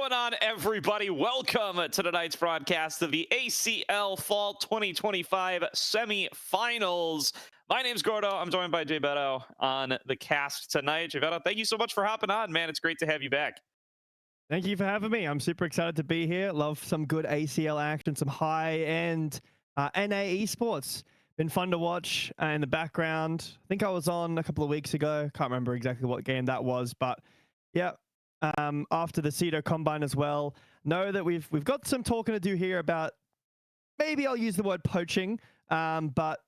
going on, everybody? Welcome to tonight's broadcast of the ACL Fall 2025 semifinals. My name's Gordo. I'm joined by Jay Beto on the cast tonight. Jay Beto, thank you so much for hopping on, man. It's great to have you back. Thank you for having me. I'm super excited to be here. Love some good ACL action, some high-end NA esports. Been fun to watch in the background. I think I was on a couple of weeks ago. Can't remember exactly what game that was, but yeah. After the Cedo Combine as well. Know that we've got some talking to do here about, maybe I'll use the word poaching, but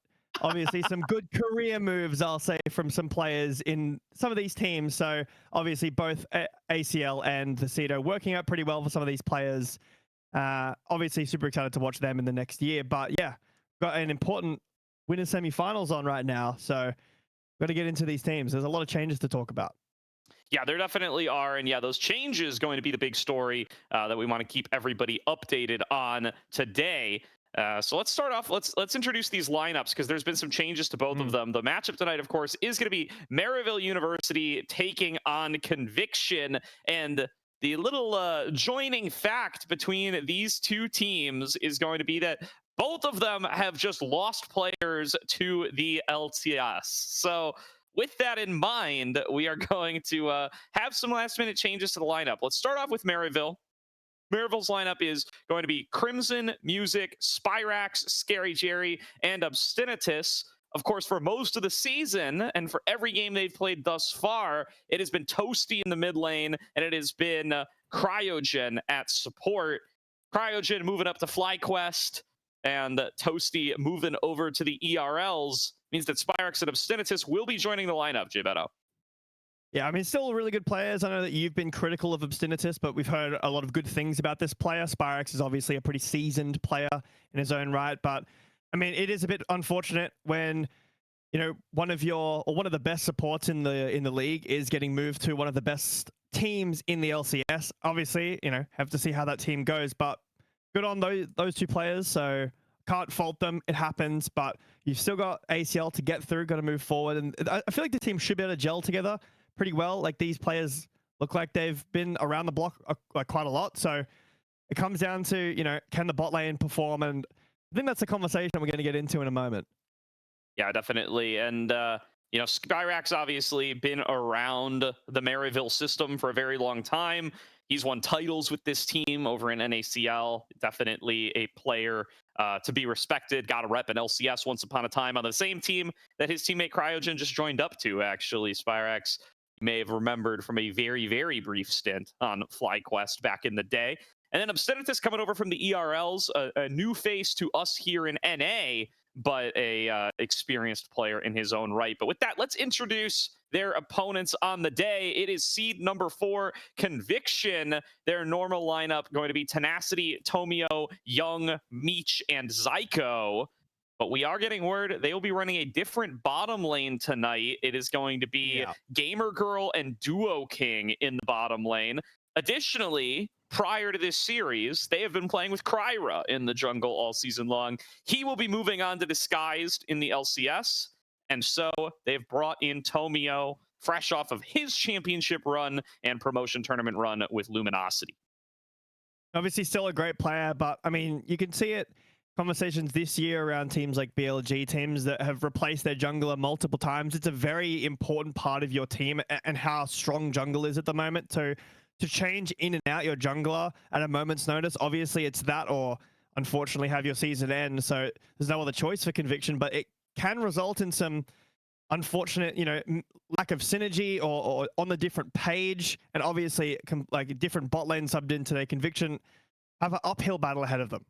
obviously some good career moves, I'll say, from some players in some of these teams. So obviously both ACL and the Cedo working out pretty well for some of these players. Obviously super excited to watch them in the next year. But yeah, got an important winner semifinals on right now. So got to get into these teams. There's a lot of changes to talk about. Yeah, there definitely are. And yeah, those changes going to be the big story that we want to keep everybody updated on today. So let's start off. Let's introduce these lineups because there's been some changes to both of them. The matchup tonight, of course, is going to be Maryville University taking on Conviction. And the little joining fact between these two teams is going to be that both of them have just lost players to the LTS. So with that in mind, we are going to have some last-minute changes to the lineup. Let's start off with Maryville. Maryville's lineup is going to be Crimson, Music, Spyrax, Scary Jerry, and Obstinatus. Of course, for most of the season and for every game they've played thus far, it has been Toasty in the mid lane, and it has been Cryogen at support. Cryogen moving up to FlyQuest, and Toasty moving over to the ERLs means that Spyrax and Obstinatus will be joining the lineup, Jay Beto. Yeah, I mean, still really good players. I know that you've been critical of Obstinatus, but we've heard a lot of good things about this player. Spyrax is obviously a pretty seasoned player in his own right, but I mean, it is a bit unfortunate when, you know, one of the best supports in the league is getting moved to one of the best teams in the LCS. Obviously, you know, have to see how that team goes, but good on those two players. So can't fault them. It happens, but you've still got ACL to get through, got to move forward. And I feel like the team should be able to gel together pretty well. Like, these players look like they've been around the block like quite a lot. So it comes down to, you know, can the bot lane perform? And I think that's a conversation we're going to get into in a moment. Yeah, definitely. And, you know, Skyrax obviously been around the Maryville system for a very long time. He's won titles with this team over in NACL. Definitely a player to be respected. Got a rep in LCS once upon a time on the same team that his teammate Cryogen just joined up to, actually. Spyrax, you may have remembered from a very, very brief stint on FlyQuest back in the day. And then Obstinatus coming over from the ERLs, a new face to us here in NA, but a experienced player in his own right. But with that, let's introduce their opponents on the day. It is seed number 4, Conviction. Their normal lineup going to be Tenacity, Tomio, Young, Meech, and Zyko. But we are getting word they will be running a different bottom lane tonight. It is going to be Gamer Girl and Duo King in the bottom lane. Additionally, prior to this series, they have been playing with Kryra in the jungle all season long. He will be moving on to Disguised in the LCS. And so they've brought in Tomio, fresh off of his championship run and promotion tournament run with Luminosity. Obviously still a great player, but I mean, you can see it conversations this year around teams like BLG, teams that have replaced their jungler multiple times. It's a very important part of your team and how strong jungle is at the moment. To change in and out your jungler at a moment's notice, obviously it's that, or unfortunately have your season end. So there's no other choice for Conviction, but it can result in some unfortunate, you know, lack of synergy or on the different page. And obviously like a different bot lane subbed into their Conviction have an uphill battle ahead of them.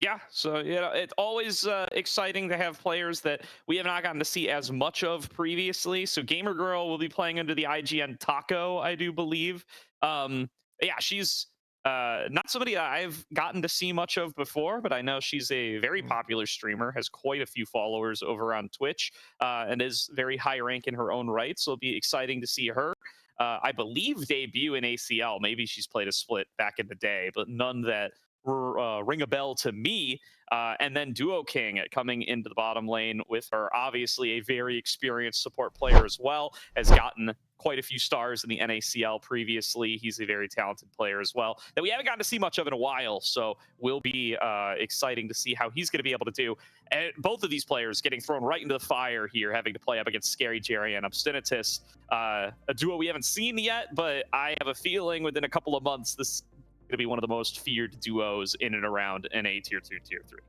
Yeah, so you know, it's always exciting to have players that we have not gotten to see as much of previously. So Gamer Girl will be playing under the IGN Taco, I do believe. Yeah, she's not somebody I've gotten to see much of before, but I know she's a very popular streamer, has quite a few followers over on Twitch, and is very high rank in her own right. So it'll be exciting to see her. I believe debut in ACL. Maybe she's played a split back in the day, but none that ring a bell to me. And then Duo King coming into the bottom lane with her, obviously a very experienced support player as well, has gotten quite a few stars in the NACL previously. He's a very talented player as well that we haven't gotten to see much of in a while. So will be exciting to see how he's going to be able to do. And both of these players getting thrown right into the fire here, having to play up against Scary Jerry and Obstinatus, a duo we haven't seen yet, but I have a feeling within a couple of months, this is going to be one of the most feared duos in and around NA Tier 2, Tier 3.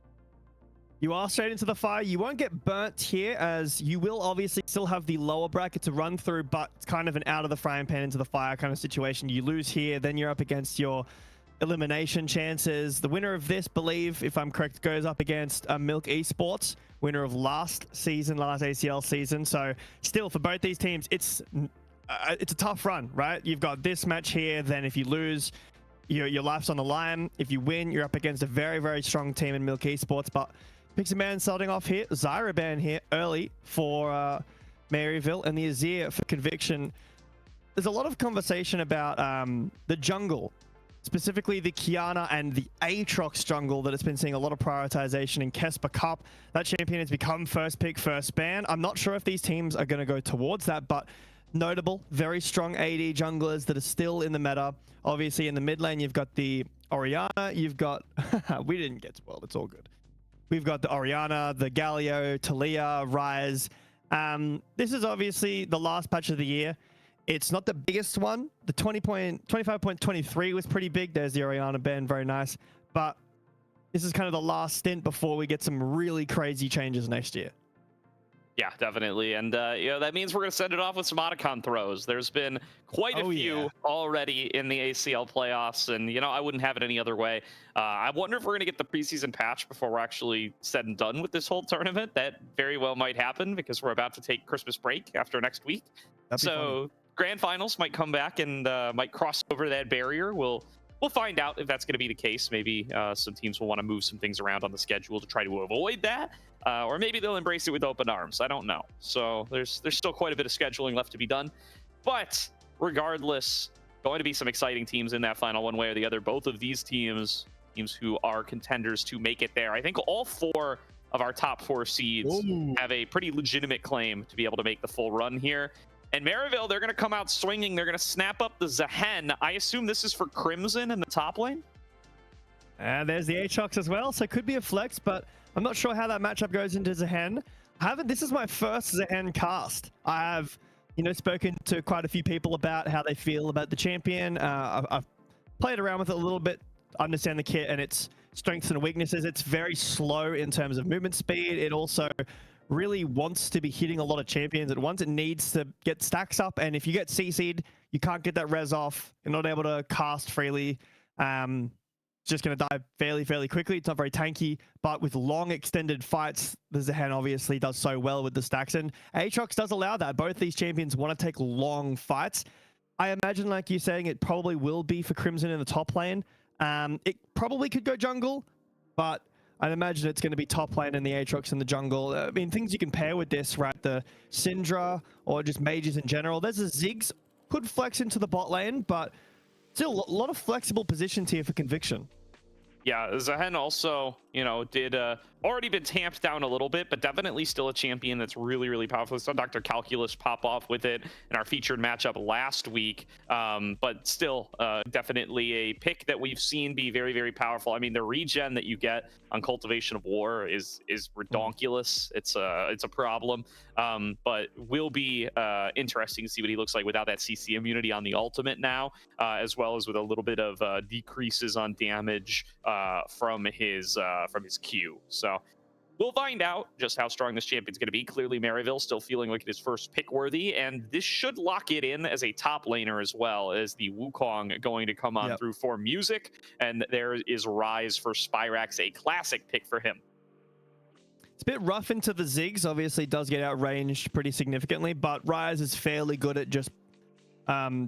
You are straight into the fire. You won't get burnt here, as you will obviously still have the lower bracket to run through, but it's kind of an out of the frying pan into the fire kind of situation. You lose here, then you're up against your elimination chances. The winner of this, believe, if I'm correct, goes up against Milk Esports, winner of last ACL season. So still, for both these teams, it's a tough run, right? You've got this match here, then if you lose, your life's on the line. If you win, you're up against a very, very strong team in Milk Esports. But Pixelman starting off here, Zyraban here early for Maryville, and the Azir for Conviction. There's a lot of conversation about the jungle, specifically the Kiana and the Aatrox jungle, that it's been seeing a lot of prioritization in Kesper Cup. That champion has become first pick, first ban. I'm not sure if these teams are going to go towards that, but notable, very strong AD junglers that are still in the meta. Obviously, in the mid lane, you've got the Orianna, you've got... we didn't get spoiled, it's all good. We've got the Orianna, the Galio, Talia, Ryze. This is obviously the last patch of the year. It's not the biggest one. The 25.23 was pretty big. There's the Orianna ban, very nice. But this is kind of the last stint before we get some really crazy changes next year. Yeah, definitely. And, that means we're going to send it off with some Otacon throws. There's been quite a few already in the ACL playoffs, and, I wouldn't have it any other way. I wonder if we're going to get the preseason patch before we're actually said and done with this whole tournament. That very well might happen because we're about to take Christmas break after next week. So grand finals might come back and might cross over that barrier. We'll find out if that's going to be the case. Maybe some teams will want to move some things around on the schedule to try to avoid that. Or maybe they'll embrace it with open arms. I don't know. So there's still quite a bit of scheduling left to be done. But regardless, going to be some exciting teams in that final one way or the other. Both of these teams who are contenders to make it there. I think all 4 of our top 4 seeds have a pretty legitimate claim to be able to make the full run here. And Maryville, they're going to come out swinging. They're going to snap up the Zehen. I assume this is for Crimson in the top lane? And there's the Aatrox as well, so it could be a flex, but I'm not sure how that matchup goes into Zehen. This is my first Zehen cast. I have, spoken to quite a few people about how they feel about the champion. I've played around with it a little bit, understand the kit and its strengths and weaknesses. It's very slow in terms of movement speed. It also really wants to be hitting a lot of champions at once. It needs to get stacks up, and if you get CC'd, you can't get that res off. You're not able to cast freely. It's just going to die fairly quickly. It's not very tanky, but with long extended fights, the Zehen obviously does so well with the stacks, and Aatrox does allow that. Both these champions want to take long fights. I imagine, like you're saying, it probably will be for Crimson in the top lane. It probably could go jungle, but I'd imagine it's going to be top lane and the Aatrox in the jungle. I mean, things you can pair with this, right? The Syndra or just mages in general. There's a Ziggs, could flex into the bot lane, but still a lot of flexible positions here for Conviction. Yeah, Zehen also, did already been tamped down a little bit, but definitely still a champion that's really powerful. We saw Dr. Calculus pop off with it in our featured matchup last week, but still definitely a pick that we've seen be very powerful. I mean, the regen that you get on Cultivation of War is redonkulous. It's a problem, but will be interesting to see what he looks like without that CC immunity on the ultimate now, as well as with a little bit of decreases on damage from his Q. So we'll find out just how strong this champion's going to be. Clearly, Maryville still feeling like it is first pick worthy, and this should lock it in as a top laner as well, as the Wukong going to come on through for music, and there is Ryze for Spyrax, a classic pick for him. It's a bit rough into the Ziggs. Obviously, does get outranged pretty significantly, but Ryze is fairly good at just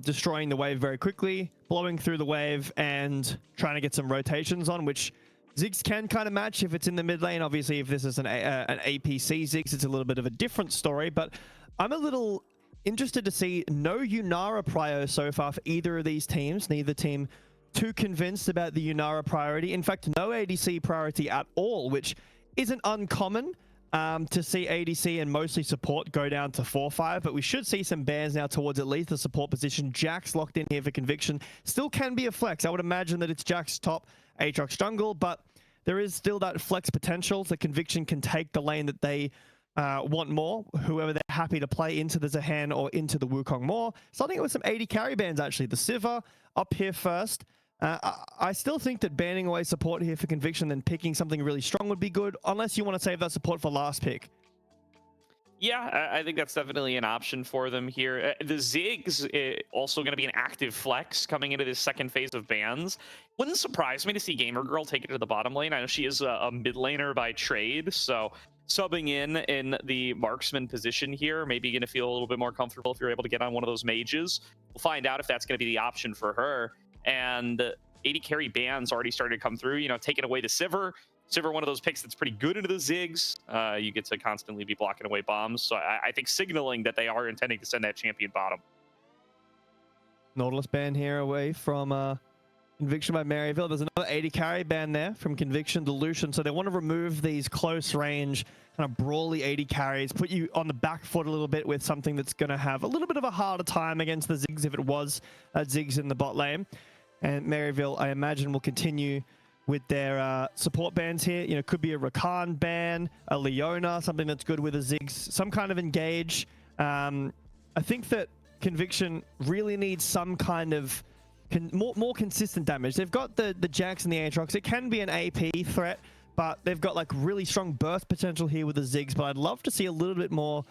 destroying the wave very quickly, blowing through the wave, and trying to get some rotations on, which Ziggs can kind of match if it's in the mid lane. Obviously, if this is an APC Ziggs, it's a little bit of a different story, but I'm a little interested to see no Yunara prio so far for either of these teams. Neither team too convinced about the Yunara priority. In fact, no ADC priority at all, which isn't uncommon. to see ADC and mostly support go down to 4-5, but we should see some bans now towards at least the support position. Jack's locked in here for Conviction. Still can be a flex. I would imagine that it's Jack's top Aatrox jungle, but there is still that flex potential that Conviction can take the lane that they want more, whoever they're happy to play into the Zahan or into the Wukong more. Starting with some 80 carry bans, actually. The Sivir up here first. I still think that banning away support here for Conviction and picking something really strong would be good, unless you want to save that support for last pick. Yeah, I think that's definitely an option for them here. The Ziggs also going to be an active flex coming into this second phase of bans. Wouldn't surprise me to see Gamer Girl take it to the bottom lane. I know she is a mid laner by trade, so subbing in the marksman position here, maybe going to feel a little bit more comfortable if you're able to get on one of those mages. We'll find out if that's going to be the option for her. And 80 carry bans already started to come through, you know, taking away the Sivir. Sivir, one of those picks that's pretty good into the Ziggs. You get to constantly be blocking away bombs. So I think signaling that they are intending to send that champion bottom. Nautilus ban here away from Conviction by Maryville. There's another 80 carry ban there from Conviction to Lucian. So they want to remove these close range, kind of brawly 80 carries, put you on the back foot a little bit with something that's going to have a little bit of a harder time against the Ziggs if it was Ziggs in the bot lane. And Maryville, I imagine, will continue with their support bans here. You know, could be a Rakan ban, a Leona, something that's good with a Ziggs, some kind of engage. I think that Conviction really needs some kind of more consistent damage. They've got the Jax and the Aatrox. It can be an AP threat, but they've got like really strong burst potential here with the Ziggs. But I'd love to see a little bit more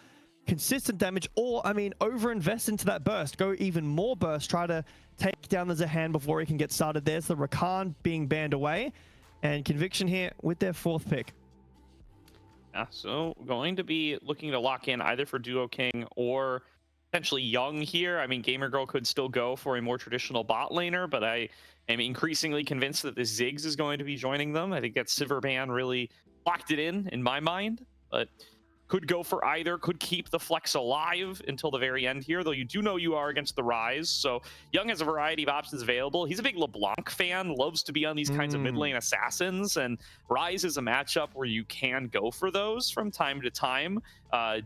consistent damage, or I mean, over-invest into that burst. Go even more burst. Try to take down the Zahan before he can get started. There's the Rakan being banned away, and Conviction here with their fourth pick. So going to be looking to lock in either for Duo King or potentially Young here. I mean, Gamer Girl could still go for a more traditional bot laner, but I am increasingly convinced that the Ziggs is going to be joining them. I think that Sivir ban really locked it in my mind, but could go for either, could keep the flex alive until the very end here, though you do know you are against the Rise. So Young has a variety of options available. He's a big LeBlanc fan, loves to be on these kinds of mid lane assassins, and Rise is a matchup where you can go for those from time to time.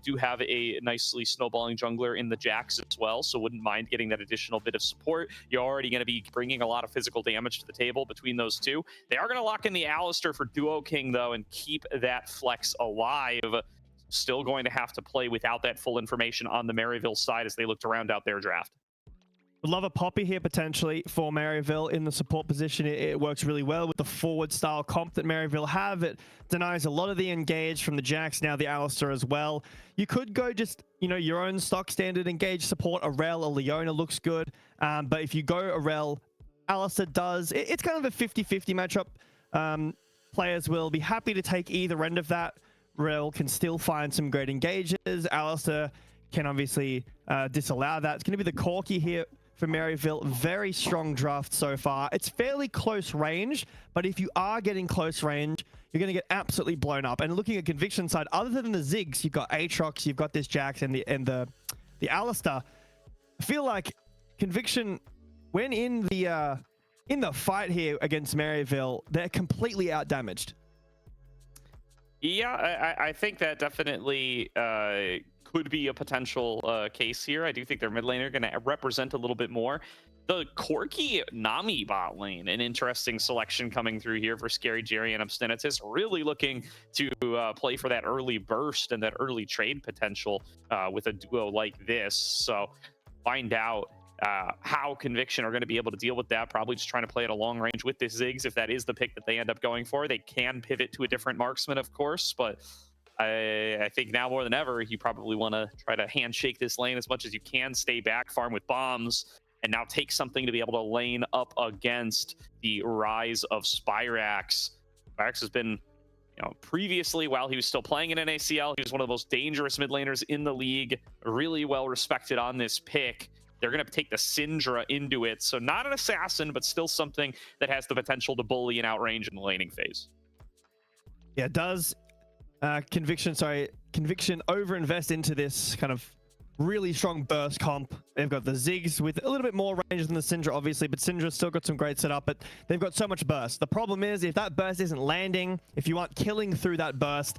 Do have a nicely snowballing jungler in the Jax as well, so wouldn't mind getting that additional bit of support. You're already going to be bringing a lot of physical damage to the table between those two. They are going to lock in the Alistar for Duo King, though, and keep that flex alive. Still going to have to play without that full information on the Maryville side as they look to round out their draft. Would love a Poppy here potentially for Maryville in the support position. It works really well with the forward style comp that Maryville have. It denies a lot of the engage from the Jax, now the Alistar as well. You could go just, you know, your own stock standard engage support. A Rel, a Leona looks good. But if you go a Rel, Alistar does. It's kind of a 50-50 matchup. Players will be happy to take either end of that. Rel can still find some great engages. Alistar can obviously disallow that. It's going to be the Corki here for Maryville. Very strong draft so far. It's fairly close range, but if you are getting close range, you're going to get absolutely blown up. And looking at Conviction side, other than the Ziggs, you've got Aatrox, you've got this Jax, and the Alistar. I feel like Conviction, when in the fight here against Maryville, they're completely outdamaged. Yeah, I think that definitely could be a potential case here. I do think their mid lane are going to represent a little bit more. The Corki Nami bot lane, an interesting selection coming through here for Scary Jerry and Obstinatus. Really looking to play for that early burst and that early trade potential with a duo like this. So find out how Conviction are going to be able to deal with that. Probably just trying to play at a long range with this Ziggs if that is the pick that they end up going for. They can pivot to a different marksman, of course, but I think now more than ever, you probably want to try to handshake this lane as much as you can, stay back, farm with bombs, and now take something to be able to lane up against the rise of Spyrax. Spyrax has been, you know, previously, while he was still playing in an ACL, he was one of the most dangerous mid laners in the league, really well respected on this pick. They're going to take the Syndra into it. So not an assassin, but still something that has the potential to bully and outrange in the laning phase. Yeah, does Conviction over-invest into this kind of really strong burst comp. They've got the Ziggs with a little bit more range than the Syndra, obviously, but Syndra's still got some great setup, but they've got so much burst. The problem is, if that burst isn't landing, if you aren't killing through that burst,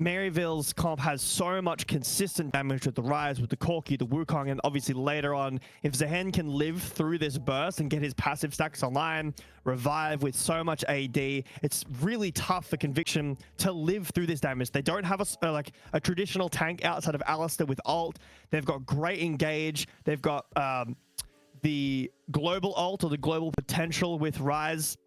Maryville's comp has so much consistent damage with the Rise, with the Corki, the Wukong, and obviously later on, if Zehen can live through this burst and get his passive stacks online, revive with so much AD, it's really tough for Conviction to live through this damage. They don't have like a traditional tank outside of Alistair with ult. They've got great engage. They've got the global ult or the global potential with Rise.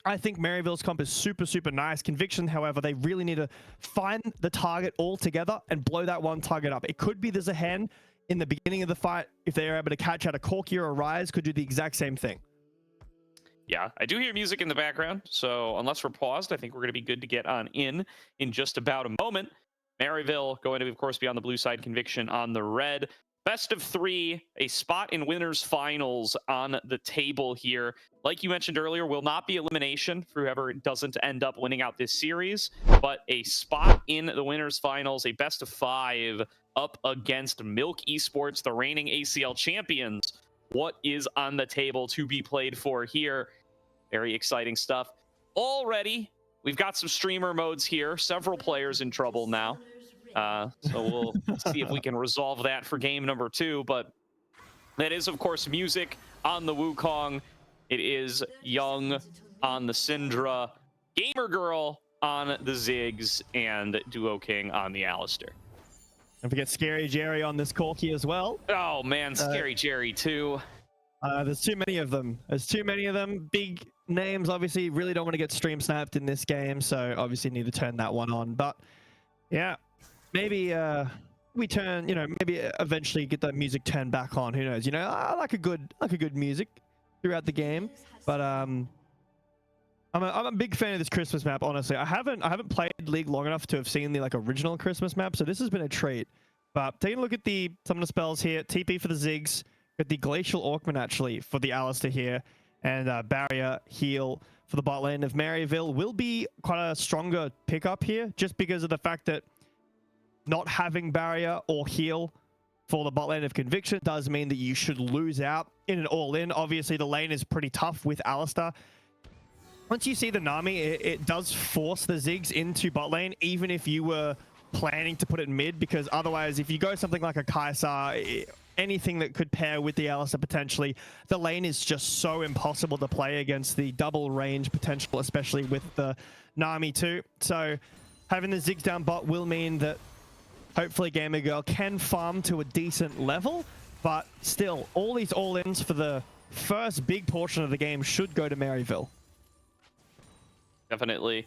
I think Maryville's comp is super, super nice. Conviction, however, they really need to find the target altogether and blow that one target up. It could be there's a hen in the beginning of the fight. If they're able to catch out a Corki or a Rise, could do the exact same thing. Yeah, I do hear music in the background, so unless we're paused, I think we're going to be good to get on in just about a moment. Maryville going to, of course, be on the blue side, Conviction on the red. Best of 3, a spot in winners finals on the table here. Like you mentioned earlier, will not be elimination for whoever doesn't end up winning out this series, but a spot in the winners finals, a best of 5 up against Milk Esports, the reigning ACL champions. What is on the table to be played for here? Very exciting stuff. Already, we've got some streamer modes here. Several players in trouble now. So we'll see if we can resolve that for game number 2. But that is, of course, music on the Wukong. It is Young on the Syndra, Gamer Girl on the Ziggs, and Duo King on the Alistair. Don't forget Scary Jerry on this Corki as well. Oh, man, Scary Jerry, too. There's too many of them. There's too many of them. Big names, obviously, really don't want to get stream snapped in this game, so obviously need to turn that one on. But, yeah. Maybe we turn, maybe eventually get that music turned back on. Who knows? I like a good music throughout the game. But I'm a big fan of this Christmas map. Honestly, I haven't played League long enough to have seen the original Christmas map. So this has been a treat. But taking a look at some of the spells here, TP for the Ziggs, got the Glacial Orkman actually for the Alistair here, and Barrier Heal for the bot lane of Maryville will be quite a stronger pickup here, just because of the fact that not having Barrier or Heal for the bot lane of Conviction does mean that you should lose out in an all-in. Obviously, the lane is pretty tough with Alistair. Once you see the Nami, it does force the Ziggs into bot lane, even if you were planning to put it mid, because otherwise, if you go something like a Kaisar, anything that could pair with the Alistair potentially, the lane is just so impossible to play against the double range potential, especially with the Nami too. So having the Ziggs down bot will mean that hopefully Gamer Girl can farm to a decent level, but still, all these all-ins for the first big portion of the game should go to Maryville. Definitely.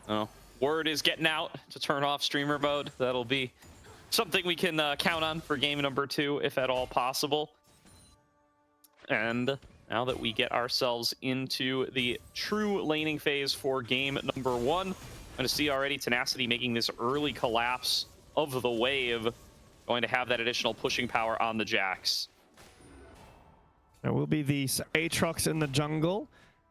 Oh, word is getting out to turn off streamer mode. That'll be something we can count on for game number 2, if at all possible. And now that we get ourselves into the true laning phase for game number 1, I'm going to see already Tenacity making this early collapse of the wave, going to have that additional pushing power on the Jax. There will be these Aatrox in the jungle.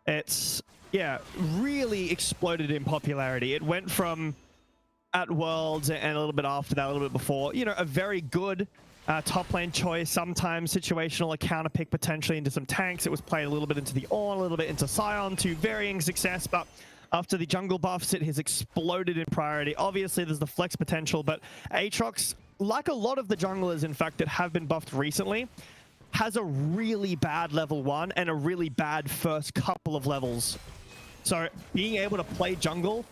It's, yeah, really exploded in popularity. It went from at Worlds and a little bit after that, a little bit before, a very good top lane choice, sometimes situational, a counter pick potentially into some tanks. It was played a little bit into the Ornn, a little bit into Sion, to varying success, but after the jungle buffs, it has exploded in priority. Obviously, there's the flex potential, but Aatrox, like a lot of the junglers, in fact, that have been buffed recently, has a really bad level 1 and a really bad first couple of levels. So being able to play jungle,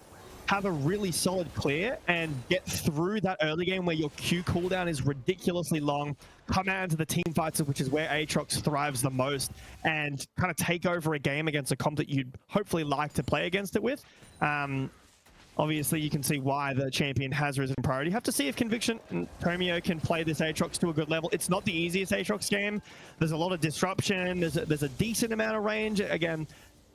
have a really solid clear, and get through that early game where your Q cooldown is ridiculously long, come out into the team fights, which is where Aatrox thrives the most, and kind of take over a game against a comp that you'd hopefully like to play against it with. Obviously, you can see why the champion has risen in priority. You have to see if Conviction and Tomio can play this Aatrox to a good level. It's not the easiest Aatrox game. There's a lot of disruption. There's a decent amount of range. Again,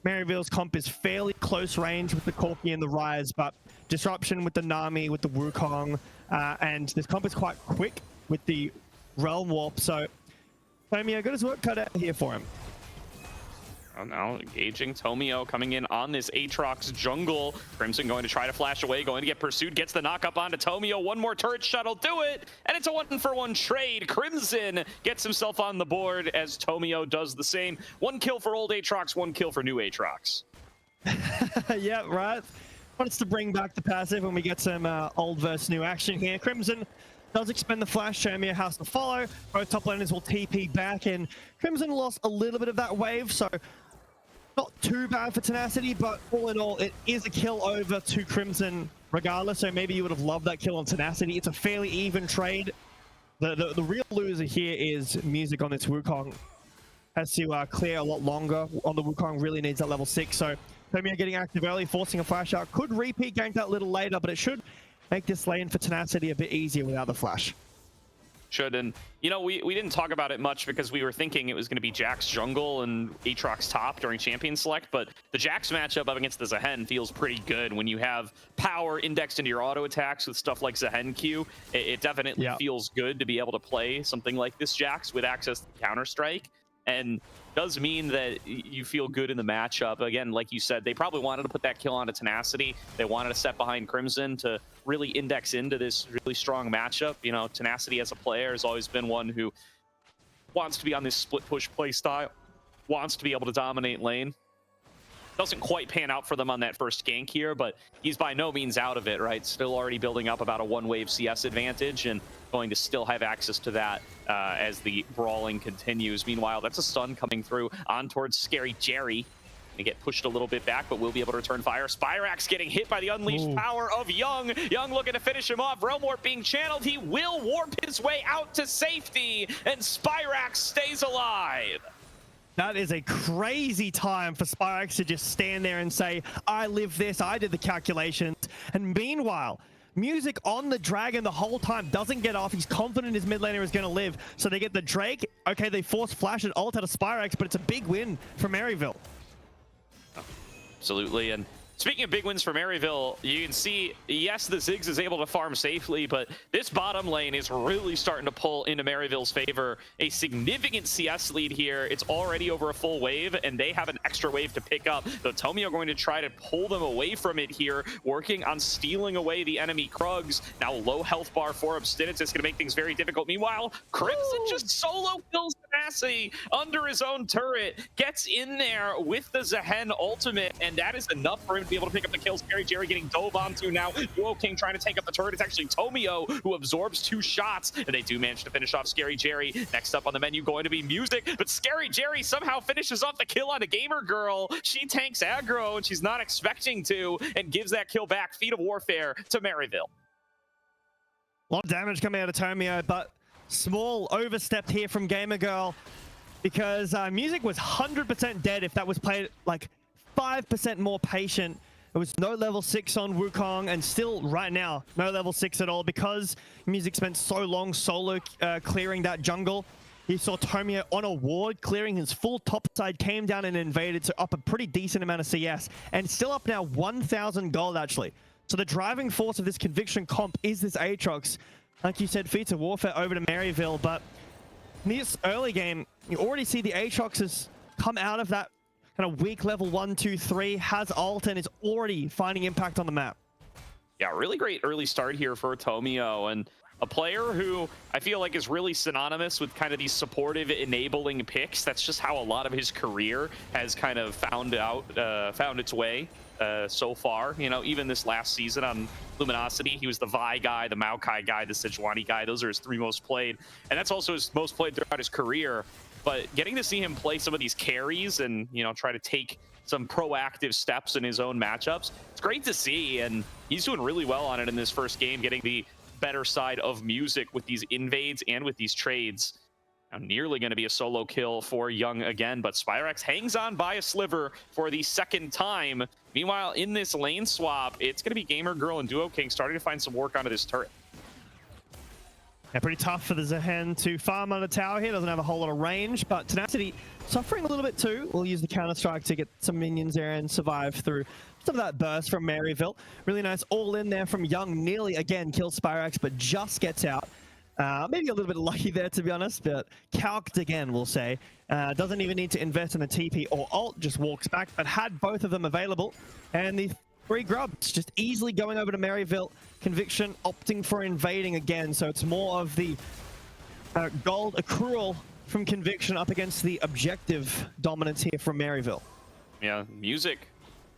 Maryville's comp is fairly close range with the Corki and the Rise, but disruption with the Nami, with the Wukong, and this comp is quite quick with the Realm Warp. So Tomio got his work cut out here for him. Now engaging Tomio coming in on this Aatrox jungle. Crimson going to try to flash away, going to get pursued, gets the knock up onto Tomio. One more turret shuttle, do it! And it's a 1-for-1 trade. Crimson gets himself on the board as Tomio does the same. 1 kill for old Aatrox, 1 kill for new Aatrox. Yeah, right. wants to bring back the passive when we get some old versus new action here. Crimson does expend the flash. Shamir has to follow. Both top laners will TP back, and Crimson lost a little bit of that wave, so not too bad for Tenacity, but all in all, it is a kill over to Crimson regardless, so maybe you would have loved that kill on Tenacity. It's a fairly even trade. The real loser here is Music on this Wukong. Has to clear a lot longer on the Wukong, really needs that level 6, so Tomio getting active early, forcing a flash out. Could repeat gank that a little later, but it should make this lane for Tenacity a bit easier without the flash. Should. And you know, we didn't talk about it much because we were thinking it was going to be Jax jungle and Aatrox top during champion select, but the Jax matchup up against the Zehen feels pretty good when you have power indexed into your auto attacks with stuff like Zehen Q. It definitely feels good to be able to play something like this Jax with access to Counter-Strike, and does mean that you feel good in the matchup. Again, like you said, they probably wanted to put that kill onto Tenacity. They wanted to set behind Crimson to really index into this really strong matchup. You know, Tenacity as a player has always been one who wants to be on this split push play style, wants to be able to dominate lane. Doesn't quite pan out for them on that first gank here, but he's by no means out of it, right? Still already building up about a one-wave CS advantage and going to still have access to that as the brawling continues. Meanwhile, that's a stun coming through on towards Scary Jerry. Gonna get pushed a little bit back, but will be able to return fire. Spyrax getting hit by the unleashed power of Young. Young looking to finish him off. Realm Warp being channeled. He will warp his way out to safety, and Spyrax stays alive. That is a crazy time for Spyrax to just stand there and say, I live this, I did the calculations. And meanwhile, Music on the Dragon the whole time, doesn't get off. He's confident his mid laner is going to live. So they get the Drake. Okay, they force flash and ult out of Spyrax, but it's a big win for Maryville. Absolutely. And speaking of big wins for Maryville, you can see, yes, the Ziggs is able to farm safely, but this bottom lane is really starting to pull into Maryville's favor. A significant CS lead here. It's already over a full wave, and they have an extra wave to pick up. So Tomio going to try to pull them away from it here, working on stealing away the enemy Krugs. Now low health bar for Abstinence is going to make things very difficult. Meanwhile, Crimson just solo kills Tenacity under his own turret, gets in there with the Zehen ultimate, and that is enough for him to be able to pick up the kills. Scary Jerry getting dove onto now. Duo King trying to take up the turret. It's actually Tomio who absorbs 2 shots, and they do manage to finish off Scary Jerry. Next up on the menu going to be Music, but Scary Jerry somehow finishes off the kill on a Gamer Girl. She tanks aggro, and she's not expecting to, and gives that kill back. Feat of Warfare to Maryville. A lot of damage coming out of Tomio, but small overstep here from Gamer Girl, because Music was 100% dead if that was played like 5% more patient. There was no level 6 on Wukong, and still right now no level 6 at all because Music spent so long solo clearing that jungle. You saw Tomio on a ward clearing his full top side, came down and invaded, so up a pretty decent amount of CS, and still up now 1,000 gold actually. So the driving force of this Conviction comp is this Aatrox. Like you said, feats of warfare over to Maryville, but in this early game, you already see the Aatrox has come out of that kind of weak level 1, 2, 3, has ult, and is already finding impact on the map. Yeah, really great early start here for Tomio, and a player who I feel like is really synonymous with kind of these supportive, enabling picks. That's just how a lot of his career has kind of found its way so far. You know, even this last season on Luminosity, he was the Vi guy, the Maokai guy, the Sejuani guy. Those are his 3 most played, and that's also his most played throughout his career. But getting to see him play some of these carries and, you know, try to take some proactive steps in his own matchups, it's great to see, and he's doing really well on it in this first game, getting the better side of Music with these invades and with these trades. Now nearly going to be a solo kill for Young again, but Spyrax hangs on by a sliver for the second time. Meanwhile, in this lane swap, it's going to be Gamer Girl and Duo King starting to find some work onto this turret. Yeah, pretty tough for the Zehen to farm on the tower here. Doesn't have a whole lot of range, but Tenacity suffering a little bit too. We'll use the Counter-Strike to get some minions there and survive through some of that burst from Maryville. Really nice all in there from Young. Nearly, again, kills Spyrax, but just gets out. Maybe a little bit lucky there, to be honest, but calced again, we'll say. Doesn't even need to invest in a TP or ult, just walks back, but had both of them available. And the 3 grubs just easily going over to Maryville. Conviction opting for invading again, so it's more of the gold accrual from Conviction up against the objective dominance here from Maryville. Yeah, Music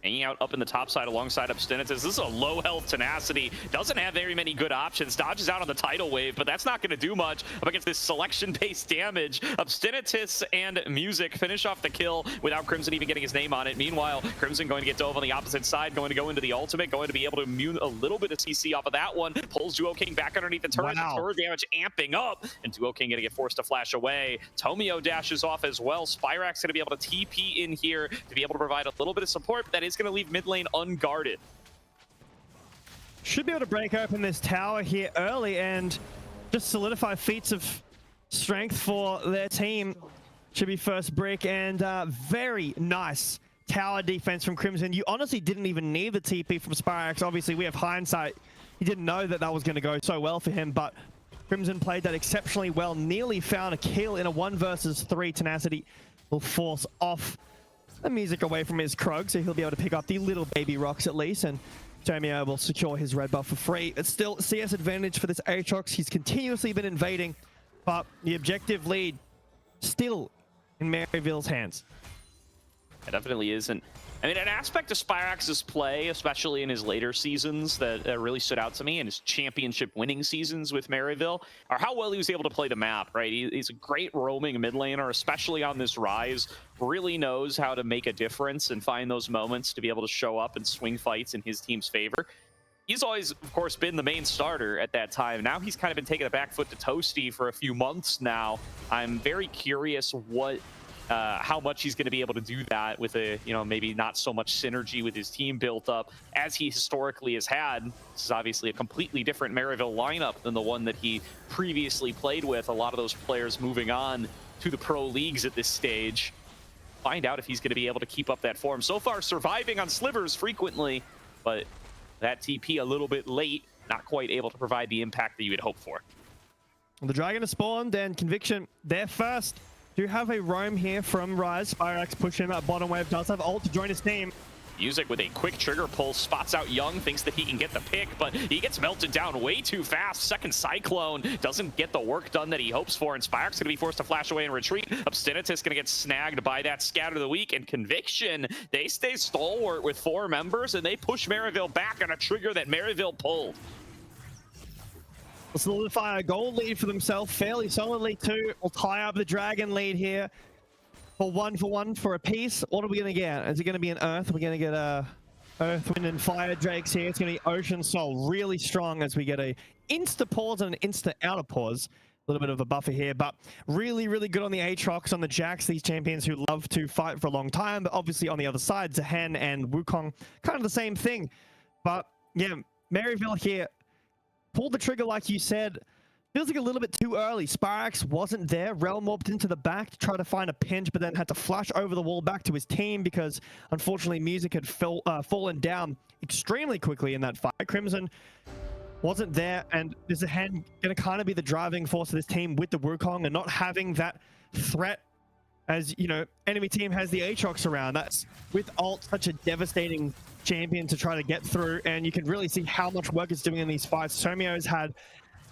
hanging out up in the top side alongside Obstinatus. This is a low health Tenacity. Doesn't have very many good options. Dodges out on the tidal wave, but that's not going to do much up against this selection-based damage. Obstinatus and Music finish off the kill without Crimson even getting his name on it. Meanwhile, Crimson going to get dove on the opposite side, going to go into the ultimate, going to be able to immune a little bit of CC off of that one. Pulls Duo King back underneath the turret. Wow. The turret damage amping up, and Duo King going to get forced to flash away. Tomio dashes off as well. Spyrax going to be able to TP in here to be able to provide a little bit of support, but that is going to leave mid lane unguarded. Should be able to break open this tower here early and just solidify feats of strength for their team. Should be first brick, and very nice tower defense from Crimson. You honestly didn't even need the TP from Spyrax. Obviously, we have hindsight. He didn't know that that was going to go so well for him, but Crimson played that exceptionally well. Nearly found a kill in a 1 versus 3. Tenacity will force off the Music away from his Krug, so he'll be able to pick up the little baby rocks at least, and Tomio will secure his red buff for free. It's still CS advantage for this Aatrox. He's continuously been invading, but the objective lead still in Maryville's hands. It definitely isn't. I mean, an aspect of Spyrax's play, especially in his later seasons, that really stood out to me in his championship winning seasons with Maryville, are how well he was able to play the map, right? He's a great roaming mid laner, especially on this rise. Really knows how to make a difference and find those moments to be able to show up and swing fights in his team's favor. He's always, of course, been the main starter at that time. Now he's kind of been taking a back foot to Toasty for a few months now. I'm very curious how much he's going to be able to do that with a, maybe not so much synergy with his team built up as he historically has had. This is obviously a completely different Maryville lineup than the one that he previously played with. A lot of those players moving on to the pro leagues at this stage. Find out if he's going to be able to keep up that form. So far, surviving on slivers frequently, but that TP a little bit late, not quite able to provide the impact that you would hope for. The Dragon has spawned, and Conviction, they're first. Do have a roam here from Rise. Spyrax pushing that bottom wave. Does have ult to join his team. Music with a quick trigger pull, spots out Young, thinks that he can get the pick, but he gets melted down way too fast. Second Cyclone doesn't get the work done that he hopes for, and Spyrax going to be forced to flash away and retreat. Obstinatus going to get snagged by that Scatter of the Week, and Conviction, they stay stalwart with 4 members, and they push Maryville back on a trigger that Maryville pulled. Will solidify a gold lead for themselves fairly solidly too. We'll tie up the Dragon lead here for 1-for-1 for a piece. What are we going to get? Is it going to be an Earth? We're going to get a Earth, Wind, and Fire Drakes here. It's going to be Ocean Soul really strong as we get a insta pause and an insta outer pause. A little bit of a buffer here, but really, really good on the Aatrox, on the Jax, these champions who love to fight for a long time. But obviously on the other side, Zahan and Wukong, kind of the same thing. But yeah, Maryville here pulled the trigger like you said. Feels like a little bit too early. Spyrax wasn't there. Realm warped into the back to try to find a pinch, but then had to flash over the wall back to his team because unfortunately Music had fallen down extremely quickly in that fight. Crimson wasn't there, and is Zahan going to kind of be the driving force of this team with the Wukong and not having that threat as, enemy team has the Aatrox around. That's, with ult, such a devastating champion to try to get through, and you can really see how much work it's doing in these fights. Tomio's had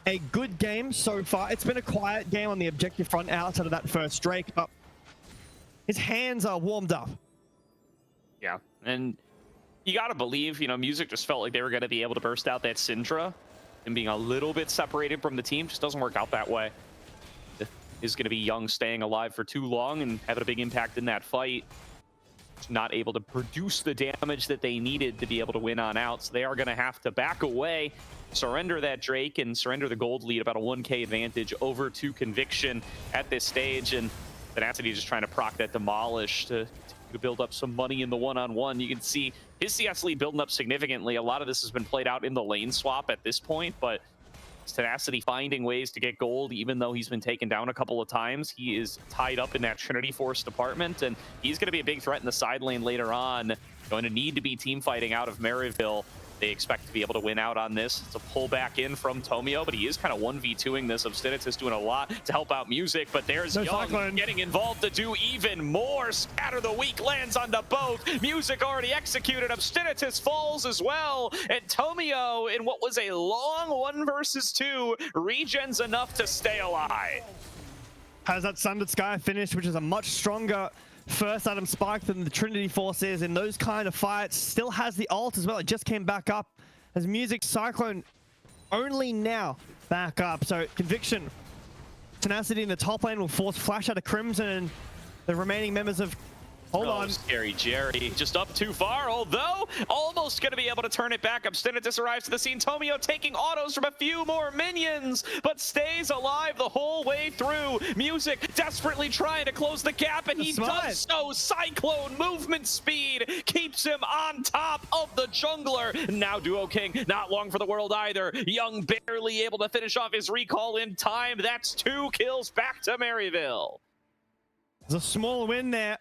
a good game so far. It's been a quiet game on the objective front outside of that first Drake, but his hands are warmed up. Yeah, and you gotta believe, Music just felt like they were gonna be able to burst out that Syndra, and being a little bit separated from the team just doesn't work out that way. Is going to be Young staying alive for too long and having a big impact in that fight. Not able to produce the damage that they needed to be able to win on out. So they are going to have to back away, surrender that Drake, and surrender the gold lead, about a 1k advantage over to Conviction at this stage. And Tenacity just trying to proc that Demolish to build up some money in the one-on-one. You can see his CS lead building up significantly. A lot of this has been played out in the lane swap at this point, but Tenacity finding ways to get gold, even though he's been taken down a couple of times. He is tied up in that Trinity Force department, and he's going to be a big threat in the side lane later on. Going to need to be team fighting out of Maryville. They expect to be able to win out on this. It's a pull back in from Tomio, but he is kind of 1v2ing this. Obstinatus is doing a lot to help out Music, but there's Young getting involved to do even more. Scatter the Weak lands onto both. Music already executed. Obstinatus falls as well. And Tomio, in what was a long 1 versus 2, regens enough to stay alive. Has that Sundered Sky finished, which is a much stronger first item spiked than the Trinity Forces in those kind of fights. Still has the ult as well. It just came back up as Music Cyclone only now back up. So Conviction, Tenacity in the top lane will force Flash out of Crimson, and the remaining members of Hold on. Scary Jerry just up too far, although almost going to be able to turn it back. Obstinatus arrives to the scene. Tomio taking autos from a few more minions, but stays alive the whole way through. Music desperately trying to close the gap, and he does so. Cyclone movement speed keeps him on top of the jungler. Now Duo King, not long for the world either. Young barely able to finish off his recall in time. That's 2 kills back to Maryville. There's a small win there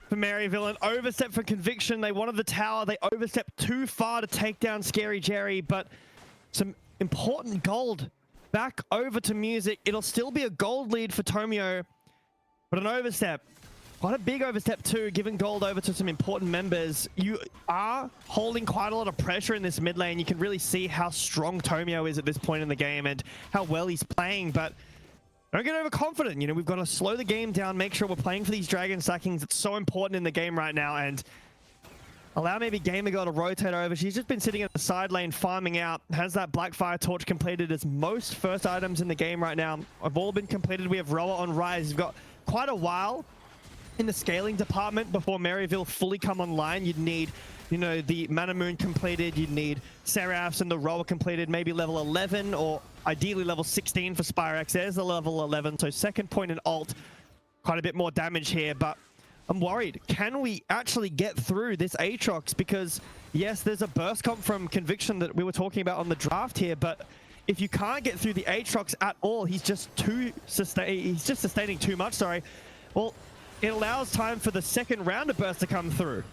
for Maryville, an overstep for Conviction. They wanted the tower. They overstepped too far to take down Scary Jerry, but some important gold back over to Music. It'll still be a gold lead for Tomio, but an overstep. Quite a big overstep too, giving gold over to some important members. You are holding quite a lot of pressure in this mid lane. You can really see how strong Tomio is at this point in the game and how well he's playing, but don't get overconfident. You know, we've got to slow the game down, make sure we're playing for these dragon sackings. It's so important in the game right now, and allow maybe Gamergirl to rotate over. She's just been sitting in the side lane farming out. Has that Blackfire Torch completed, as most first items in the game right now have all been completed. We have Roa on Rise. We've got quite a while in the scaling department before Maryville fully come online. You'd need, you know, the Mana Moon completed. You'd need Seraphs and the Roa completed, maybe level 11 or ideally level 16 for Spyrex. There's the level 11, so second point in ult. Quite a bit more damage here, but I'm worried. Can we actually get through this Aatrox? Because yes, there's a burst comp from Conviction that we were talking about on the draft here, but if you can't get through the Aatrox at all, he's just sustaining too much, sorry. Well, it allows time for the second round of burst to come through.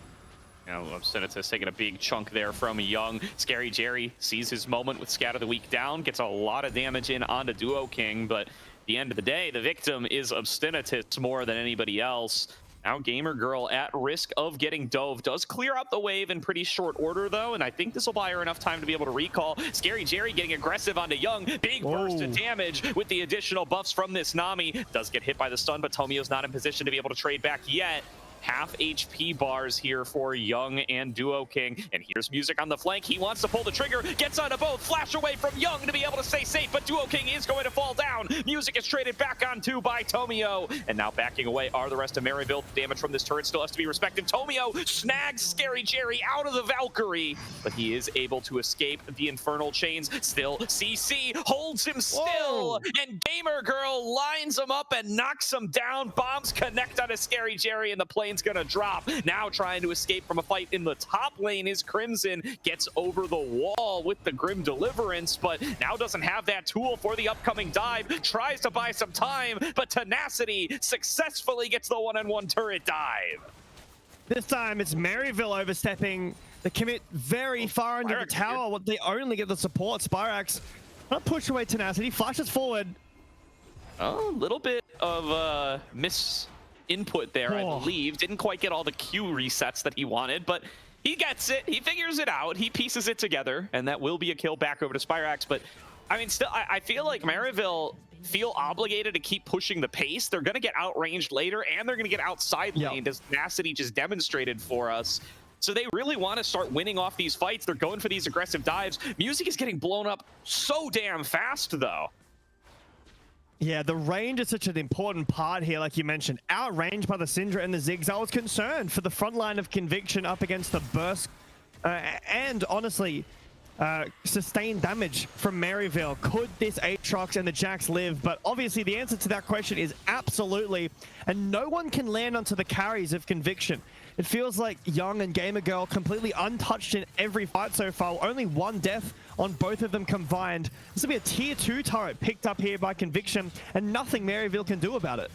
Now, Obstinatus taking a big chunk there from Young. Scary Jerry sees his moment with Scatter the Weak down, gets a lot of damage in onto Duo King, but at the end of the day, the victim is Obstinatus more than anybody else. Now Gamergirl at risk of getting dove. Does clear out the wave in pretty short order, though, and I think this will buy her enough time to be able to recall. Scary Jerry getting aggressive onto Young. Big burst of damage with the additional buffs from this Nami. Does get hit by the stun, but Tomio's not in position to be able to trade back yet. Half HP bars here for Young and Duo King. And here's Music on the flank. He wants to pull the trigger, gets onto both, flash away from Young to be able to stay safe, but Duo King is going to fall down. Music is traded back onto by Tomio. And now backing away are the rest of Maryville. Damage from this turret still has to be respected. Tomio snags Scary Jerry out of the Valkyrie, but he is able to escape the Infernal Chains. Still, CC holds him still, and Gamergirl lines him up and knocks him down. Bombs connect on a Scary Jerry, and the plane's gonna drop. Now trying to escape from a fight in the top lane is Crimson. Gets over the wall with the Grim Deliverance, but now doesn't have that tool for the upcoming dive. Tries to buy some time, but Tenacity successfully gets the 1-on-1 turret dive. This time it's Maryville overstepping the commit very far into the tower. They only get the support. Spyrax not push away Tenacity, flashes forward. A little bit of input there, I believe. Didn't quite get all the Q resets that he wanted, but he gets it. He figures it out. He pieces it together, and that will be a kill back over to Spyrax. But I mean, still, I feel like Maryville feel obligated to keep pushing the pace. They're going to get outranged later, and they're going to get outside lane, as Tenacity just demonstrated for us. So they really want to start winning off these fights. They're going for these aggressive dives. Music is getting blown up so damn fast, though. Yeah, the range is such an important part here, like you mentioned. Outranged by the Syndra and the Ziggs. I was concerned for the front line of Conviction up against the burst. And honestly, sustained damage from Maryville. Could this Aatrox and the Jax live? But obviously the answer to that question is absolutely. And no one can land onto the carries of Conviction. It feels like Young and Gamergirl completely untouched in every fight so far. Only one death on both of them combined. This will be a tier 2 turret picked up here by Conviction, and nothing Maryville can do about it.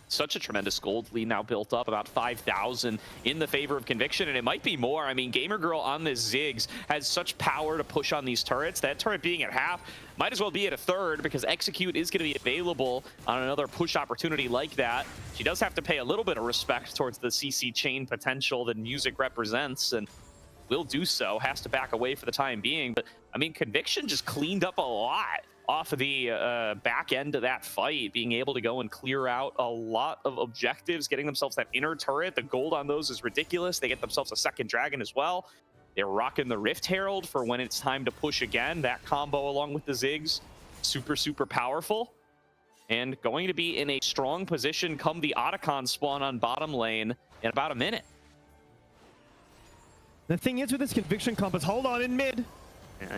Such a tremendous gold lead now built up, about 5,000 in the favor of Conviction, and it might be more. I mean, Gamergirl on this Ziggs has such power to push on these turrets. That turret being at half might as well be at a third, because Execute is going to be available on another push opportunity like that. She does have to pay a little bit of respect towards the CC chain potential that Music represents, and will do so. Has to back away for the time being, but I mean, Conviction just cleaned up a lot off of the back end of that fight, being able to go and clear out a lot of objectives, getting themselves that inner turret. The gold on those is ridiculous. They get themselves a second dragon as well. They're rocking the Rift Herald for when it's time to push again. That combo along with the Ziggs, super, super powerful. And going to be in a strong position come the Otacon spawn on bottom lane in about a minute. The thing is with this Conviction comp is, hold on in mid.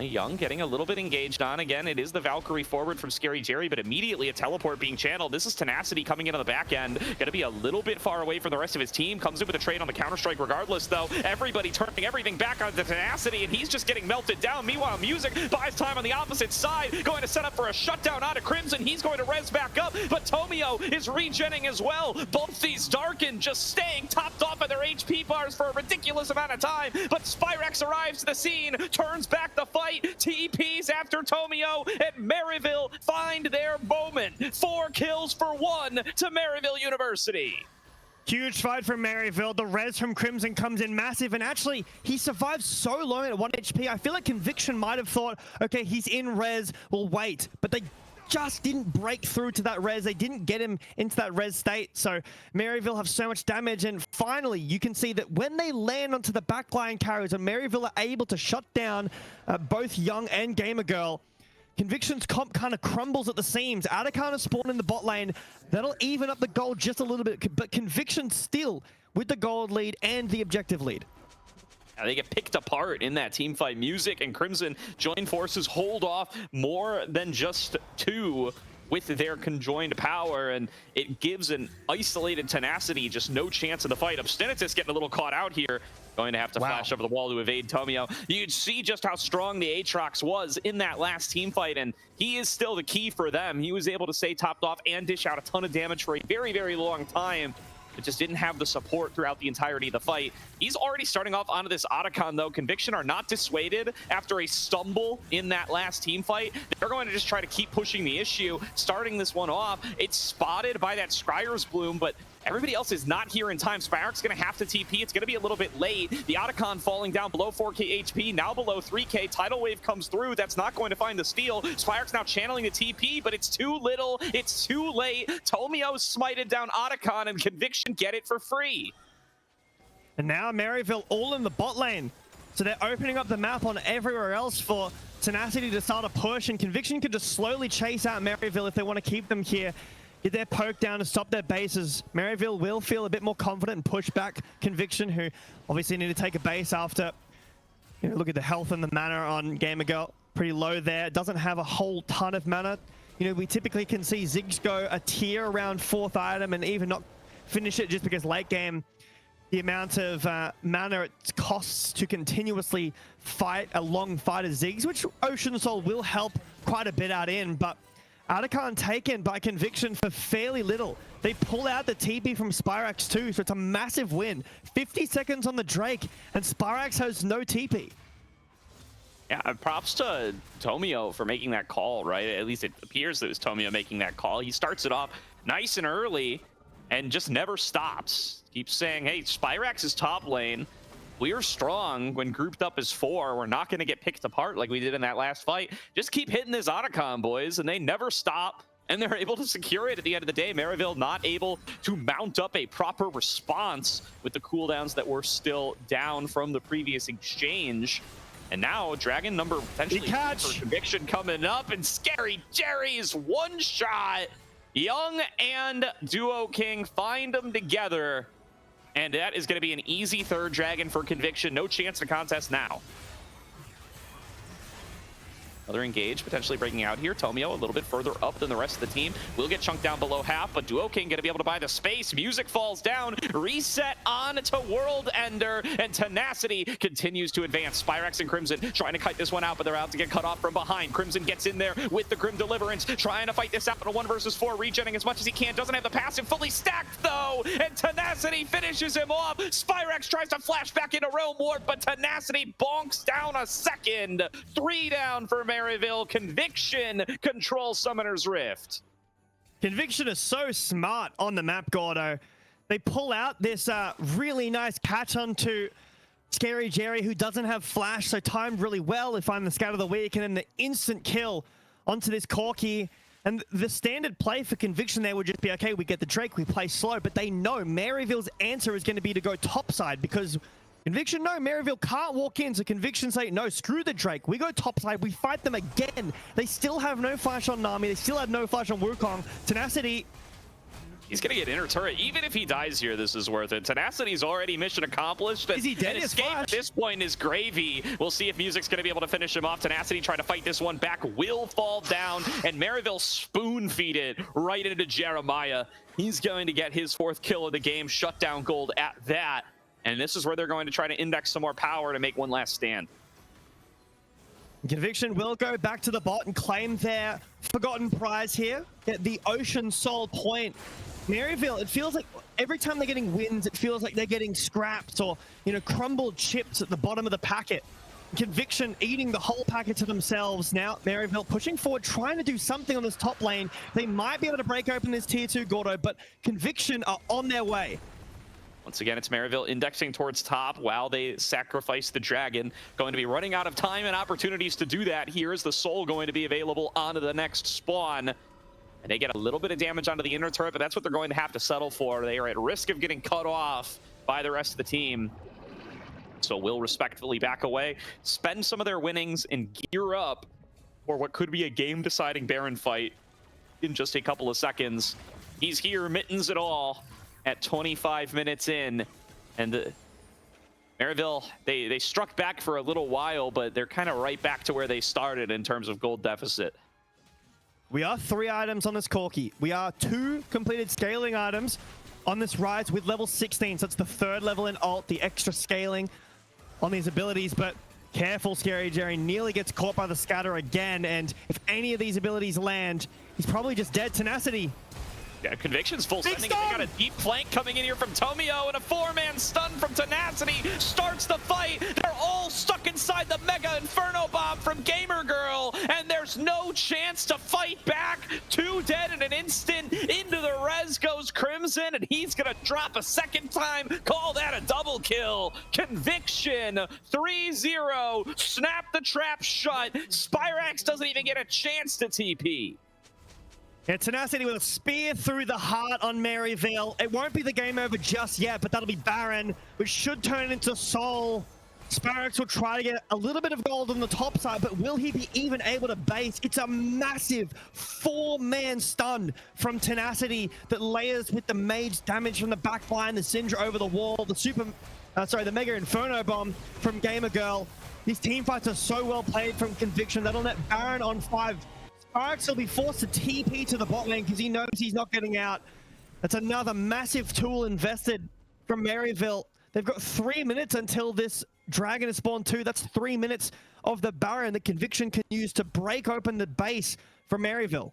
Young getting a little bit engaged on. Again, it is the Valkyrie forward from Scary Jerry, but immediately a teleport being channeled. This is Tenacity coming in on the back end. Going to be a little bit far away from the rest of his team. Comes in with a trade on the Counter-Strike regardless, though. Everybody turning everything back on the Tenacity, and he's just getting melted down. Meanwhile, Music buys time on the opposite side. Going to set up for a shutdown out of Crimson. He's going to res back up, but Tomio is regenning as well. Both these Darken just staying topped off of their HP bars for a ridiculous amount of time, but Spyrex arrives to the scene, turns back the fight, TPs after Tomio, and Maryville find their moment. 4 kills for 1 to Maryville University. Huge fight from Maryville. The res from Crimson comes in massive, and actually, he survives so long at 1 HP. I feel like Conviction might have thought, okay, he's in res, we'll wait. But they just didn't break through to that res. They didn't get him into that res state. So Maryville have so much damage, and finally you can see that when they land onto the backline carries and Maryville are able to shut down both Young and Gamer Girl, Conviction's comp kind of crumbles at the seams. Otacon is spawned in the bot lane. That'll even up the gold just a little bit, but Conviction still with the gold lead and the objective lead. They get picked apart in that team fight. Music and Crimson join forces, hold off more than just 2 with their conjoined power, and it gives an isolated Tenacity just no chance in the fight. Obstinatus getting a little caught out here. Going to have to flash over the wall to evade Tomio. You'd see just how strong the Aatrox was in that last team fight, and he is still the key for them. He was able to stay topped off and dish out a ton of damage for a very, very long time. It just didn't have the support throughout the entirety of the fight. He's already starting off onto this Otacon, though. Conviction are not dissuaded after a stumble in that last team fight. They're going to just try to keep pushing the issue, starting this one off. It's spotted by that Scryer's Bloom, but everybody else is not here in time. Spyrex going to have to TP. It's going to be a little bit late. The Otacon falling down below 4k HP, now below 3k. Tidal Wave comes through. That's not going to find the steal. Spyrex now channeling the TP, but it's too little. It's too late. Tomio smited down Otacon, and Conviction get it for free. And now Maryville all in the bot lane. So they're opening up the map on everywhere else for Tenacity to start a push, and Conviction can just slowly chase out Maryville if they want to keep them here. Get their poke down to stop their bases. Maryville will feel a bit more confident and push back Conviction, who obviously need to take a base after, you know, look at the health and the mana on Gamer Girl. Pretty low there. Doesn't have a whole ton of mana. You know, we typically can see Ziggs go a tier around 4th item and even not finish it just because late game, the amount of mana it costs to continuously fight a long fight of Ziggs, which Ocean Soul will help quite a bit out in, but Otacon taken by Conviction for fairly little. They pull out the TP from Spyrex too, so it's a massive win. 50 seconds on the Drake, and Spyrex has no TP. Yeah, props to Tomio for making that call, right? At least it appears that it was Tomio making that call. He starts it off nice and early and just never stops. Keeps saying, hey, Spyrex is top lane. We're strong when grouped up as 4. We're not going to get picked apart like we did in that last fight. Just keep hitting this Otacon, boys, and they never stop. And they're able to secure it at the end of the day. Maryville not able to mount up a proper response with the cooldowns that were still down from the previous exchange. And now Dragon number potentially for Conviction coming up, and Scary Jerry's one shot. Young and Duo King find them together. And that is going to be an easy 3rd Dragon for Conviction. No chance to contest now. Another engage, potentially breaking out here. Tomio a little bit further up than the rest of the team. Will get chunked down below half, but Duo King going to be able to buy the space. Music falls down. Reset on to World Ender, and Tenacity continues to advance. Spyrex and Crimson trying to kite this one out, but they're out to get cut off from behind. Crimson gets in there with the Grim Deliverance, trying to fight this out in a 1 versus 4, regenning as much as he can. Doesn't have the passive fully stacked, though, and Tenacity finishes him off. Spyrex tries to flash back into Realm Warp, but Tenacity bonks down a second. 3 down for Maryville. Conviction controls Summoner's Rift. Conviction is so smart on the map, Gordo. They pull out this really nice catch onto Scary Jerry, who doesn't have flash, so timed really well if I'm the scout of the week, and then the instant kill onto this Corki. And the standard play for Conviction there would just be, okay, we get the Drake, we play slow, but they know Maryville's answer is going to be to go topside because Conviction, no, Maryville can't walk in, so Conviction say, no, screw the Drake, we go topside, we fight them again. They still have no flash on Nami, they still have no flash on Wukong. Tenacity, he's gonna get inner turret. Even if he dies here, this is worth it. Tenacity's already mission accomplished. Is he dead? And escape at this point is gravy. We'll see if Music's gonna be able to finish him off. Tenacity trying to fight this one back, will fall down, and Maryville spoon feed it right into Jeremiah. He's going to get his 4th kill of the game, shut down Gold at that. And this is where they're going to try to index some more power to make one last stand. Conviction will go back to the bot and claim their forgotten prize here. Get the Ocean Soul point. Maryville, it feels like every time they're getting wins, it feels like they're getting scraps or, you know, crumbled chips at the bottom of the packet. Conviction eating the whole packet to themselves. Now Maryville pushing forward, trying to do something on this top lane. They might be able to break open this tier 2 Gordo, but Conviction are on their way. Once again, it's Maryville indexing towards top while they sacrifice the dragon. Going to be running out of time and opportunities to do that. Here is the soul going to be available onto the next spawn. And they get a little bit of damage onto the inner turret, but that's what they're going to have to settle for. They are at risk of getting cut off by the rest of the team. So will respectfully back away, spend some of their winnings, and gear up for what could be a game-deciding Baron fight in just a couple of seconds. He's here, mittens it all, at 25 minutes in. And Maryville, they struck back for a little while, but they're kind of right back to where they started in terms of gold deficit. We are 3 items on this Corki. We are 2 completed scaling items on this Rise with level 16. So it's the 3rd level in ult, the extra scaling on these abilities. But careful, Scary Jerry nearly gets caught by the scatter again. And if any of these abilities land, he's probably just dead. Tenacity. Yeah, Conviction's full sending. They got a deep flank coming in here from Tomio, and a 4-man stun from Tenacity starts the fight. They're all stuck inside the Mega Inferno Bomb from Gamer Girl, and there's no chance to fight back. 2 dead in an instant. Into the res goes Crimson, and he's gonna drop a 2nd time. Call that a double kill. Conviction 3-0. Snap the trap shut. Spyrax doesn't even get a chance to TP. Yeah, Tenacity with a spear through the heart on Maryville. It won't be the game over just yet, but that'll be Baron, which should turn into Soul. Spyrax will try to get a little bit of gold on the top side, but will he be even able to base? It's a massive 4-man stun from Tenacity that layers with the mage damage from the back line, the Syndra over the wall, the Mega Inferno Bomb from Gamer Girl. These team fights are so well played from Conviction. That'll net Baron on 5. Spyrax will be forced to TP to the bot lane because he knows he's not getting out. That's another massive tool invested from Maryville. They've got 3 minutes until this dragon is spawned too. That's 3 minutes of the Baron that Conviction can use to break open the base for Maryville.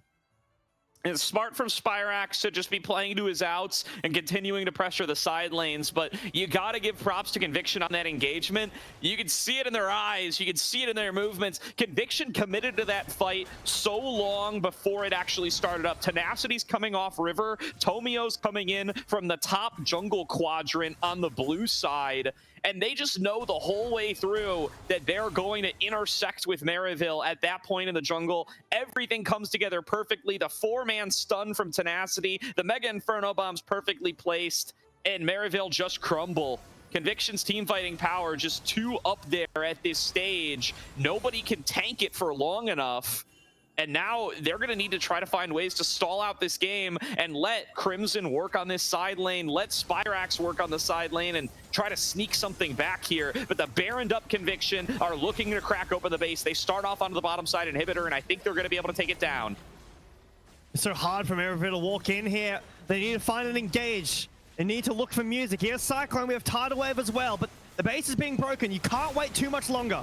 It's smart from Spyrax to just be playing to his outs and continuing to pressure the side lanes, but you got to give props to Conviction on that engagement. You can see it in their eyes. You can see it in their movements. Conviction committed to that fight so long before it actually started up. Tenacity's coming off river. Tomio's coming in from the top jungle quadrant on the blue side. And they just know the whole way through that they're going to intersect with Maryville at that point in the jungle. Everything comes together perfectly. The 4-man stun from Tenacity, the Mega Inferno Bomb's perfectly placed, and Maryville just crumble. Conviction's team fighting power just too up there at this stage. Nobody can tank it for long enough. And now they're going to need to try to find ways to stall out this game and let Crimson work on this side lane, let Spyrax work on the side lane, and try to sneak something back here. But the Baroned up Conviction are looking to crack open the base. They start off onto the bottom side inhibitor, and I think they're going to be able to take it down. It's so hard for Maryville to walk in here. They need to find and engage. They need to look for music. Here's Cyclone. We have Tidal Wave as well, but the base is being broken. You can't wait too much longer.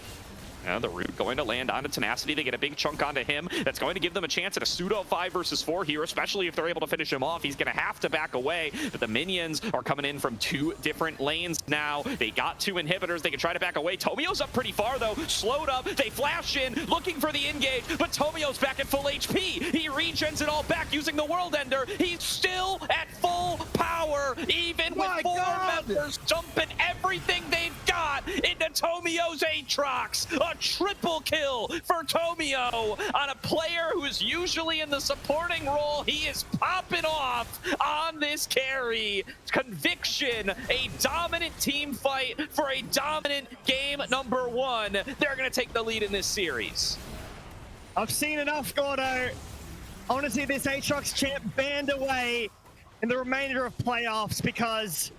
The root going to land onto Tenacity. They get a big chunk onto him. That's going to give them a chance at a pseudo 5 versus 4 here, especially if they're able to finish him off. He's going to have to back away, but the minions are coming in from 2 different lanes now. They got 2 inhibitors. They can try to back away. Tomio's up pretty far, though. Slowed up. They flash in, looking for the engage, but Tomio's back at full HP. He regens it all back using the World Ender. He's still at full power, even with 4 members dumping everything they've got into Tomio's Aatrox. a triple kill for Tomio on a player who is usually in the supporting role. He is popping off on this carry. Conviction, a dominant team fight for a dominant game number one. They're going to take the lead in this series. I've seen enough, Gordo. I want to see this Aatrox champ banned away in the remainder of playoffs because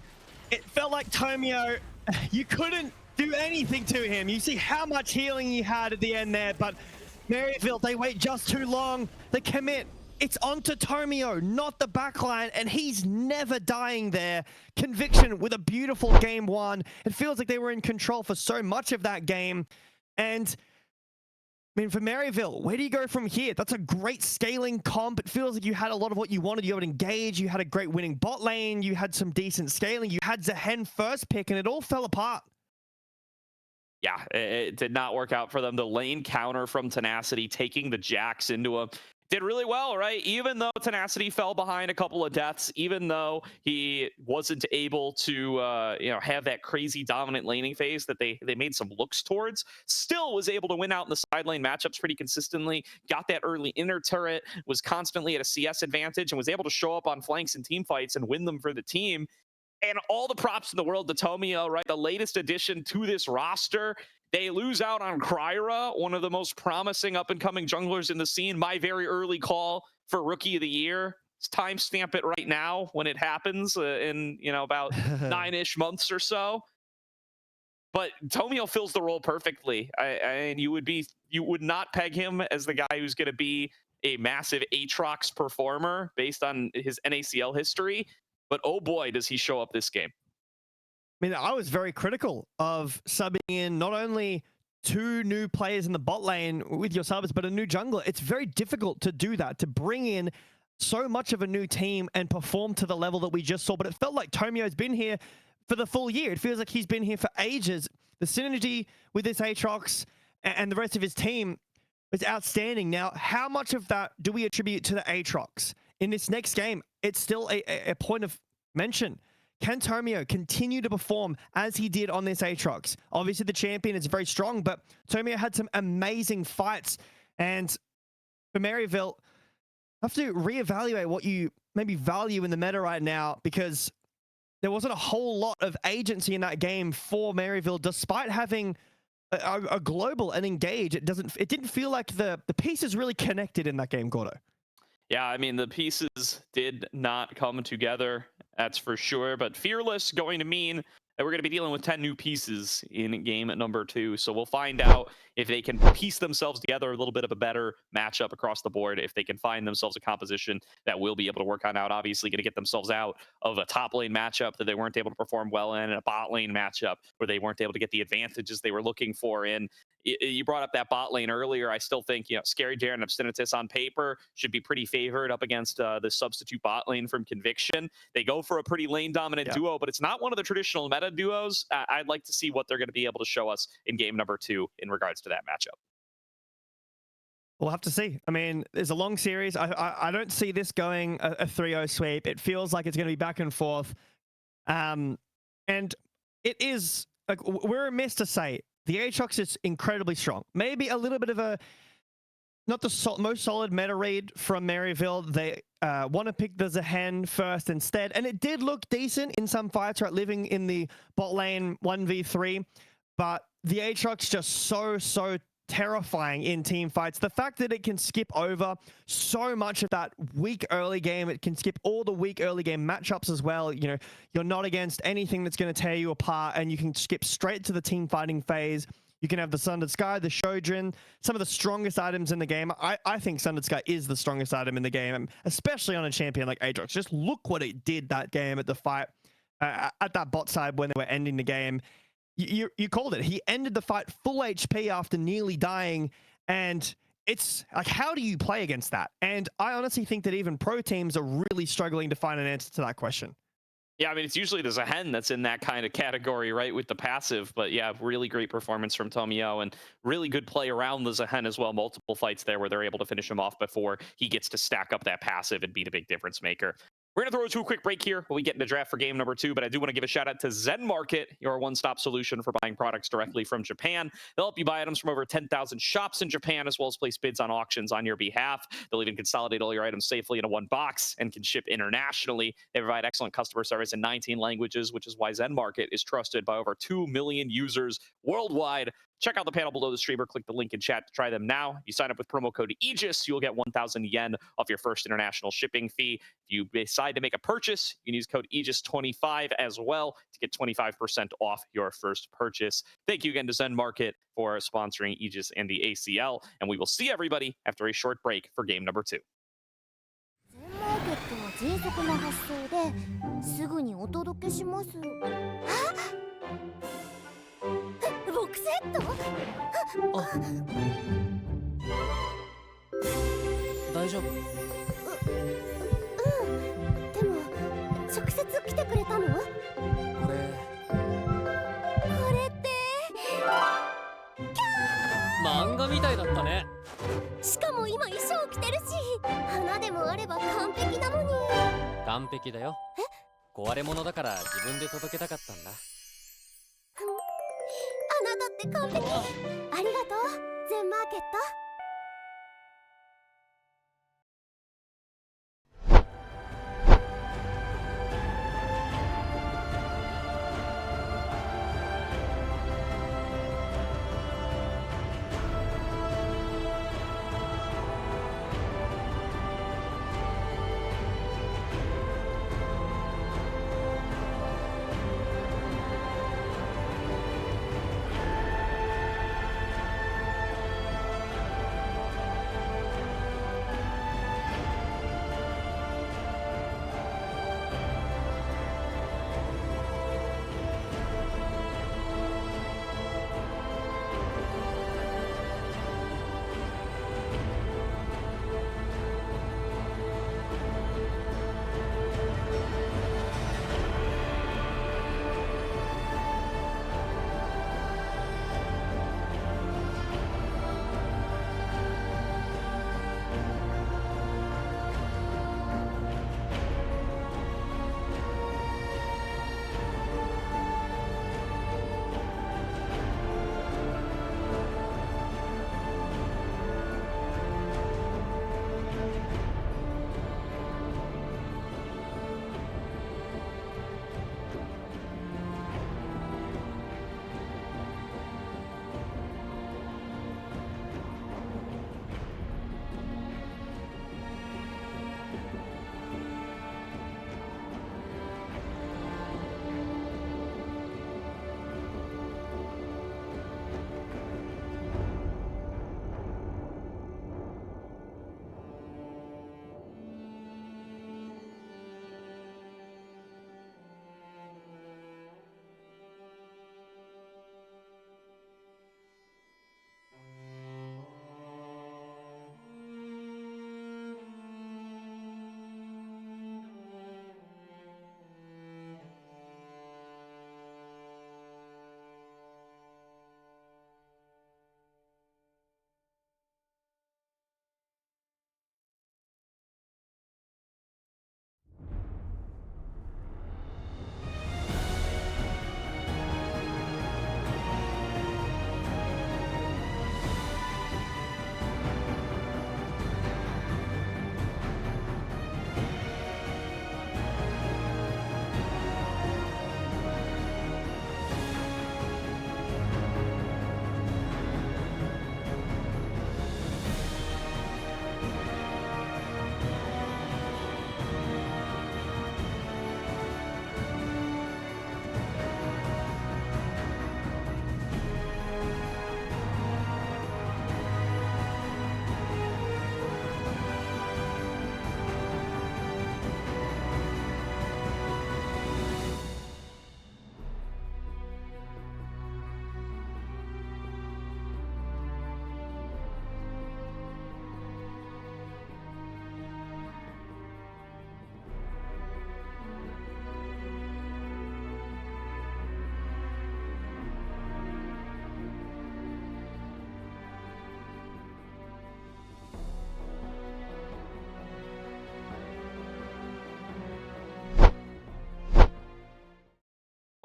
it felt like Tomio, you couldn't do anything to him. You see how much healing he had at the end there, but Maryville, they wait just too long. They commit. It's onto Tomio, not the backline, and he's never dying there. Conviction with a beautiful game one. It feels like they were in control for so much of that game. And I mean, for Maryville, where do you go from here? That's a great scaling comp. It feels like you had a lot of what you wanted. You had engage, you had a great winning bot lane, you had some decent scaling, you had Zehen first pick, and it all fell apart. Yeah, it did not work out for them. The lane counter from Tenacity, taking the Jax into him, did really well, right? Even though Tenacity fell behind a couple of deaths, even though he wasn't able to have that crazy dominant laning phase that they made some looks towards, still was able to win out in the side lane matchups pretty consistently, got that early inner turret, was constantly at a CS advantage, and was able to show up on flanks and team fights and win them for the team. And all the props in the world to Tomio, right? The latest addition to this roster. They lose out on Kryra, one of the most promising up-and-coming junglers in the scene. My very early call for Rookie of the Year. Let's timestamp it right now when it happens in about 9-ish months or so. But Tomio fills the role perfectly. And you would not peg him as the guy who's going to be a massive Aatrox performer based on his NACL history. But oh boy, does he show up this game. I mean, I was very critical of subbing in not only 2 new players in the bot lane with your subs, but a new jungler. It's very difficult to do that, to bring in so much of a new team and perform to the level that we just saw. But it felt like Tomio's been here for the full year. It feels like he's been here for ages. The synergy with this Aatrox and the rest of his team is outstanding. Now, how much of that do we attribute to the Aatrox? In this next game, it's still a point of mention. Can Tomio continue to perform as he did on this Aatrox? Obviously, the champion is very strong, but Tomio had some amazing fights. And for Maryville, have to reevaluate what you maybe value in the meta right now, because there wasn't a whole lot of agency in that game for Maryville, despite having a global and engage. It didn't feel like the pieces really connected in that game, Gordo. Yeah, I mean, the pieces did not come together, that's for sure. But Fearless going to mean that we're going to be dealing with 10 new pieces in game number 2. So we'll find out if they can piece themselves together a little bit of a better matchup across the board, if they can find themselves a composition that will be able to work on out. Obviously, going to get themselves out of a top lane matchup that they weren't able to perform well in, and a bot lane matchup where they weren't able to get the advantages they were looking for in. You brought up that bot lane earlier. I still think, Scary Jaren and Abstinitus on paper should be pretty favored up against the substitute bot lane from Conviction. They go for a pretty lane dominant duo, but it's not one of the traditional meta duos. I'd like to see what they're going to be able to show us in game number 2 in regards to that matchup. We'll have to see. I mean, there's a long series. I don't see this going a 3-0 sweep. It feels like it's going to be back and forth. And it is, like, we're remiss to say, the Aatrox is incredibly strong. Maybe a little bit of a, not the most solid meta read from Maryville. They want to pick the Zehen first instead. And it did look decent in some fights, right? Living in the bot lane 1v3. But the Aatrox just so terrifying in team fights. The fact that it can skip over so much of that weak early game, it can skip all the weak early game matchups as well. You're not against anything that's going to tear you apart, and you can skip straight to the team fighting phase. You can have the Sundered Sky, the Shojin, some of the strongest items in the game. I think Sundered Sky is the strongest item in the game, especially on a champion like Aatrox. Just look what it did that game at the fight, at that bot side when they were ending the game. You called it. He ended the fight full HP after nearly dying, and it's like, how do you play against that? And I honestly think that even pro teams are really struggling to find an answer to that question. Yeah, I mean, it's usually the Zehen that's in that kind of category, right, with the passive. But yeah, really great performance from Tomio, and really good play around the Zehen as well. Multiple fights there where they're able to finish him off before he gets to stack up that passive and be the big difference maker. We're going to throw to a quick break here when we get into draft for game number 2, but I do want to give a shout out to Zen Market, your one-stop solution for buying products directly from Japan. They'll help you buy items from over 10,000 shops in Japan, as well as place bids on auctions on your behalf. They'll even consolidate all your items safely into one box and can ship internationally. They provide excellent customer service in 19 languages, which is why Zen Market is trusted by over 2 million users worldwide. Check out the panel below the stream or click the link in chat to try them now. You sign up with promo code Aegis, you'll get 1,000 yen off your first international shipping fee. If you decide to make a purchase, you can use code Aegis25 as well to get 25% off your first purchase. Thank you again to Zen Market for sponsoring Aegis and the ACL, and we will see everybody after a short break for game number 2. マーケットは迅速な発送ですぐにお届けします。あ、ボックセット？大丈夫？でも直接来てくれたの？これって漫画みたいだったね。しかも今衣装着てるし、花でもあれば完璧なのに。完璧だよ。壊れ物だから自分で届けたかったんだ。あなたって完璧。ありがとう、ゼンマーケット。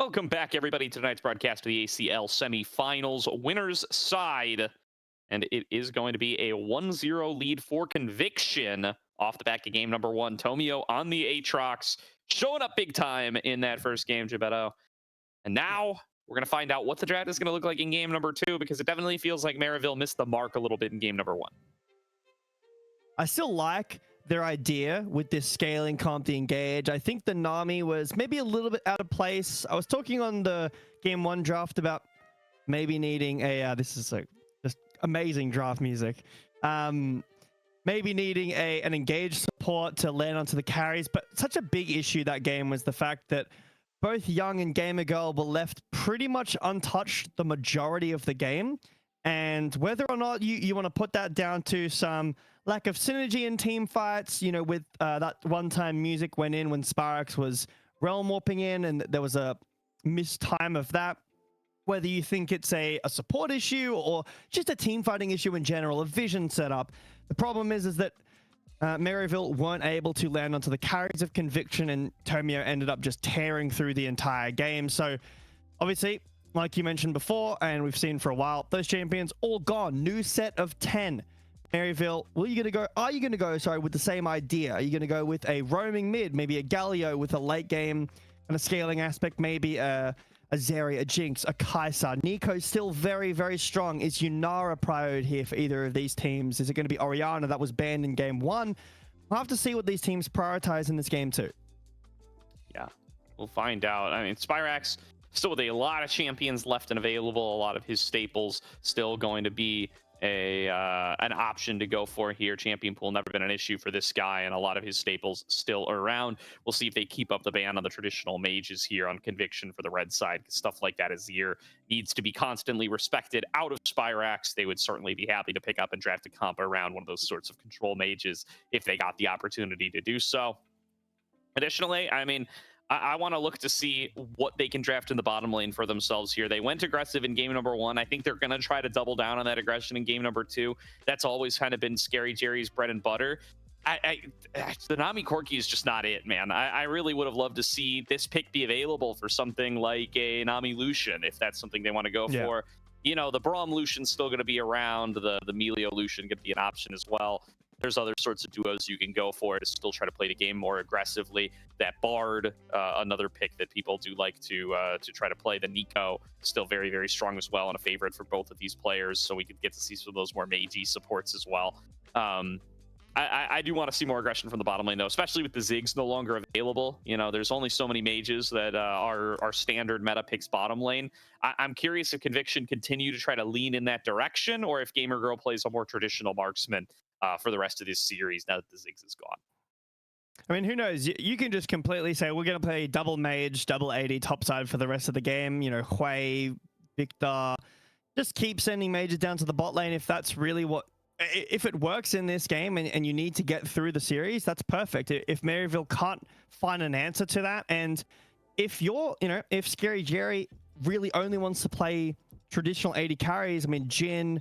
Welcome back, everybody, to tonight's broadcast of the ACL semifinals winners side. And it is going to be a 1-0 lead for Conviction off the back of game number 1. Tomio on the Aatrox, showing up big time in that first game, Gebetto. And now we're going to find out what the draft is going to look like in game number 2, because it definitely feels like Maryville missed the mark a little bit in game number 1. I still like their idea with this scaling comp, the engage. I think the Nami was maybe a little bit out of place. I was talking on the game 1 draft about maybe needing a this is like just amazing draft music, maybe needing an engage support to land onto the carries. But such a big issue that game was the fact that both Young and Gamer Girl were left pretty much untouched the majority of the game. And whether or not you want to put that down to some lack of synergy in team fights, you know, with that one-time music went in when Spyrax was realm warping in and there was a missed time of that, whether you think it's a support issue or just a team fighting issue in general, a vision setup. The problem is that Maryville weren't able to land onto the carries of Conviction, and Tomio ended up just tearing through the entire game. So obviously, like you mentioned before, and we've seen for a while, those champions all gone. New set of 10. Maryville, are you going to go, sorry, with the same idea? Are you going to go with a roaming mid, maybe a Galio with a late game kind of scaling aspect, maybe a Zeri, a Jinx, a Kai'Sa? Nico's still very, very strong. Is Yunara prioed here for either of these teams? Is it going to be Orianna that was banned in game 1? We'll have to see what these teams prioritize in this game too. Yeah, we'll find out. I mean, Spyrax still with a lot of champions left and available. A lot of his staples still going to be an option to go for here. Champion pool never been an issue for this guy, and a lot of his staples still around. We'll see if they keep up the ban on the traditional mages here on Conviction for the red side. Stuff like that Azir needs to be constantly respected out of Spyrax. They would certainly be happy to pick up and draft a comp around one of those sorts of control mages if they got the opportunity to do so. Additionally, I mean, I want to look to see what they can draft in the bottom lane for themselves here. They went aggressive in game number 1. I think they're going to try to double down on that aggression in game number 2. That's always kind of been Scary Jerry's bread and butter. The Nami Corki is just not it, man. I really would have loved to see this pick be available for something like a Nami Lucian, if that's something they want to go for. You know, the Braum Lucian's still going to be around. The Melio Lucian could be an option as well. There's other sorts of duos you can go for to still try to play the game more aggressively. That Bard, another pick that people do like to try to play. The Nico, still very, very strong as well, and a favorite for both of these players. So we could get to see some of those more magey supports as well. I do want to see more aggression from the bottom lane, though, especially with the Ziggs no longer available. You know, there's only so many mages that are standard meta picks bottom lane. I'm curious if Conviction continue to try to lean in that direction, or if Gamer Girl plays a more traditional marksman for the rest of this series now that the Ziggs is gone. I mean, who knows? You can just completely say, we're going to play double mage, double AD topside for the rest of the game. You know, Hui, Victor, just keep sending mages down to the bot lane if that's really what... If it works in this game and you need to get through the series, that's perfect. If Maryville can't find an answer to that, and if if Scary Jerry really only wants to play traditional AD carries, I mean, Jhin,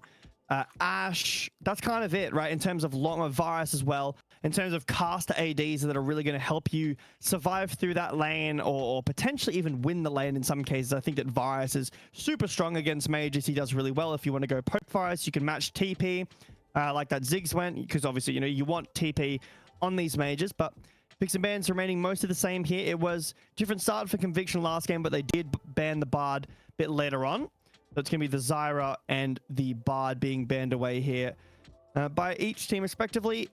Ashe, that's kind of it, right? In terms of long Virus as well, in terms of caster ADs that are really going to help you survive through that lane or potentially even win the lane in some cases. I think that Virus is super strong against mages. He does really well. If you want to go poke Virus, you can match TP like that Ziggs went, because obviously, you know, you want TP on these mages, but picks and bans remaining most of the same here. It was different start for Conviction last game, but they did ban the Bard a bit later on. So it's going to be the Zyra and the Bard being banned away here by each team respectively.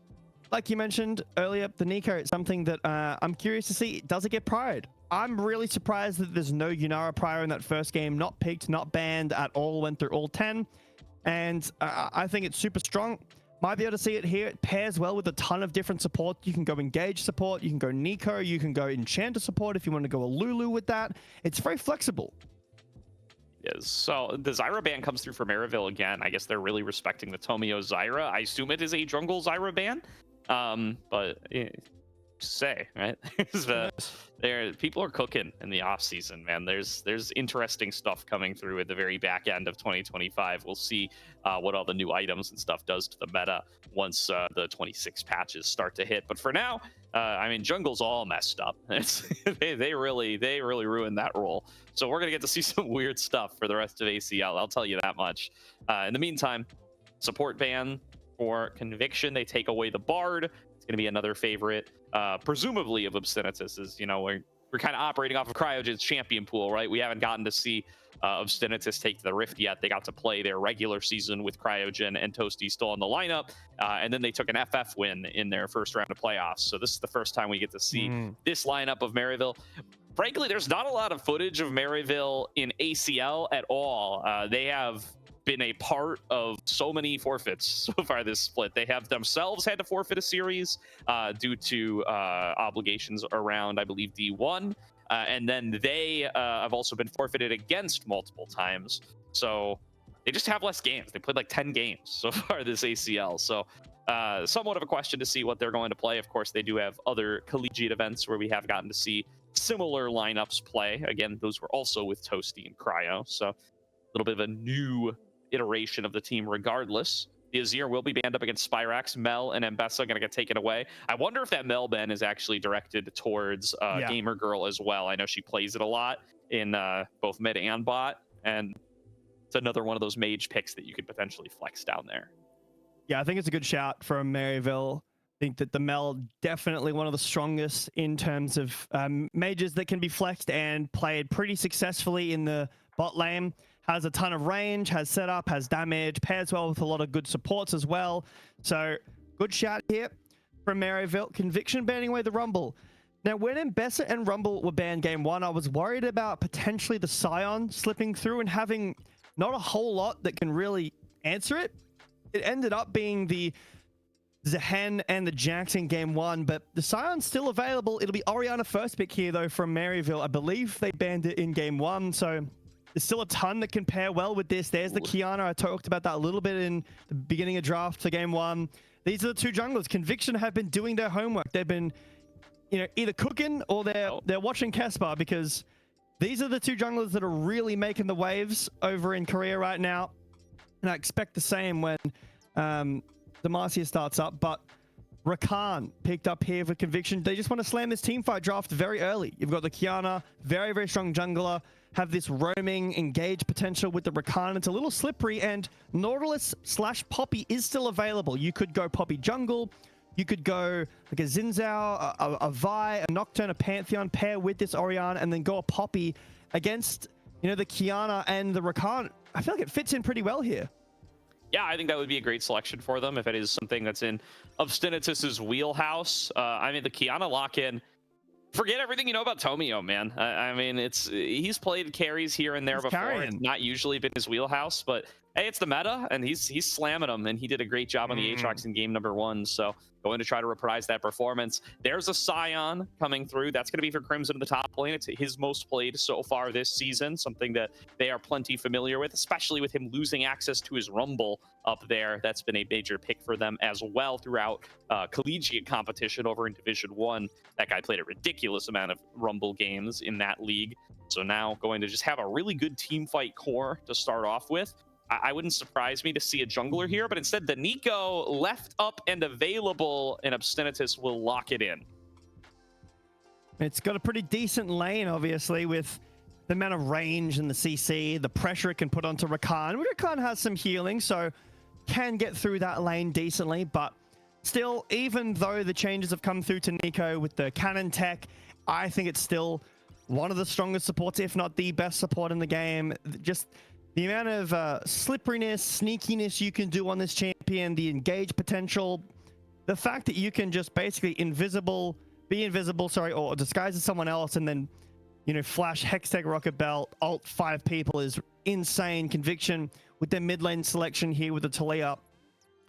Like you mentioned earlier, the Nico, it's something that I'm curious to see. Does it get priored? I'm really surprised that there's no Yunara prior in that first game. Not picked, not banned at all. Went through all 10. And I think it's super strong. Might be able to see it here. It pairs well with a ton of different support. You can go Engage support. You can go Nico. You can go Enchanter support if you want to go a Lulu with that. It's very flexible. Is. So the Zyra ban comes through for Maryville again. I guess they're really respecting the Tomio Zyra. I assume it is a jungle Zyra ban. But to say, right? People are cooking in the off season, man. There's interesting stuff coming through at the very back end of 2025. We'll see what all the new items and stuff does to the meta once the 26 patches start to hit. But for now, I mean, jungle's all messed up. They really ruined that role. So we're gonna get to see some weird stuff for the rest of ACL. I'll tell you that much. In the meantime, support ban for Conviction. They take away the Bard. It's going to be another favorite, presumably, of Obstinatus. Is, you know, we're kind of operating off of Cryogen's champion pool, right? We haven't gotten to see Obstinatus take the Rift yet. They got to play their regular season with Cryogen and Toasty still in the lineup, and then they took an FF win in their first round of playoffs. So this is the first time we get to see this lineup of Maryville. Frankly, there's not a lot of footage of Maryville in ACL at all. They have been a part of so many forfeits so far this split. They have themselves had to forfeit a series due to obligations around, I believe, D1. And then they have also been forfeited against multiple times. So they just have less games. They played like 10 games so far this ACL. So somewhat of a question to see what they're going to play. Of course, they do have other collegiate events where we have gotten to see similar lineups play. Again, those were also with Toasty and Cryo. So a little bit of a new iteration of the team regardless. The Azir will be banned up against Spyrax. Mel and Mbessa going to get taken away. I wonder if that Mel ban is actually directed towards Gamer Girl as well. I know she plays it a lot in both mid and bot, and it's another one of those mage picks that you could potentially flex down there. Yeah, I think it's a good shout from Maryville. I think that the Mel definitely one of the strongest in terms of mages that can be flexed and played pretty successfully in the bot lane. Has a ton of range, has setup, has damage, pairs well with a lot of good supports as well. So good shout here from Maryville. Conviction banning away the Rumble. Now, when Mbessa and Rumble were banned game one, I was worried about potentially the Scion slipping through and having not a whole lot that can really answer it. It ended up being the Zehen and the Jax in game one, but the Scion's still available. It'll be Orianna first pick here, though, from Maryville. I believe they banned it in game one, so there's still a ton that can pair well with this. There's the Kiana. I talked about that a little bit in the beginning of draft for game one. These are the two junglers. Conviction have been doing their homework. They've been, you know, either cooking or they're watching Caspar, because these are the two junglers that are really making the waves over in Korea right now. And I expect the same when Demacia starts up. But Rakan picked up here for Conviction. They just want to slam this teamfight draft very early. You've got the Kiana, very, very strong jungler. Have this roaming engage potential with the Rakan. It's a little slippery, and Nautilus / Poppy is still available. You could go Poppy jungle. You could go like a Xinzao, a Vi, a Nocturne, a Pantheon, pair with this Orianna, and then go a Poppy against, you know, the Kiana and the Rakan. I feel like it fits in pretty well here. Yeah, I think that would be a great selection for them if it is something that's in Obstinatus's wheelhouse. I mean, the Kiana lock-in, forget everything you know about Tomio, man. I mean, he's played carries here and there before. It's not usually been his wheelhouse, but hey, it's the meta, and he's slamming them, and he did a great job on the Aatrox in game number one. So going to try to reprise that performance. There's a Scion coming through. That's going to be for Crimson in the top lane. It's his most played so far this season, something that they are plenty familiar with, especially with him losing access to his Rumble up there. That's been a major pick for them as well throughout collegiate competition over in Division 1. That guy played a ridiculous amount of Rumble games in that league. So now going to just have a really good team fight core to start off with. I wouldn't surprise me to see a jungler here, but instead the Nico left up and available, and Obstinatus will lock it in. It's got a pretty decent lane, obviously, with the amount of range and the CC, the pressure it can put onto Rakan. Rakan has some healing, so can get through that lane decently, but still, even though the changes have come through to Nico with the cannon tech, I think it's still one of the strongest supports, if not the best support in the game. Just the amount of slipperiness, sneakiness you can do on this champion, the engage potential, the fact that you can just basically be invisible, or disguise as someone else, and then, you know, flash Hextech Rocket Belt, ult 5 people is insane. Conviction with their mid lane selection here with the Talia.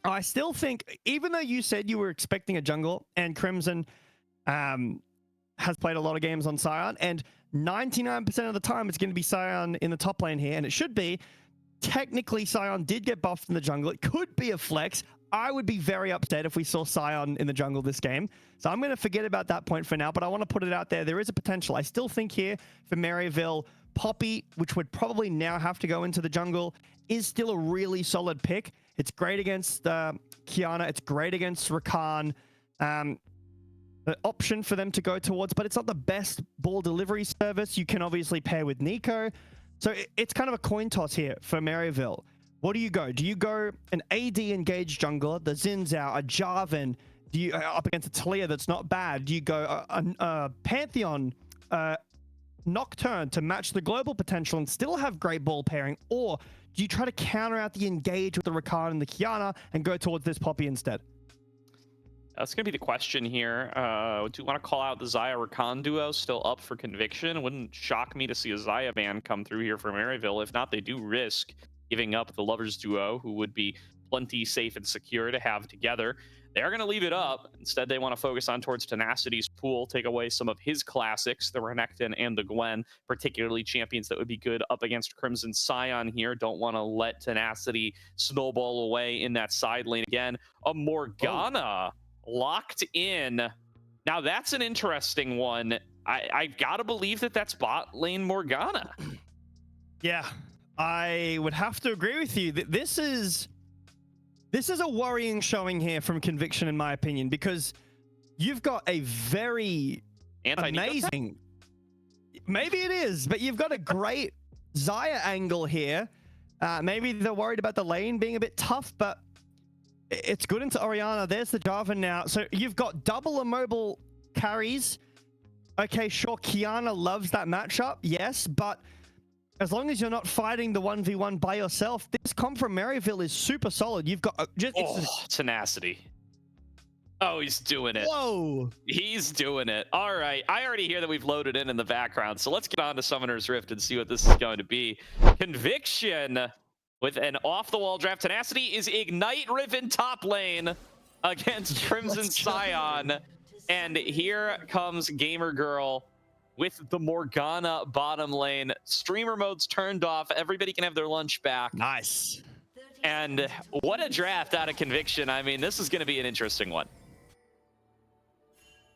I still think, even though you said you were expecting a jungle, and Crimson has played a lot of games on Scion, and 99% of the time it's going to be Scion in the top lane here, and it should be. Technically, Scion did get buffed in the jungle. It could be a flex. I would be very upset if we saw Sion in the jungle this game. So I'm going to forget about that point for now, but I want to put it out there. There is a potential. I still think here for Maryville, Poppy, which would probably now have to go into the jungle, is still a really solid pick. It's great against Kiana. It's great against Rakan. The option for them to go towards, but it's not the best ball delivery service. You can obviously pair with Nico. So it's kind of a coin toss here for Maryville. What do you go? Do you go an AD engaged jungler, the Zinzao, a Jarvan? Do you up against a Talia that's not bad? Do you go a Pantheon, Nocturne to match the global potential and still have great ball pairing? Or do you try to counter out the engage with the Rakan and the Kiana and go towards this Poppy instead? That's going to be the question here. Do you want to call out the Xayah-Rakan duo still up for conviction? It wouldn't shock me to see a Xayah ban come through here for Maryville. If not, they do risk giving up the Lovers duo, who would be plenty safe and secure to have together. They're going to leave it up. Instead, they want to focus on towards Tenacity's pool, take away some of his classics, the Renekton and the Gwen, particularly champions that would be good up against Crimson Scion here. Don't want to let Tenacity snowball away in that side lane again. A Morgana locked in. Now, that's an interesting one. I've got to believe that that's bot lane Morgana. Yeah, I would have to agree with you. This is a worrying showing here from Conviction, in my opinion, because you've got a very amazing... Maybe it is, but you've got a great Xayah angle here. Maybe they're worried about the lane being a bit tough, but it's good into Orianna. There's the Jarvan now. So you've got double immobile carries. Okay, sure, Kiana loves that matchup, yes, but as long as you're not fighting the 1v1 by yourself, this comp from Maryville is super solid. You've got Tenacity. Oh, he's doing it. Whoa. He's doing it. All right. I already hear that we've loaded in the background. So let's get on to Summoner's Rift and see what this is going to be. Conviction with an off-the-wall draft. Tenacity is Ignite Riven top lane against Crimson Scion. And here comes Gamer Girl with the Morgana bottom lane. Streamer mode's turned off. Everybody can have their lunch back. Nice. And what a draft out of Conviction. I mean, this is going to be an interesting one.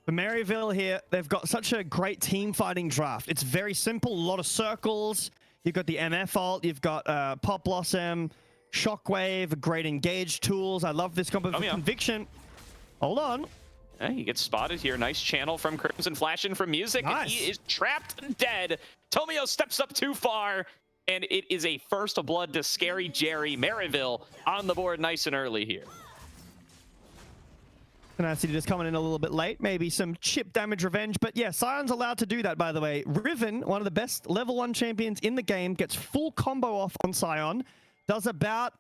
For Maryville here, they've got such a great team fighting draft. It's very simple, a lot of circles. You've got the MF ult, you've got Pop Blossom, Shockwave, great engage tools. I love this comp of Conviction. Hold on. He gets spotted here. Nice channel from Crimson, flash in from Music. Nice. And he is trapped and dead. Tomio steps up too far. And it is a first of blood to Scary Jerry. Maryville on the board nice and early here. Tenacity just coming in a little bit late. Maybe some chip damage revenge. But yeah, Sion's allowed to do that, by the way. Riven, one of the best level 1 champions in the game, gets full combo off on Sion. Does about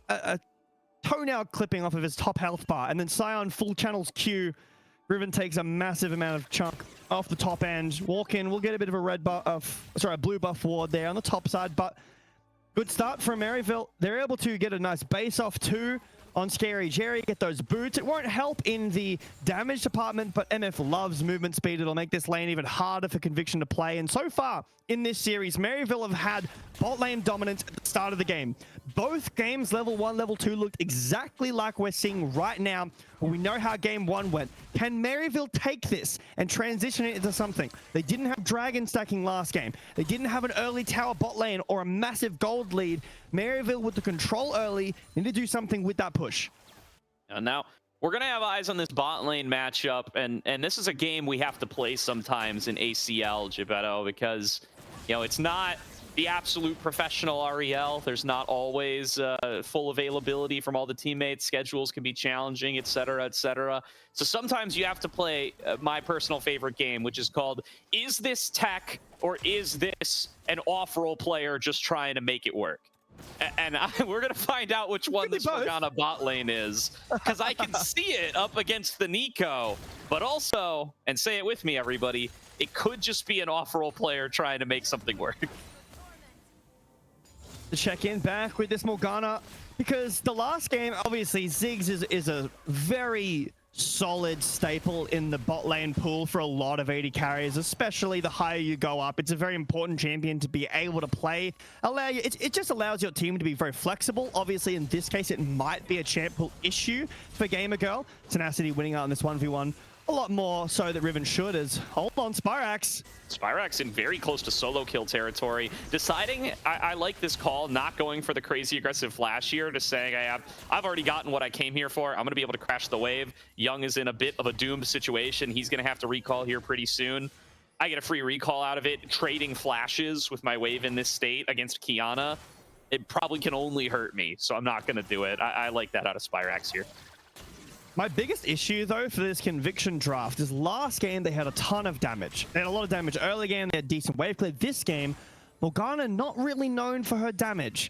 a toenail clipping off of his top health bar. And then Sion full channels Q. Riven takes a massive amount of chunk off the top end. Walk in, we'll get a bit of a a blue buff ward there on the top side, but good start from Maryville. They're able to get a nice base off too on Scary Jerry, get those boots. It won't help in the damage department, but MF loves movement speed. It'll make this lane even harder for Conviction to play. And so far in this series, Maryville have had bot lane dominance at the start of the game. Both games, level 1, level 2, looked exactly like we're seeing right now. We know how game 1 went. Can Maryville take this and transition it into something? They didn't have dragon stacking last game. They didn't have an early tower bot lane or a massive gold lead. Maryville with the control early need to do something with that push. And now we're going to have eyes on this bot lane matchup. And this is a game we have to play sometimes in ACL, Gebetto, because, you know, it's not the absolute professional REL. There's not always full availability from all the teammates. Schedules can be challenging, et cetera, et cetera. So sometimes you have to play my personal favorite game, which is called, is this tech or is this an off-roll player just trying to make it work? And we're going to find out which one this Morgana bot lane is, because I can see it up against the Nico, but also, and say it with me, everybody, it could just be an off-roll player trying to make something work. To check in back with this Morgana, because the last game, obviously, Ziggs is a very solid staple in the bot lane pool for a lot of AD carriers, especially the higher you go up. It's a very important champion to be able to play. It just allows your team to be very flexible. Obviously, in this case, it might be a champ pool issue for Gamer Girl. Tenacity winning out in this 1v1. A lot more so that Riven should, as hold on, Spyrax. Spyrax in very close to solo kill territory. Deciding, I like this call, not going for the crazy aggressive flash here, just saying I've already gotten what I came here for. I'm going to be able to crash the wave. Young is in a bit of a doomed situation. He's going to have to recall here pretty soon. I get a free recall out of it. Trading flashes with my wave in this state against Kiana, it probably can only hurt me, so I'm not going to do it. I like that out of Spyrax here. My biggest issue, though, for this Conviction draft is last game they had a ton of damage. They had a lot of damage early game. They had decent wave clear. This game, Morgana not really known for her damage.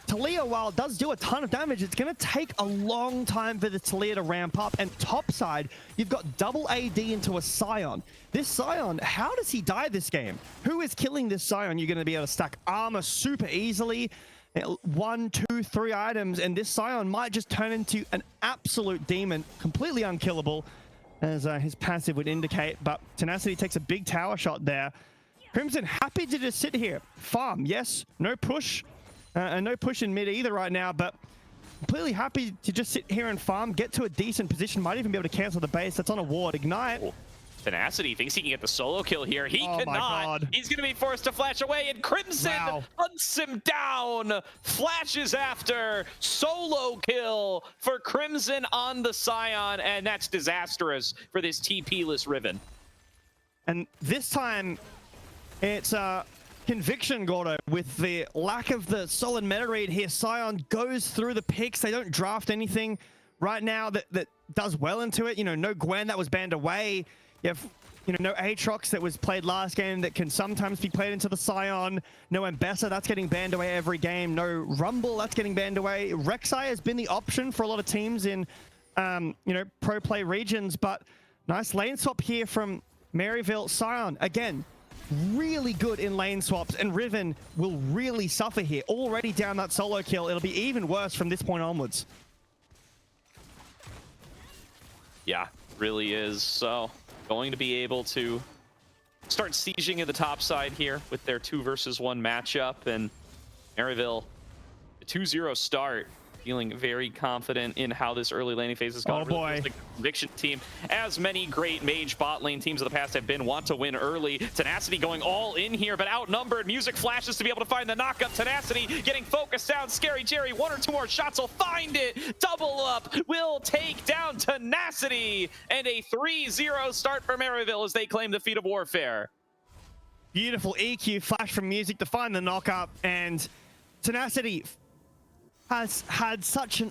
Talia, while it does do a ton of damage, it's going to take a long time for the Talia to ramp up. And topside, you've got double AD into a Scion. This Scion, how does he die this game? Who is killing this Scion? You're going to be able to stack armor super easily. 1, 2, 3 items, and this Scion might just turn into an absolute demon, completely unkillable, as his passive would indicate. But Tenacity takes a big tower shot there. Crimson happy to just sit here, farm. Yes, no push, and no push in mid either right now, but completely happy to just sit here and farm, get to a decent position, might even be able to cancel the base. That's on a ward. Ignite. Cool. Tenacity thinks he can get the solo kill here. He cannot. He's going to be forced to flash away, and Crimson hunts him down. Flashes after. Solo kill for Crimson on the Scion, and that's disastrous for this TP-less Riven. And this time, it's Conviction, Gordo, with the lack of the solid meta read here. Scion goes through the picks. They don't draft anything right now that does well into it. You know, no Gwen that was banned away. You have, no Aatrox that was played last game that can sometimes be played into the Scion. No Ambessa, that's getting banned away every game. No Rumble, that's getting banned away. Rek'Sai has been the option for a lot of teams in, pro play regions, but nice lane swap here from Maryville. Scion, again, really good in lane swaps, and Riven will really suffer here. Already down that solo kill. It'll be even worse from this point onwards. Yeah, really is. So going to be able to start sieging at the top side here with their 2 versus 1 matchup, and Maryville, a 2-0 start, feeling very confident in how this early laning phase has gone. Oh boy. Really the Conviction team, as many great mage bot lane teams of the past have been, want to win early. Tenacity going all in here, but outnumbered. Music flashes to be able to find the knockup. Tenacity getting focused down. Scary Jerry, 1 or 2 more shots will find it. Double up will take down Tenacity, and a 3-0 start for Maryville as they claim the feat of warfare. Beautiful EQ flash from Music to find the knockup, and Tenacity has had such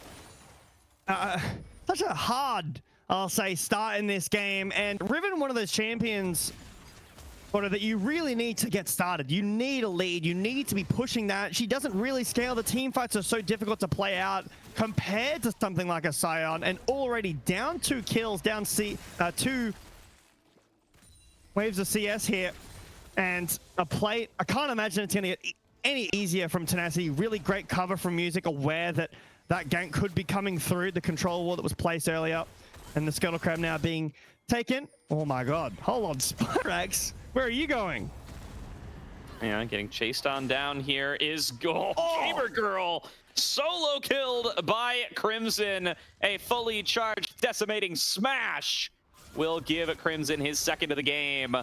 a hard, I'll say, start in this game. And Riven, one of those champions that you really need to get started. You need a lead. You need to be pushing that. She doesn't really scale. The team fights are so difficult to play out compared to something like a Scion, and already down 2 kills, down 2 waves of CS here, and a plate. I can't imagine it's going to get any easier from Tenacity. Really great cover from Music, aware that that gank could be coming through the control wall that was placed earlier, and the Scuttle Crab now being taken. Oh my god, hold on, Spyrax, where are you going? Yeah, getting chased on down here is Gamer Girl, solo killed by Crimson. A fully charged decimating smash will give Crimson his 2nd of the game.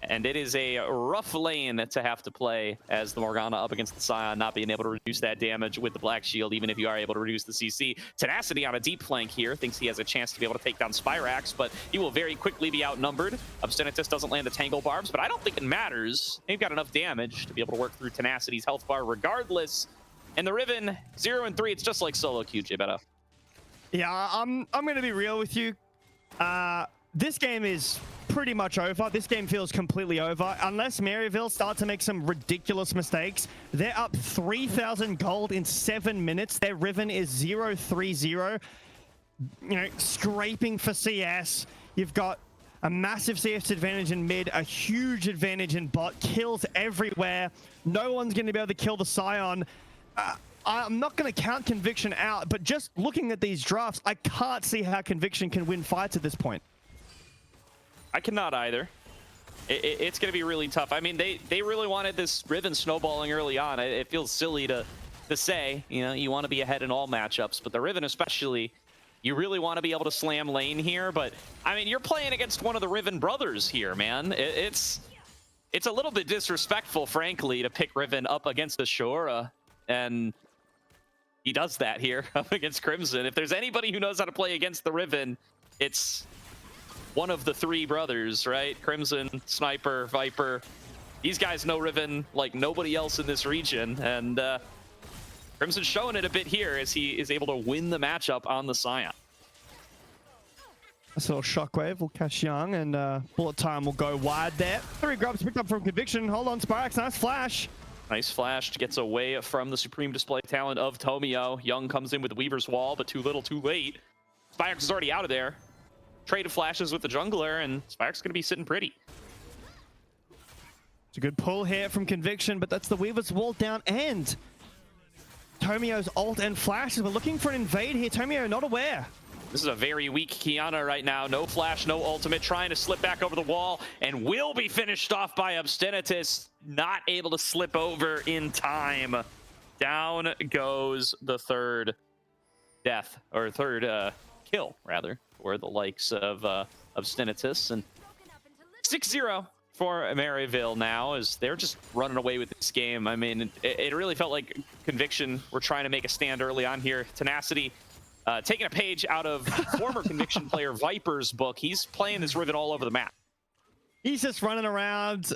And it is a rough lane to have to play, as the Morgana up against the Scion, not being able to reduce that damage with the Black Shield, even if you are able to reduce the CC. Tenacity on a deep flank here, thinks he has a chance to be able to take down Spyrax, but he will very quickly be outnumbered. Obstinatus doesn't land the Tangle Barbs, but I don't think it matters. They've got enough damage to be able to work through Tenacity's health bar regardless. And the Riven, 0-3, it's just like solo queue, Beto. Yeah, I'm going to be real with you. This game is pretty much over. This game feels completely over. Unless Maryville start to make some ridiculous mistakes. They're up 3,000 gold in 7 minutes. Their Riven is 0-3-0. Scraping for CS. You've got a massive CS advantage in mid, a huge advantage in bot. Kills everywhere. No one's going to be able to kill the Scion. I'm not going to count Conviction out, but just looking at these drafts, I can't see how Conviction can win fights at this point. I cannot either. It's going to be really tough. I mean, they really wanted this Riven snowballing early on. It feels silly to say, you know, you want to be ahead in all matchups, but the Riven especially, you really want to be able to slam lane here. But I mean, you're playing against one of the Riven brothers here, man. It's a little bit disrespectful, frankly, to pick Riven up against Ashura, and he does that here up against Crimson. If there's anybody who knows how to play against the Riven, it's one of the three brothers, right? Crimson, Sniper, Viper. These guys know Riven like nobody else in this region, and Crimson's showing it a bit here as he is able to win the matchup on the Scion. A little shockwave will catch Young, and bullet time will go wide there. 3 grubs picked up from Conviction. Hold on, Spirax, nice flash. Nice flash, gets away from the supreme display talent of Tomio. Young comes in with Weaver's Wall, but too little, too late. Spirax is already out of there. Traded flashes with the jungler, and Spirax is going to be sitting pretty. It's a good pull here from Conviction, but that's the Weaver's Wall down, and Tomio's ult and flashes. We're looking for an invade here. Tomio not aware. This is a very weak Kiana right now. No flash, no ultimate, trying to slip back over the wall, and will be finished off by Obstinatus. Not able to slip over in time. Down goes the third death, or third kill, rather, for the likes of Obstinatus. And 6-0 for Maryville now, as they're just running away with this game. I mean, it really felt like Conviction were trying to make a stand early on here. Tenacity taking a page out of former Conviction player Viper's book. He's playing this Riven all over the map. He's just running around.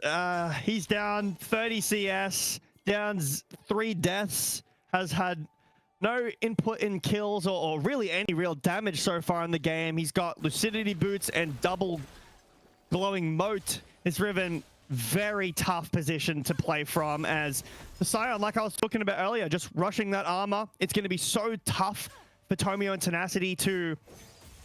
He's down 30 CS, down 3 deaths, has had no input in kills or really any real damage so far in the game. He's got Lucidity Boots and double glowing moat. This Riven, very tough position to play from, as the Scion, like I was talking about earlier, just rushing that armor. It's going to be so tough for Tomio and Tenacity to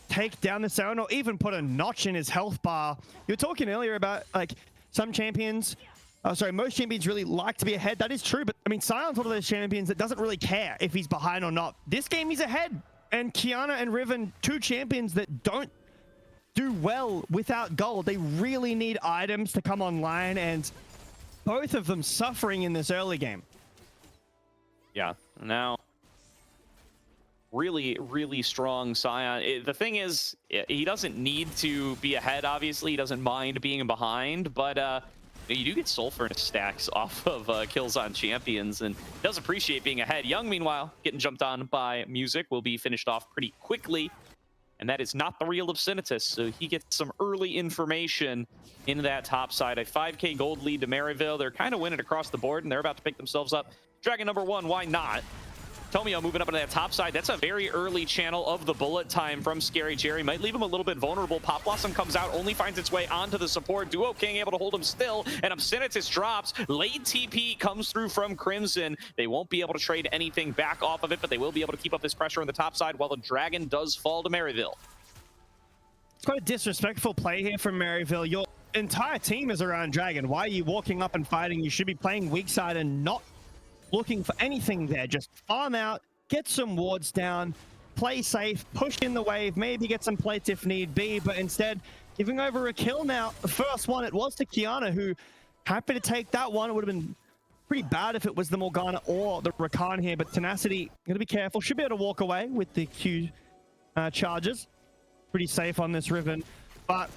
take down the Scion or even put a notch in his health bar. You were talking earlier about like some champions, most champions really like to be ahead. That is true, but I mean, Sion's one of those champions that doesn't really care if he's behind or not. This game he's ahead, and Kiana and Riven, 2 champions that don't do well without gold. They really need items to come online, and both of them suffering in this early game. Yeah, now really strong Scion. The thing is, he doesn't need to be ahead, obviously. He doesn't mind being behind, but you do get sulfur stacks off of kills on champions, and does appreciate being ahead. Young, meanwhile, getting jumped on by Music, will be finished off pretty quickly, and that is not the real Obstinatus, so he gets some early information in that top side. A 5k gold lead to Maryville. They're kind of winning across the board, and they're about to pick themselves up Dragon number 1, why not? Tomio moving up into that top side. That's a very early channel of the bullet time from Scary Jerry. Might leave him a little bit vulnerable. Pop Blossom comes out, only finds its way onto the support. Duo King able to hold him still, and Obstinatus drops. Late TP comes through from Crimson. They won't be able to trade anything back off of it, but they will be able to keep up this pressure on the top side while the Dragon does fall to Maryville. It's quite a disrespectful play here from Maryville. Your entire team is around Dragon. Why are you walking up and fighting? You should be playing weak side and not looking for anything there. Just farm out, get some wards down, play safe, push in the wave, maybe get some plates if need be, but instead giving over a kill now. The first one, it was to Kiana, who happy to take that one. It would have been pretty bad if it was the Morgana or the Rakan here, but Tenacity, gonna be careful. Should be able to walk away with the Q charges. Pretty safe on this Riven, but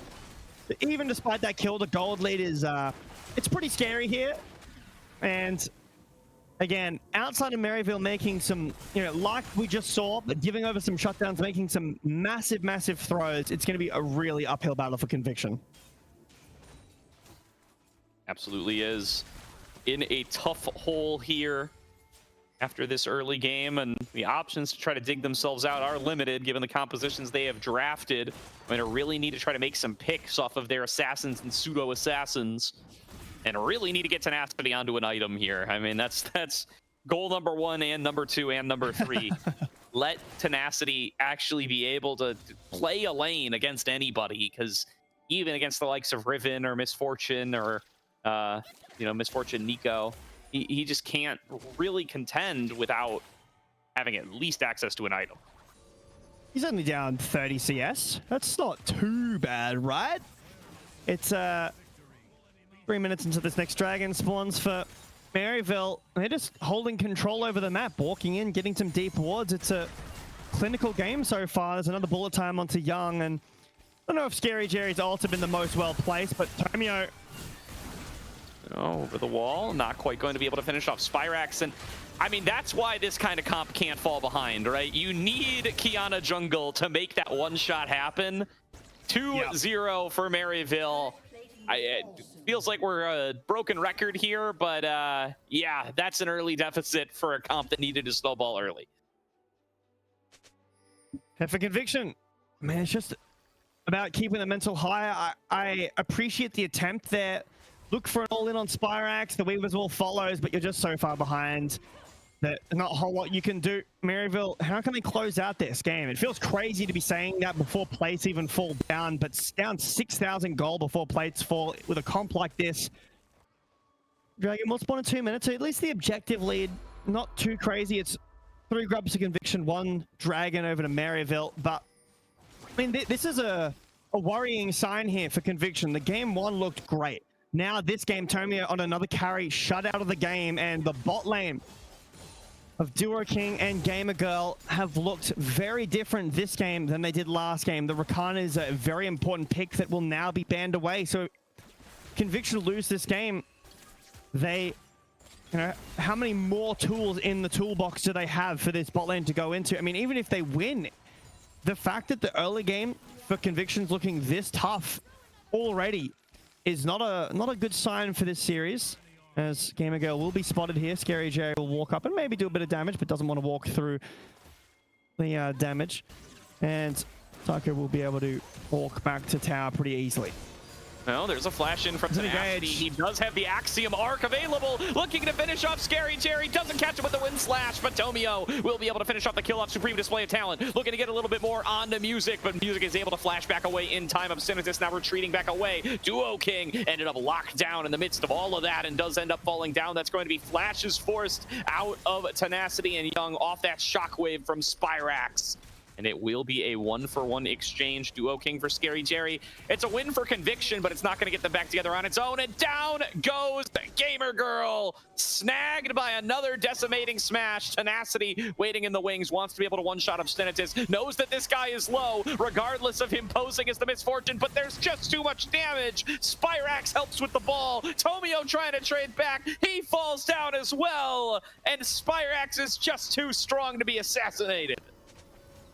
even despite that kill, the gold lead is, it's pretty scary here. And again, outside of Maryville making some, like we just saw, but giving over some shutdowns, making some massive throws, it's going to be a really uphill battle for Conviction. Absolutely is. In a tough hole here after this early game, and the options to try to dig themselves out are limited given the compositions they have drafted. They're going to really need to try to make some picks off of their assassins and pseudo-assassins, and really need to get Tenacity onto an item here. I mean, that's goal number 1 and number 2 and number 3. Let Tenacity actually be able to play a lane against anybody, because even against the likes of Riven or Misfortune or, Misfortune Nico, he just can't really contend without having at least access to an item. He's only down 30 CS. That's not too bad, right? It's 3 minutes into this next dragon spawns for Maryville. They're just holding control over the map, walking in, getting some deep wards. It's a clinical game so far. There's another bullet time onto Young, and I don't know if Scary Jerry's ult have been the most well placed, but Tomio over the wall, not quite going to be able to finish off Spyrax. And I mean, that's why this kind of comp can't fall behind, right? You need Kiana Jungle to make that one shot happen. 2-0 for Maryville. It feels like we're a broken record here, but yeah, that's an early deficit for a comp that needed to snowball early. And for Conviction, man, it's just about keeping the mental high. I appreciate the attempt there. Look for an all-in on Spyrax. The Weavers will follows, but you're just so far behind that not a whole lot you can do. Maryville, how can they close out this game? It feels crazy to be saying that before plates even fall down, but down 6,000 gold before plates fall with a comp like this. Dragon will spawn in 2 minutes, so at least the objective lead, not too crazy. It's 3 grubs to Conviction, 1 dragon over to Maryville, but I mean, this is a worrying sign here for Conviction. The game 1 looked great. Now this game, Tomio on another carry, shut out of the game, and the bot lane of Duo King and Gamer Girl have looked very different this game than they did last game. The Rakan is a very important pick that will now be banned away. So Conviction lose this game. They, you know, how many more tools in the toolbox do they have for this bot lane to go into? I mean, even if they win, the fact that the early game for Conviction's looking this tough already is not a good sign for this series, as Gamer Girl will be spotted here. Scary Jerry will walk up and maybe do a bit of damage, but doesn't want to walk through the damage. And Taco will be able to walk back to tower pretty easily. Well, there's a flash in from Tenacity. He does have the Axiom Arc available, looking to finish off Scary Jerry. Doesn't catch him with the Wind Slash, but Tomio will be able to finish off the kill off Supreme Display of Talent. Looking to get a little bit more on the Music, but Music is able to flash back away in time. Obscenitus now retreating back away. Duo King ended up locked down in the midst of all of that and does end up falling down. That's going to be flashes forced out of Tenacity and Young off that shockwave from Spyrax. And it will be a 1-for-1 exchange. Duo King for Scary Jerry. It's a win for Conviction, but it's not going to get them back together on its own. And down goes Gamer Girl, snagged by another decimating smash. Tenacity waiting in the wings, wants to be able to one-shot Obscenitus, knows that this guy is low, regardless of him posing as the misfortune, but there's just too much damage. Spyrax helps with the ball. Tomio trying to trade back. He falls down as well. And Spyrax is just too strong to be assassinated.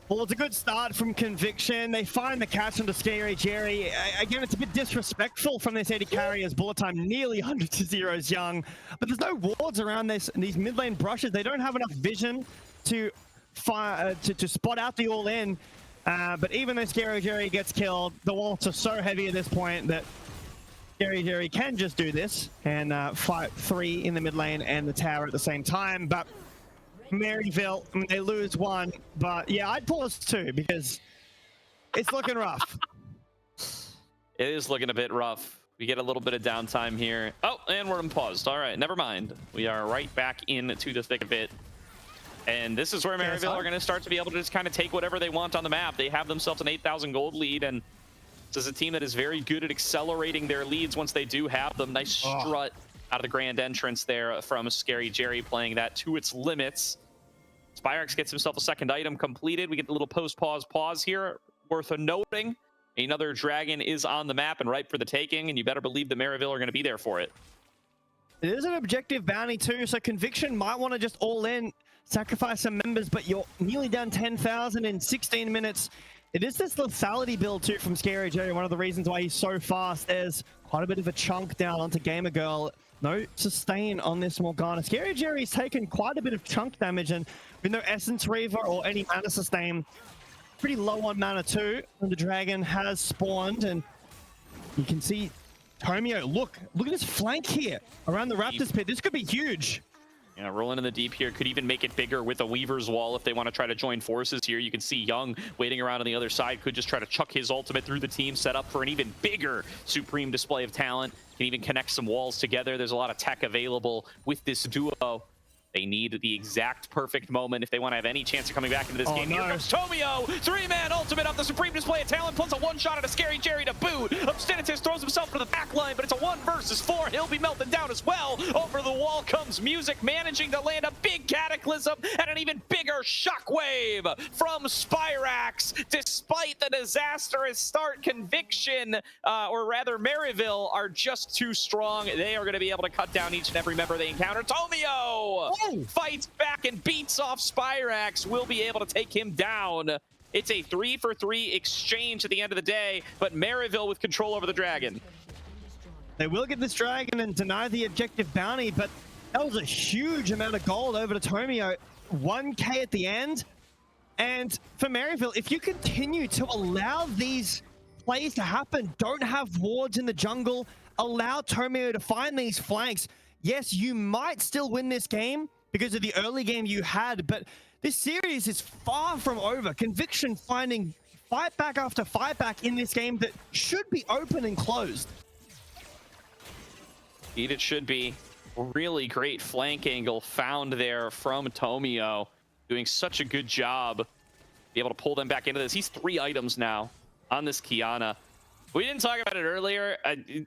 Well, it's a good start from Conviction. They find the catch onto Scary Jerry. Again, it's a bit disrespectful from this 80 carry as bullet time nearly 100 to 0 is Young. But there's no wards around these mid lane brushes. They don't have enough vision to fire to spot out the all-in. But even though Scary Jerry gets killed, the walls are so heavy at this point that Scary Jerry can just do this and fight 3 in the mid lane and the tower at the same time. But Maryville, I mean, they lose 1, but yeah, I'd pause 2 because it's looking rough. It is looking a bit rough. We get a little bit of downtime here. Oh, and we're unpaused. All right, never mind. We are right back into the thick of it. And this is where Maryville are going to start to be able to just kind of take whatever they want on the map. They have themselves an 8,000 gold lead, and this is a team that is very good at accelerating their leads once they do have them. Nice strut out of the grand entrance there from Scary Jerry, playing that to its limits. Spyrax gets himself a second item completed. We get the little pause here. Worth noting, another dragon is on the map and ripe for the taking, and you better believe the Maryville are going to be there for it. It is an objective bounty too, so Conviction might want to just all in, sacrifice some members, but you're nearly down 10,000 in 16 minutes. It is this lethality build too from Scary Jerry. One of the reasons why he's so fast. There's quite a bit of a chunk down onto Gamer Girl. No sustain on this Morgana. Scary Jerry's taken quite a bit of chunk damage, and with no Essence Reaver or any mana sustain, pretty low on mana too. And the dragon has spawned, and you can see Tomio. Look at this flank here around the Raptors pit. This could be huge. Yeah, rolling in the deep here could even make it bigger with a Weaver's Wall if they want to try to join forces here. You can see Young waiting around on the other side, could just try to chuck his ultimate through the team, set up for an even bigger Supreme Display of Talent. Can even connect some walls together. There's a lot of tech available with this duo. They need the exact perfect moment if they want to have any chance of coming back into this game. No. Here comes Tomio, 3-man ultimate of the Supreme Display of Talent, puts a one-shot at a Scary Jerry to boot. Obstinatus throws himself to the back line, but it's a 1 versus 4. He'll be melted down as well. Over the wall comes Music, managing to land a big Cataclysm and an even bigger Shockwave from Spyrax. Despite the disastrous start, Conviction, or rather Maryville, are just too strong. They are going to be able to cut down each and every member they encounter. Tomio fights back and beats off Spyrax. Will be able to take him down. It's a 3-for-3 exchange at the end of the day, but Maryville with control over the dragon. They will get this dragon and deny the objective bounty, but that was a huge amount of gold over to Tomio. 1k at the end. And for Maryville, if you continue to allow these plays to happen, don't have wards in the jungle, allow Tomio to find these flanks, yes, you might still win this game because of the early game you had, but this series is far from over. Conviction finding fight back after fight back in this game that should be open and closed. Indeed, it should be. Really great flank angle found there from Tomio. Doing such a good job. Be able to pull them back into this. He's 3 items now on this Kiana. We didn't talk about it earlier.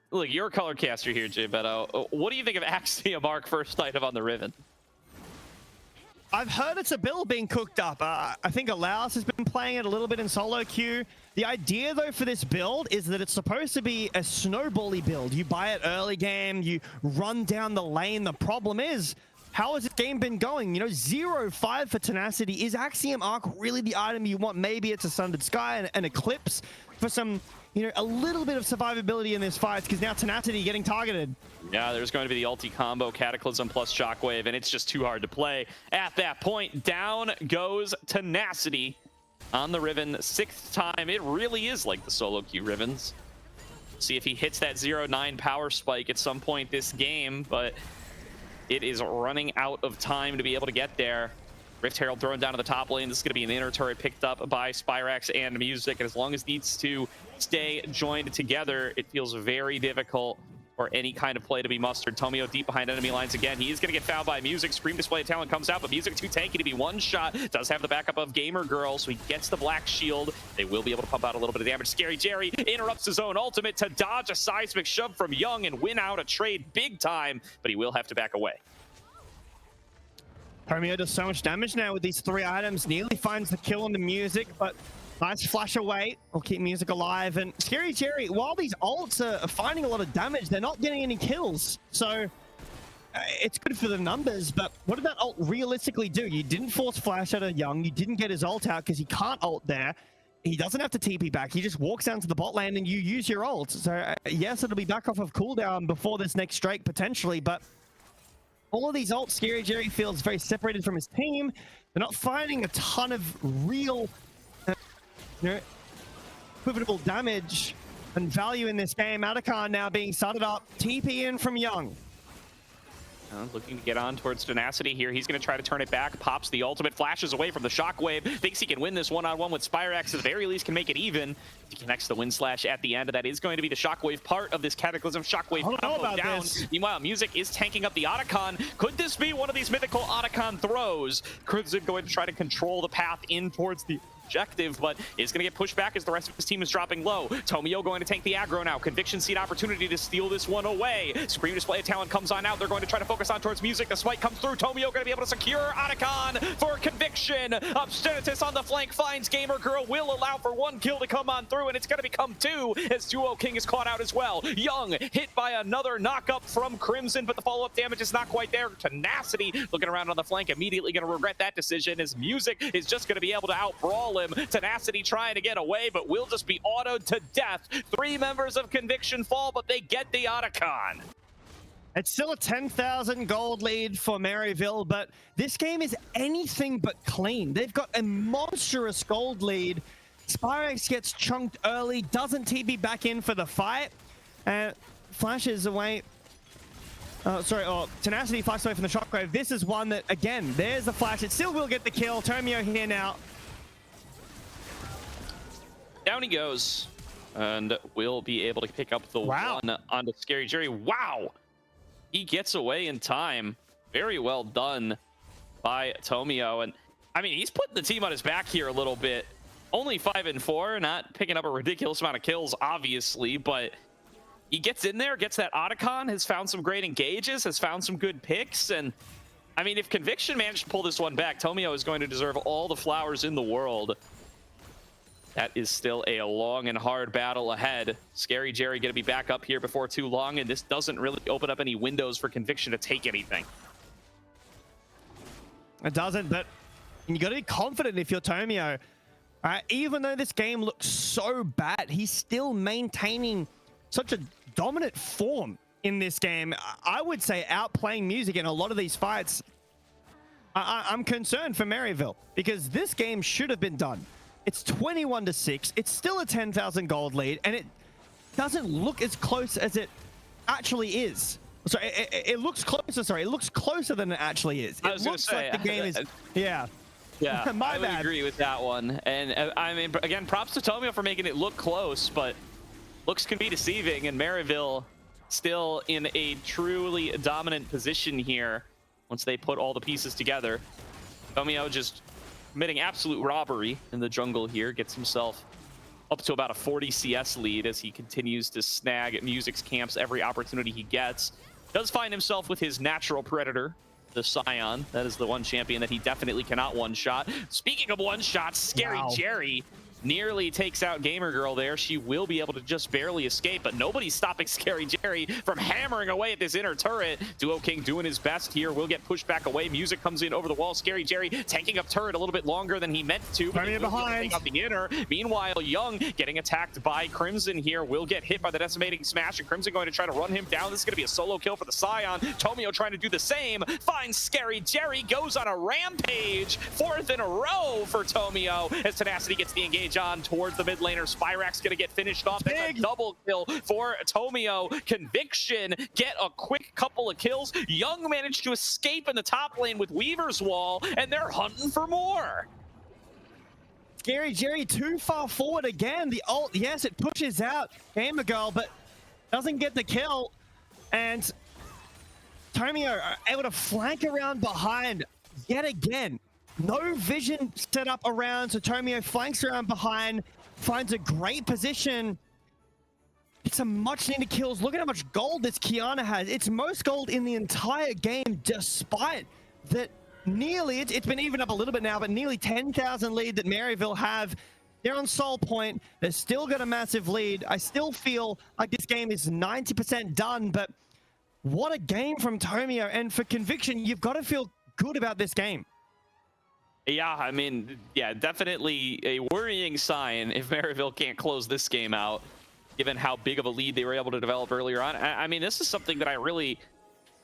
Look, you're a color caster here, Jay Beto. What do you think of Axiom Arc first item on the Riven? I've heard it's a build being cooked up. I think Alaus has been playing it a little bit in solo queue. The idea, though, for this build is that it's supposed to be a snowbally build. You buy it early game, you run down the lane. The problem is, how has this game been going? You know, 0-5 for Tenacity. Is Axiom Arc really the item you want? Maybe it's a Sundered Sky and an Eclipse for some, you know, a little bit of survivability in this fight, because now Tenacity getting targeted. Yeah, there's going to be the ulti combo, Cataclysm plus Shockwave, and it's just too hard to play. At that point, down goes Tenacity on the Riven. 6th time. It really is like the solo queue Rivens. See if he hits that 0-9 power spike at some point this game, but it is running out of time to be able to get there. Rift Herald thrown down to the top lane. This is going to be an inner turret picked up by Spyrax and Music. And as long as these two stay joined together, it feels very difficult for any kind of play to be mustered. Tomio deep behind enemy lines again. He is going to get fouled by Music. Supreme Display of Talent comes out, but Music too tanky to be one shot. Does have the backup of Gamer Girl, so he gets the black shield. They will be able to pump out a little bit of damage. Scary Jerry interrupts his own ultimate to dodge a seismic shove from Young and win out a trade big time, but he will have to back away. Tomio does so much damage now with these 3 items. Nearly finds the kill on the Music, but nice flash away. Will keep Music alive. And Scary Jerry, while these ults are finding a lot of damage, they're not getting any kills. So it's good for the numbers, but what did that ult realistically do? You didn't force flash out of Young. You didn't get his ult out because he can't ult there. He doesn't have to TP back. He just walks down to the bot lane and you use your ult. So yes, it'll be back off of cooldown before this next Drake potentially, but all of these ults, Scary Jerry feels very separated from his team. They're not finding a ton of real equivalent damage and value in this game. Atakan now being started up. TP in from Young. Looking to get on towards Tenacity here. He's going to try to turn it back. Pops the ultimate, flashes away from the Shockwave. Thinks he can win this one-on-one with Spyrax. At the very least, can make it even. He connects the Wind Slash at the end. That is going to be the Shockwave part of this Cataclysm. Shockwave combo down. Meanwhile, Music is tanking up the Otacon. Could this be one of these mythical Otacon throws? Crimson going to try to control the path in towards the objective, but is going to get pushed back as the rest of his team is dropping low. Tomio going to tank the aggro now. Conviction see an opportunity to steal this one away. Supreme Display of Talent comes on out. They're going to try to focus on towards Music. The spike comes through. Tomio going to be able to secure Otacon for Conviction. Obstinatus on the flank finds Gamer Girl. Will allow for 1 kill to come on through, and it's going to become 2 as Duo King is caught out as well. Young hit by another knock-up from Crimson, but the follow-up damage is not quite there. Tenacity looking around on the flank, immediately going to regret that decision as Music is just going to be able to out-brawl him. Tenacity trying to get away, but will just be autoed to death. 3 members of Conviction fall, but they get the Otacon. It's still a 10,000 gold lead for Maryville, but this game is anything but clean. They've got a monstrous gold lead. Spyrax gets chunked early, doesn't TP back in for the fight, and flashes away. Tenacity flashes away from the Shockwave. This is one that, again, there's the flash. It still will get the kill. Tomio here now. Down he goes, and will be able to pick up the one on the Scary Jerry. Wow! He gets away in time. Very well done by Tomio. And I mean, he's putting the team on his back here a little bit. Only 5-4, not picking up a ridiculous amount of kills, obviously, but he gets in there, gets that Otacon, has found some great engages, has found some good picks. And I mean, if Conviction managed to pull this one back, Tomio is going to deserve all the flowers in the world. That is still a long and hard battle ahead. Scary Jerry going to be back up here before too long, and this doesn't really open up any windows for Conviction to take anything. It doesn't, but you got to be confident if you're Tomio. Even though this game looks so bad, he's still maintaining such a dominant form in this game. I would say outplaying Music in a lot of these fights. I'm concerned for Maryville because this game should have been done. It's 21-6. It's still a 10,000 gold lead, and it doesn't look as close as it actually is. Sorry, it looks closer. Sorry, it looks closer than it actually is. It looks like the game is. Yeah. Yeah, I would agree with that one. And I mean, again, props to Tomio for making it look close, but looks can be deceiving. And Maryville still in a truly dominant position here once they put all the pieces together. Tomio just committing absolute robbery in the jungle here, gets himself up to about a 40 CS lead as he continues to snag Music's camps every opportunity he gets. Does find himself with his natural predator, the Scion. That is the one champion that he definitely cannot one-shot. Speaking of one-shots, Scary Jerry nearly takes out Gamer Girl there. She will be able to just barely escape, but nobody's stopping Scary Jerry from hammering away at this inner turret. Duo King doing his best here. Will get pushed back away. Music comes in over the wall. Scary Jerry taking up turret a little bit longer than he meant to. Behind. Up the inner. Meanwhile, Young getting attacked by Crimson here. Will get hit by the decimating smash, and Crimson going to try to run him down. This is going to be a solo kill for the Scion. Tomio trying to do the same. Finds Scary Jerry. Goes on a rampage. 4th in a row for Tomio as Tenacity gets the engage on towards the mid laner. Spyrack's gonna get finished off. That's a double kill for Tomio. Conviction get a quick couple of kills. Young managed to escape in the top lane with Weaver's Wall, and they're hunting for more. Scary Jerry too far forward again. The ult, yes, it pushes out Gamer Girl, but doesn't get the kill. And Tomio are able to flank around behind yet again. No vision set up around, so Tomio flanks around behind, finds a great position. It's some much needed kills. Look at how much gold this Kiana has. It's most gold in the entire game, despite that nearly, it's been even up a little bit now, but nearly 10,000 lead that Maryville have. They're on Soul Point. They've still got a massive lead. I still feel like this game is 90% done, but what a game from Tomio. And for Conviction, you've got to feel good about this game. Yeah, I mean, yeah, definitely a worrying sign if Maryville can't close this game out, given how big of a lead they were able to develop earlier on. I mean, this is something that I really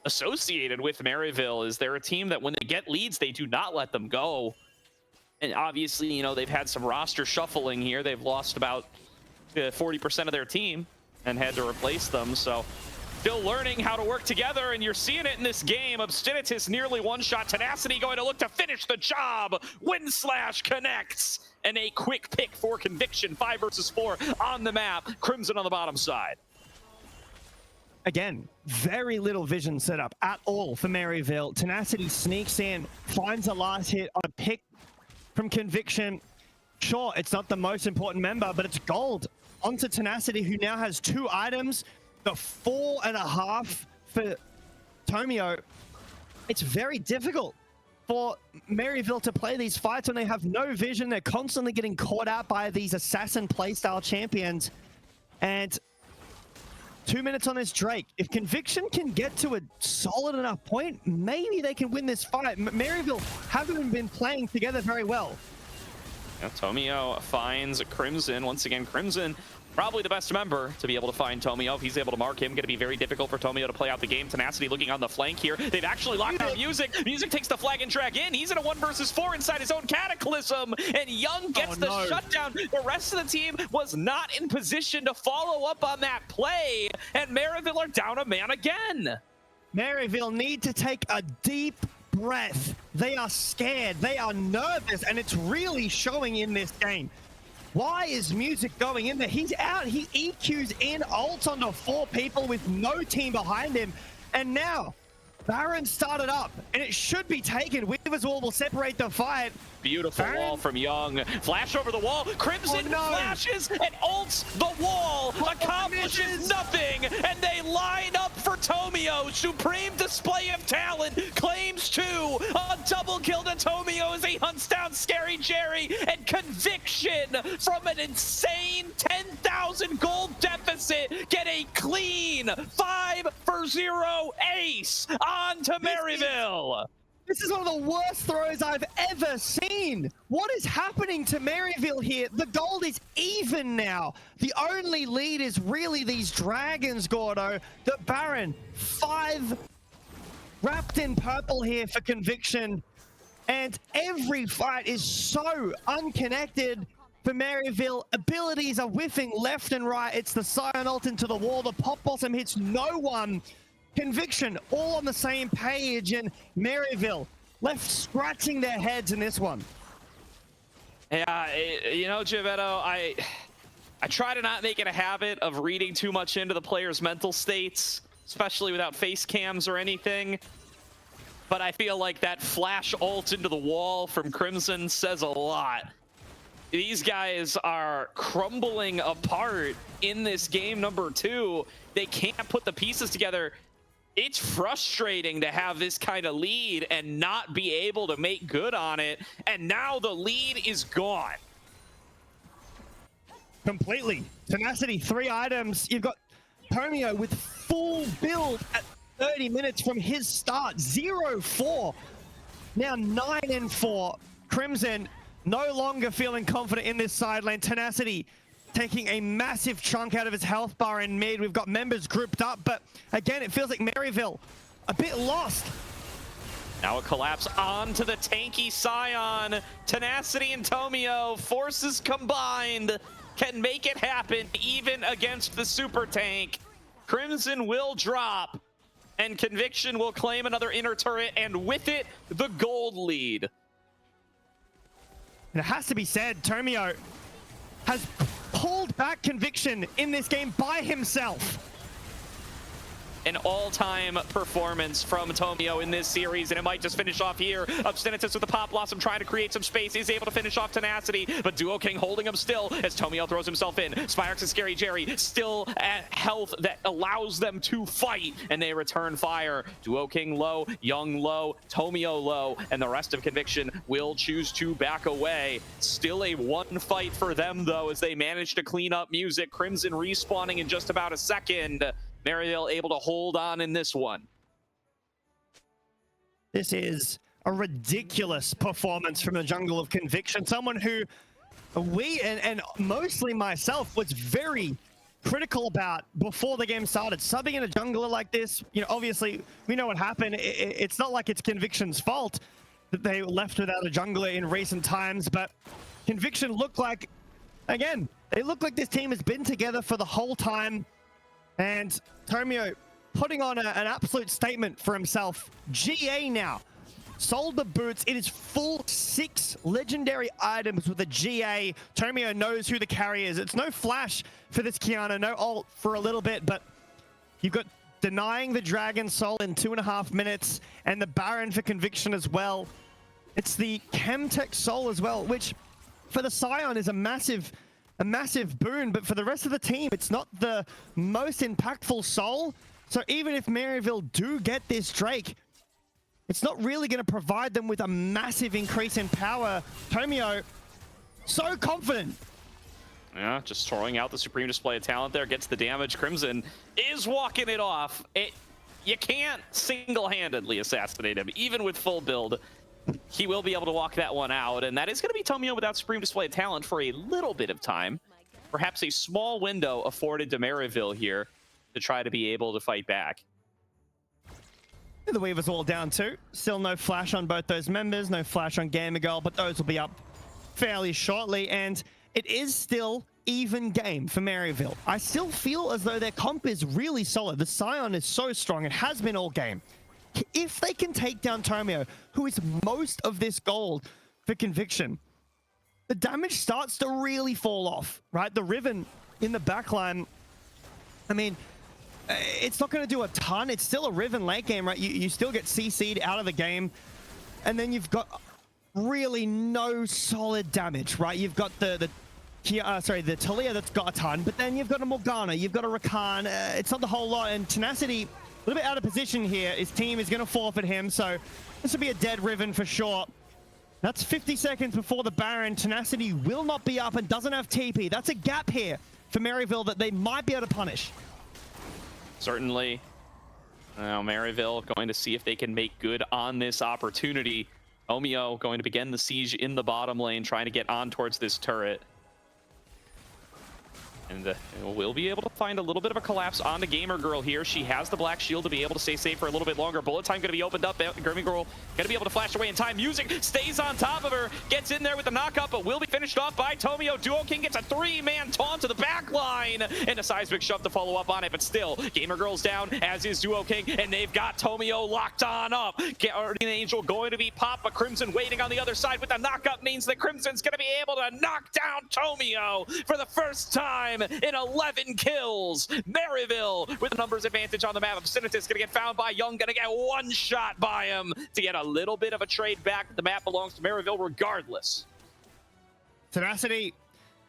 associated with Maryville, is they're a team that when they get leads, they do not let them go. And obviously, you know, they've had some roster shuffling here. They've lost about 40% of their team and had to replace them, so still learning how to work together, and you're seeing it in this game. Obstinitus nearly one-shot. Tenacity going to look to finish the job. Windslash connects, and a quick pick for Conviction. 5 versus 4 on the map. Crimson on the bottom side. Again, very little vision set up at all for Maryville. Tenacity sneaks in, finds a last hit on a pick from Conviction. Sure, it's not the most important member, but it's gold onto Tenacity, who now has 2 items. The 4.5 for Tomio. It's very difficult for Maryville to play these fights when they have no vision. They're constantly getting caught out by these assassin playstyle champions. And 2 minutes on this Drake. If Conviction can get to a solid enough point, maybe they can win this fight. Maryville haven't been playing together very well. Yeah, Tomio finds Crimson. Once again, Crimson probably the best member to be able to find Tomio. If he's able to mark him, going to be very difficult for Tomio to play out the game. Tenacity looking on the flank here. They've actually locked down Music. Music takes the flag and drag in. He's in a 1 versus 4 inside his own Cataclysm, and Young gets the shutdown. The rest of the team was not in position to follow up on that play, and Maryville are down a man again. Maryville need to take a deep breath. They are scared. They are nervous, and it's really showing in this game. Why is Music going in there? He's out. He EQs in, ults onto 4 people with no team behind him. And now Baron started up, and it should be taken. Weaver's Wall will separate the fight. Beautiful Baron? wall from Young. Flash over the wall. Crimson flashes and ults the wall. Accomplishes nothing. And they line up for Tomio. Supreme display of talent. Claims 2. A double kill to Tomio as he hunts down Scary Jerry. And Conviction from an insane 10,000 gold deficit. Get a clean 5-for-0 ace onto Maryville. This is one of the worst throws I've ever seen. What is happening to Maryville here? The gold is even now. The only lead is really these dragons, Gordo. The Baron, 5 wrapped in purple here for Conviction. And every fight is so unconnected for Maryville. Abilities are whiffing left and right. It's the Scion ult into the wall. The Pop Blossom hits no one. Conviction all on the same page, and Maryville left scratching their heads in this one. Yeah, you know, Givetto, I try to not make it a habit of reading too much into the players' mental states, especially without face cams or anything. But I feel like that flash ult into the wall from Crimson says a lot. These guys are crumbling apart in this game number 2. They can't put the pieces together. It's frustrating to have this kind of lead and not be able to make good on it. And now the lead is gone. Completely. Tenacity, 3 items. You've got Tomio with full build at 30 minutes from his start. 0-4. Now 9-4. Crimson no longer feeling confident in this side lane. Tenacity taking a massive chunk out of his health bar in mid. We've got members grouped up, but again, it feels like Maryville a bit lost. Now a collapse onto the tanky Scion. Tenacity and Tomio, forces combined, can make it happen even against the super tank. Crimson will drop, and Conviction will claim another inner turret, and with it, the gold lead. And it has to be said, Tomio has pulled back Conviction in this game by himself. An all-time performance from Tomio in this series, and it might just finish off here. Obstinatus with the Pop Blossom trying to create some space. Is able to finish off Tenacity, but Duo King holding him still as Tomio throws himself in. Spyrex and Scary Jerry still at health that allows them to fight, and they return fire. Duo King low, Young low, Tomio low, and the rest of Conviction will choose to back away. Still a one fight for them, though, as they manage to clean up music. Crimson respawning in just about a second. Maryville able to hold on in this one. This is a ridiculous performance from the jungle of Conviction. Someone who we, and mostly myself, was very critical about before the game started. Subbing in a jungler like this, you know, obviously we know what happened. It's not like it's Conviction's fault that they left without a jungler in recent times, but Conviction looked like, again, they look like this team has been together for the whole time. And Tomio putting on an absolute statement for himself. GA now. Sold the boots. It is full 6 legendary items with a GA. Tomio knows who the carry is. It's no flash for this Kiana. No ult for a little bit, but you've got denying the Dragon Soul in 2.5 minutes and the Baron for Conviction as well. It's the Chemtech Soul as well, which for the Scion is a massive boon, but for the rest of the team, it's not the most impactful soul. So even if Maryville do get this Drake, it's not really going to provide them with a massive increase in power. Tomio, so confident. Yeah, just throwing out the supreme display of talent there, gets the damage. Crimson is walking it off. You can't single-handedly assassinate him, even with full build. He will be able to walk that one out, and that is going to be Tomio without supreme display of talent for a little bit of time. Perhaps a small window afforded to Maryville here to try to be able to fight back. The Weaver's all down too. Still no flash on both those members, no flash on Gamer Girl, but those will be up fairly shortly, and it is still even game for Maryville. I still feel as though their comp is really solid. The Scion is so strong. It has been all game. If they can take down Tomio, who is most of this gold for Conviction, the damage starts to really fall off, right? The Riven in the backline, I mean, it's not going to do a ton. It's still a Riven late game, right? You still get CC'd out of the game. And then you've got really no solid damage, right? You've got the Talia that's got a ton, but then you've got a Morgana, you've got a Rakan. It's not the whole lot. And Tenacity, a little bit out of position here. His team is going to forfeit him, so this will be a dead Riven for sure. That's 50 seconds before the Baron. Tenacity will not be up and doesn't have TP. That's a gap here for Maryville that they might be able to punish. Certainly. Now Maryville going to see if they can make good on this opportunity. Omeo going to begin the siege in the bottom lane, trying to get on towards this turret. And we'll be able to find a little bit of a collapse on the Gamer Girl here. She has the black shield to be able to stay safe for a little bit longer. Bullet time going to be opened up. Gamer Girl going to be able to flash away in time. Music stays on top of her, gets in there with the knockup, but will be finished off by Tomio. Duo King gets a 3-man taunt to the back line, and a seismic shove to follow up on it. But still, Gamer Girl's down, as is Duo King, and they've got Tomio locked on up. Guardian Angel going to be popped, but Crimson waiting on the other side with the knockup means that Crimson's going to be able to knock down Tomio for the first time in 11 kills. Maryville with a numbers advantage on the map. Obscenitas gonna get found by Young, gonna get one shot by him to get a little bit of a trade back. The map belongs to Maryville regardless. Tenacity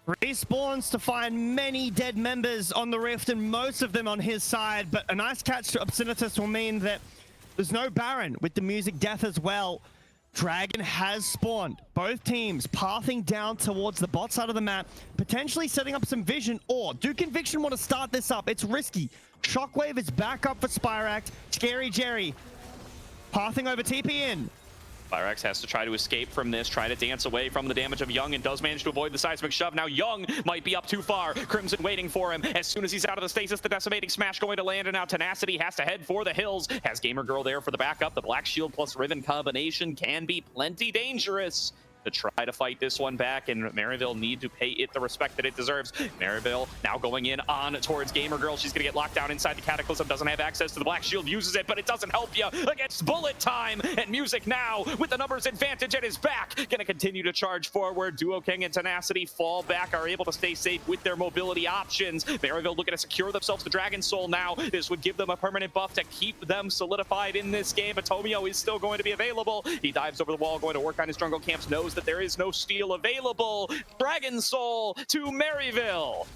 respawns to find many dead members on the Rift and most of them on his side, but a nice catch to Obscenitas will mean that there's no Baron with the music death as well. Dragon has spawned. Both teams pathing down towards the bot side of the map, potentially setting up some vision, or do Conviction want to start this up? It's risky. Shockwave is back up for Spirax. Scary Jerry pathing over TP in. Spirax has to try to escape from this, try to dance away from the damage of Young, and does manage to avoid the seismic shove. Now Young might be up too far. Crimson waiting for him. As soon as he's out of the stasis, the decimating smash going to land, and now Tenacity has to head for the hills. Has Gamer Girl there for the backup. The Black Shield plus Riven combination can be plenty dangerous to try to fight this one back, and Maryville need to pay it the respect that it deserves. Maryville now going in on towards Gamer Girl. She's gonna get locked down inside the Cataclysm, doesn't have access to the Black Shield, uses it, but it doesn't help you against bullet time. And Music now with the numbers advantage at his back, gonna continue to charge forward. Duo King and Tenacity fall back, are able to stay safe with their mobility options. Maryville looking to secure themselves the Dragon Soul now. This would give them a permanent buff to keep them solidified in this game, but Tomio is still going to be available. He dives over the wall, going to work on his jungle camps, knows that there is no steal available. Dragon Soul to Maryville.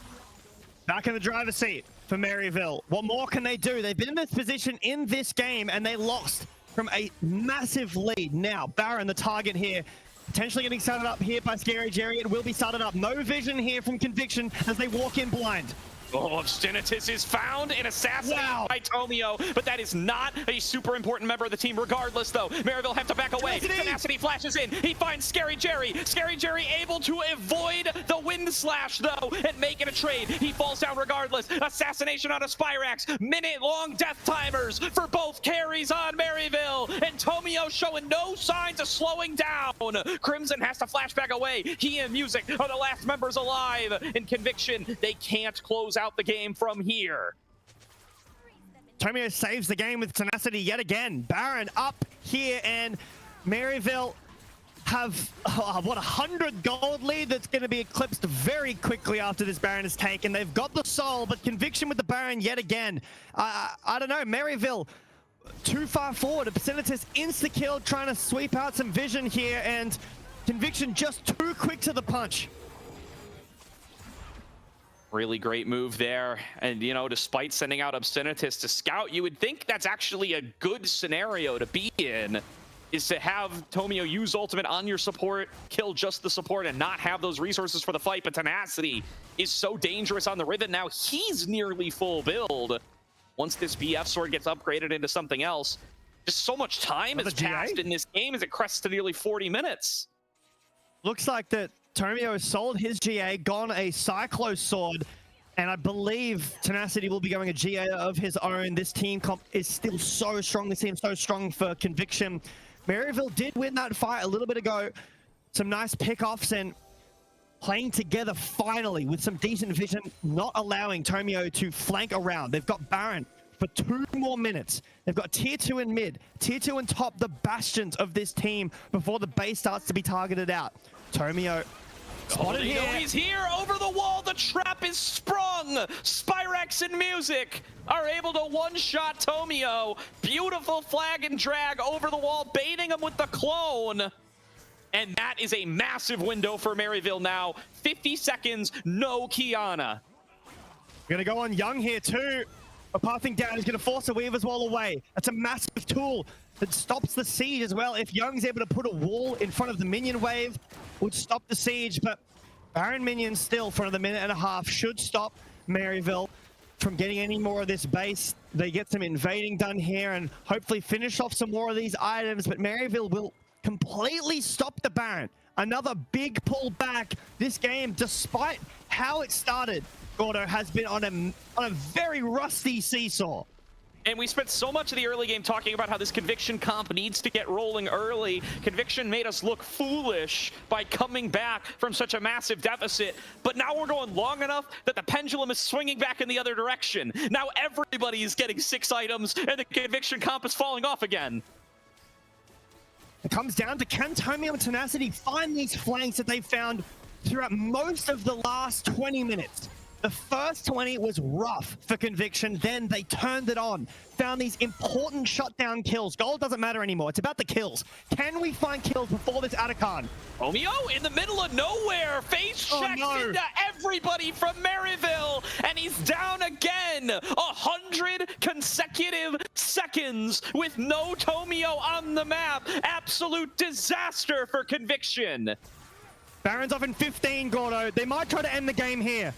Back in the driver's seat for Maryville. What more can they do? They've been in this position in this game and they lost from a massive lead. Now, Baron, the target here, potentially getting started up here by Scary Jerry. It will be started up. No vision here from Conviction as they walk in blind. Oh, Obscenitas is found and assassinated by Tomio, but that is not a super important member of the team. Regardless, though, Maryville have to back away. Tenacity flashes in. He finds Scary Jerry. Scary Jerry able to avoid the Wind Slash, though, and make it a trade. He falls down regardless. Assassination on a Spirax. Minute-long death timers for both carries on Maryville, and Tomio showing no signs of slowing down. Crimson has to flash back away. He and Music are the last members alive. In Conviction, they can't close out the game from here. Tomio saves the game with Tenacity yet again. Baron up here, and Maryville have what, 100 gold lead that's going to be eclipsed very quickly after this Baron is taken. They've got the soul, but Conviction with the Baron yet again. I don't know, Maryville too far forward. Obscenitas insta-kill, trying to sweep out some vision here, and Conviction just too quick to the punch. Really great move there. And, you know, despite sending out Obscenitas to scout, you would think that's actually a good scenario to be in, is to have Tomio use ultimate on your support, kill just the support, and not have those resources for the fight. But Tenacity is so dangerous on the Riven now. He's nearly full build. Once this BF sword gets upgraded into something else, just so much time has passed in this game as it crests to nearly 40 minutes. Looks like that Tomio has sold his GA, gone a Cyclo sword, and I believe Tenacity will be going a GA of his own. This team comp is still so strong. This team's so strong for Conviction. Maryville did win that fight a little bit ago. Some nice pickoffs and playing together finally with some decent vision, not allowing Tomio to flank around. They've got Baron for 2 more minutes. They've got tier 2 in mid, tier 2 and top, the bastions of this team before the base starts to be targeted out. Tomio Spotted they know here. he's here, over the wall, the trap is sprung. Spyrex and Music are able to one-shot Tomio. Beautiful flag and drag over the wall, baiting him with the clone. And that is a massive window for Maryville now. 50 seconds, no Kiana. Gonna go on Young here too. But passing down is gonna force a Weaver's Wall away. That's a massive tool that stops the siege as well. If Young's able to put a wall in front of the minion wave, would stop the siege, but Baron minions still for another minute and a half should stop Maryville from getting any more of this base. They get some invading done here and hopefully finish off some more of these items, but Maryville will completely stop the Baron. Another big pull back. This game, despite how it started, Gordo has been on a very rusty seesaw. And we spent so much of the early game talking about how this Conviction comp needs to get rolling early. Conviction made us look foolish by coming back from such a massive deficit. But now we're going long enough that the pendulum is swinging back in the other direction. Now everybody is getting 6 items and the Conviction comp is falling off again. It comes down to, can Tomio and Tenacity find these flanks that they found throughout most of the last 20 minutes? The first 20 was rough for Conviction, then they turned it on. Found these important shutdown kills. Gold doesn't matter anymore, it's about the kills. Can we find kills before this Atacon? Tomio in the middle of nowhere, face checks into everybody from Maryville, and he's down again. 100 consecutive seconds with no Tomio on the map. Absolute disaster for Conviction. Baron's off in 15, Gordo. They might try to end the game here.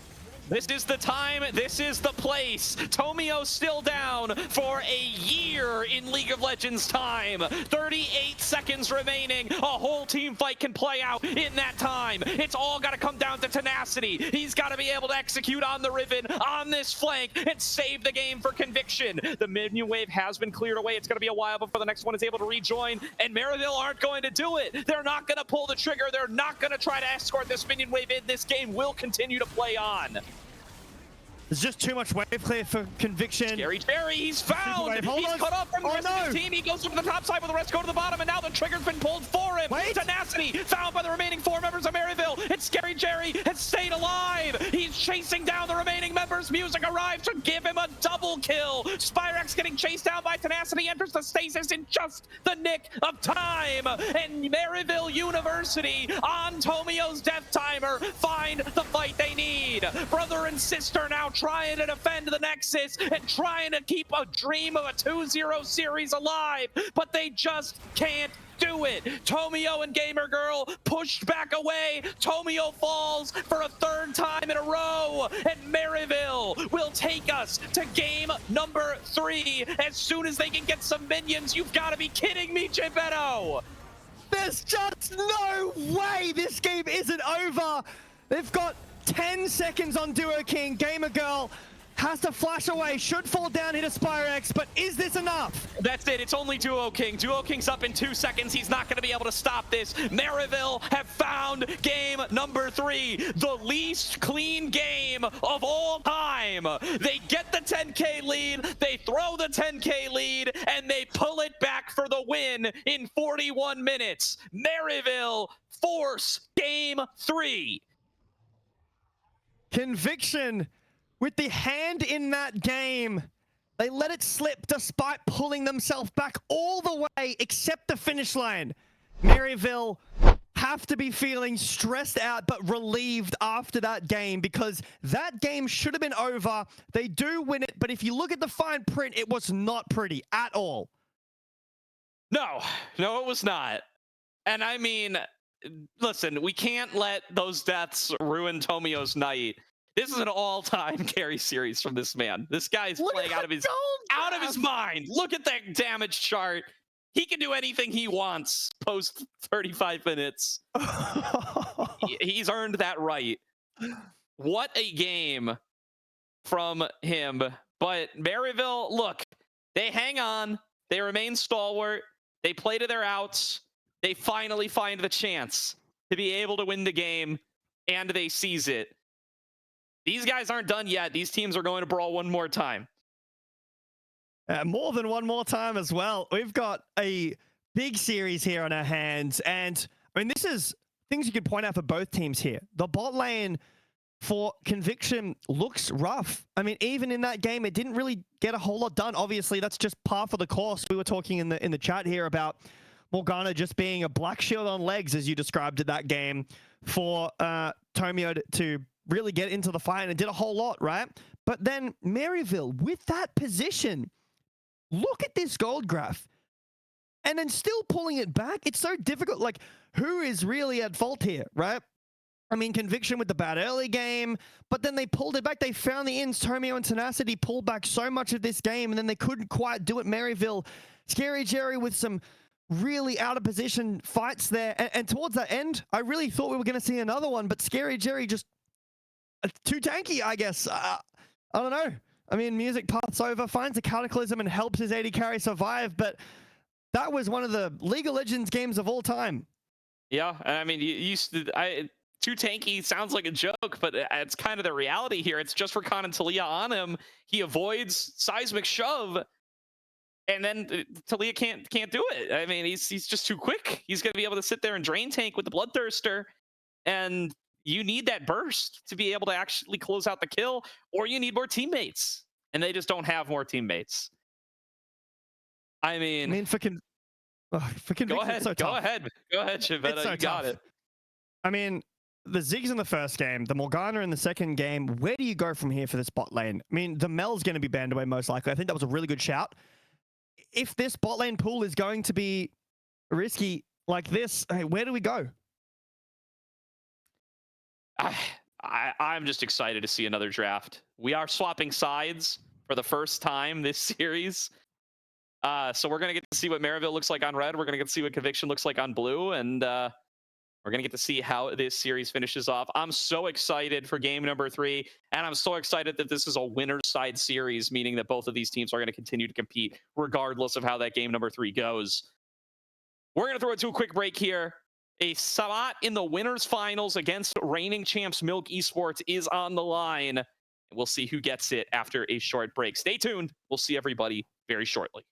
This is the time, this is the place. Tomio still down for a year in League of Legends time. 38 seconds remaining. A whole team fight can play out in that time. It's all got to come down to Tenacity. He's got to be able to execute on the Riven, on this flank, and save the game for Conviction. The minion wave has been cleared away. It's going to be a while before the next one is able to rejoin, and Maryville aren't going to do it. They're not going to pull the trigger. They're not going to try to escort this minion wave in. This game will continue to play on. There's just too much wave clear for Conviction. Scary Jerry, he's found! He's cut off from the rest of his team. He goes to the top side, but the rest go to the bottom, and now the trigger's been pulled for him. Tenacity found by the remaining 4 members of Maryville. And Scary Jerry has stayed alive. He's chasing down the remaining members. Music arrives to give him a double kill. Spyrex getting chased down by Tenacity, enters the stasis in just the nick of time. And Maryville University on Tomio's death timer find the fight they need. Brother and sister now trying to defend the Nexus and trying to keep a dream of a 2-0 series alive, but they just can't do it. Tomio and Gamer Girl pushed back away. Tomio falls for a 3rd time in a row, and Maryville will take us to game number 3 as soon as they can get some minions. You've got to be kidding me, Gibetto. There's just no way this game isn't over. They've got 10 seconds on Duo King. Gamer Girl has to flash away, should fall down here to Spyrex, but is this enough? That's it, it's only Duo King. Duo King's up in 2 seconds. He's not gonna be able to stop this. Maryville have found game number 3, the least clean game of all time. They get the 10K lead, they throw the 10K lead, and they pull it back for the win in 41 minutes. Maryville force game 3. Conviction with the hand in that game. They let it slip despite pulling themselves back all the way except the finish line. Maryville have to be feeling stressed out but relieved after that game, because that game should have been over. They do win it, but if you look at the fine print, it was not pretty at all. No, it was not. And I mean, listen, we can't let those deaths ruin Tomio's night. This is an all-time carry series from this man. This guy's playing out of his mind. Look at that damage chart. He can do anything he wants post 35 minutes. He's earned that right. What a game from him. But Maryville, look, they hang on. They remain stalwart. They play to their outs. They finally find the chance to be able to win the game, and they seize it. These guys aren't done yet. These teams are going to brawl one more time. More than one more time as well. We've got a big series here on our hands, and I mean, this things you could point out for both teams here. The bot lane for Conviction looks rough. I mean, even in that game, it didn't really get a whole lot done. Obviously, that's just par for the course. We were talking in the chat here about Morgana just being a black shield on legs, as you described it, that game, for Tomio to really get into the fight, and it did a whole lot, right? But then Maryville, with that position, look at this gold graph. And then still pulling it back. It's so difficult. Like, who is really at fault here, right? I mean, Conviction with the bad early game, but then they pulled it back. They found the ins. Tomio and Tenacity pulled back so much of this game, and then they couldn't quite do it. Maryville, Scary Jerry with some really out of position fights there. And towards that end, I really thought we were going to see another one, but Scary Jerry just too tanky, I guess. I don't know. I mean, Music paths over, finds a Cataclysm, and helps his AD carry survive, but that was one of the League of Legends games of all time. Yeah, I mean, too tanky sounds like a joke, but it's kind of the reality here. It's just for Khan and Talia on him. He avoids seismic shove, and then Talia can't do it. I mean, he's just too quick. He's going to be able to sit there and drain tank with the Bloodthirster, and you need that burst to be able to actually close out the kill, or you need more teammates, and they just don't have more teammates. I mean, for Conviction, go ahead, it's so go tough. ahead, Chivetta, So you got tough. it. I mean, the Ziggs in the first game, the Morgana in the second game. Where do you go from here for this bot lane? I mean, the Mel's going to be banned away most likely. I think that was a really good shout. If this bot lane pool is going to be risky like this, hey, where do we go? I'm just excited to see another draft. We are swapping sides for the first time this series. So we're going to get to see what Maryville looks like on red. We're going to get to see what Conviction looks like on blue. And we're going to get to see how this series finishes off. I'm so excited for game number 3. And I'm so excited that this is a winner's side series, meaning that both of these teams are going to continue to compete regardless of how that game number 3 goes. We're going to throw it to a quick break here. A spot in the winners finals against reigning champs Milk Esports is on the line. We'll see who gets it after a short break. Stay tuned. We'll see everybody very shortly.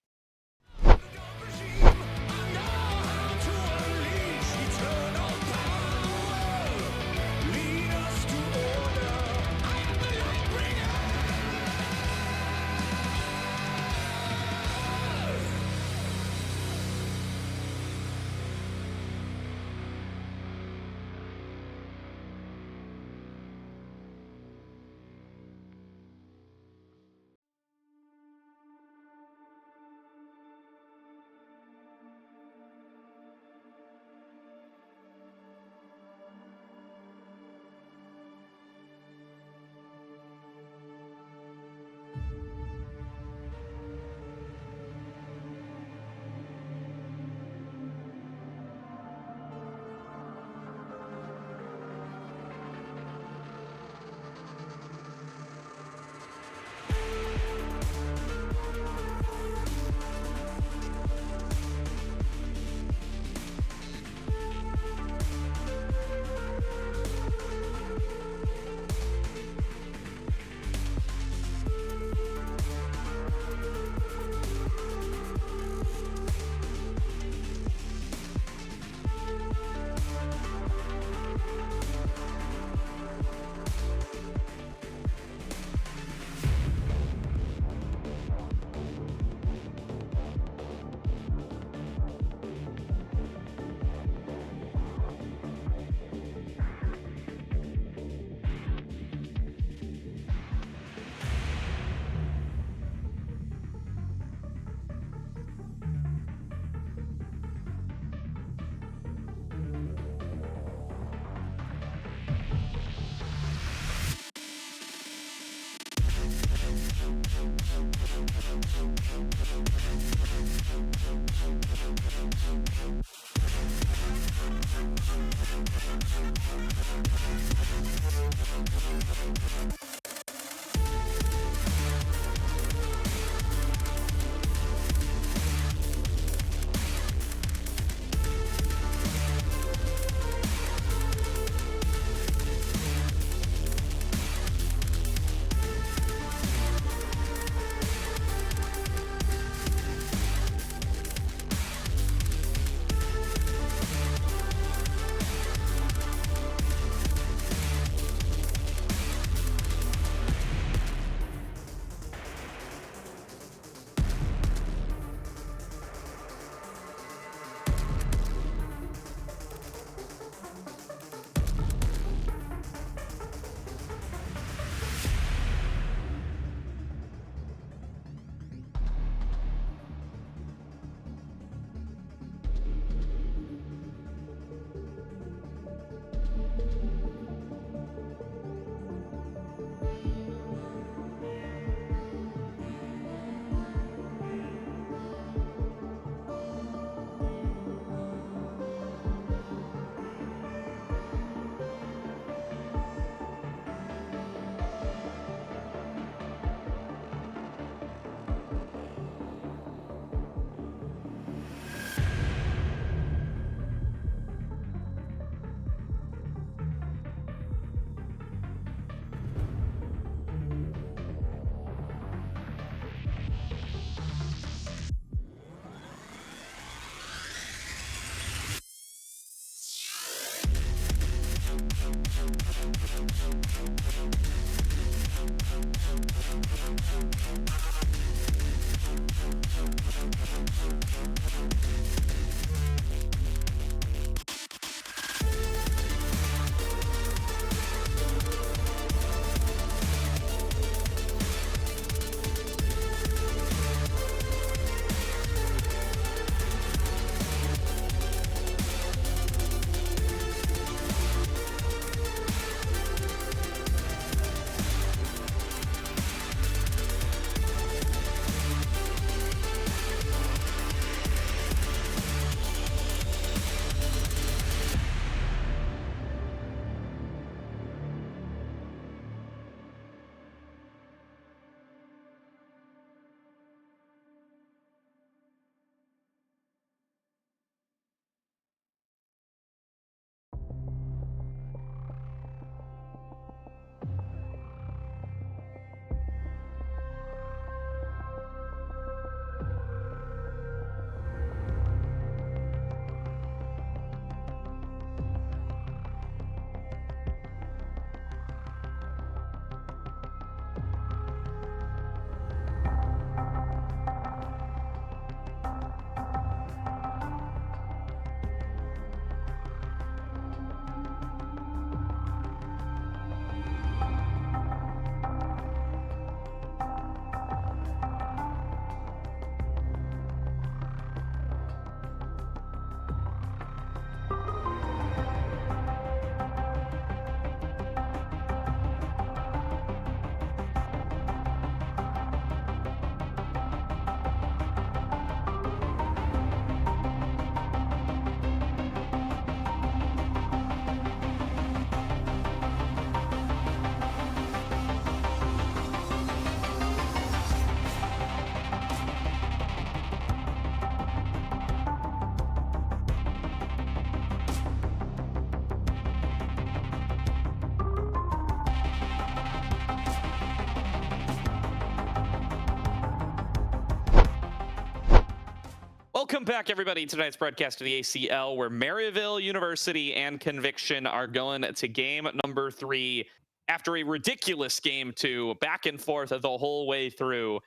Welcome back, everybody, to tonight's broadcast of the ACL, where Maryville University and Conviction are going to game number 3 after a ridiculous game 2, back and forth the whole way through.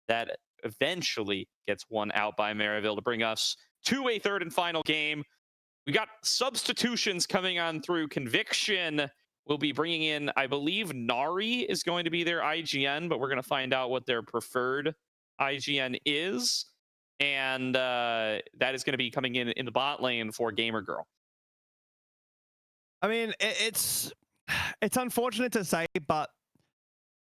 That eventually gets won out by Maryville to bring us to a third and final game. We got substitutions coming on through. Conviction will be bringing in, I believe, Nari is going to be their IGN, but we're going to find out what their preferred IGN is. And that is going to be coming in the bot lane for Gamer Girl. I mean, it's unfortunate to say, but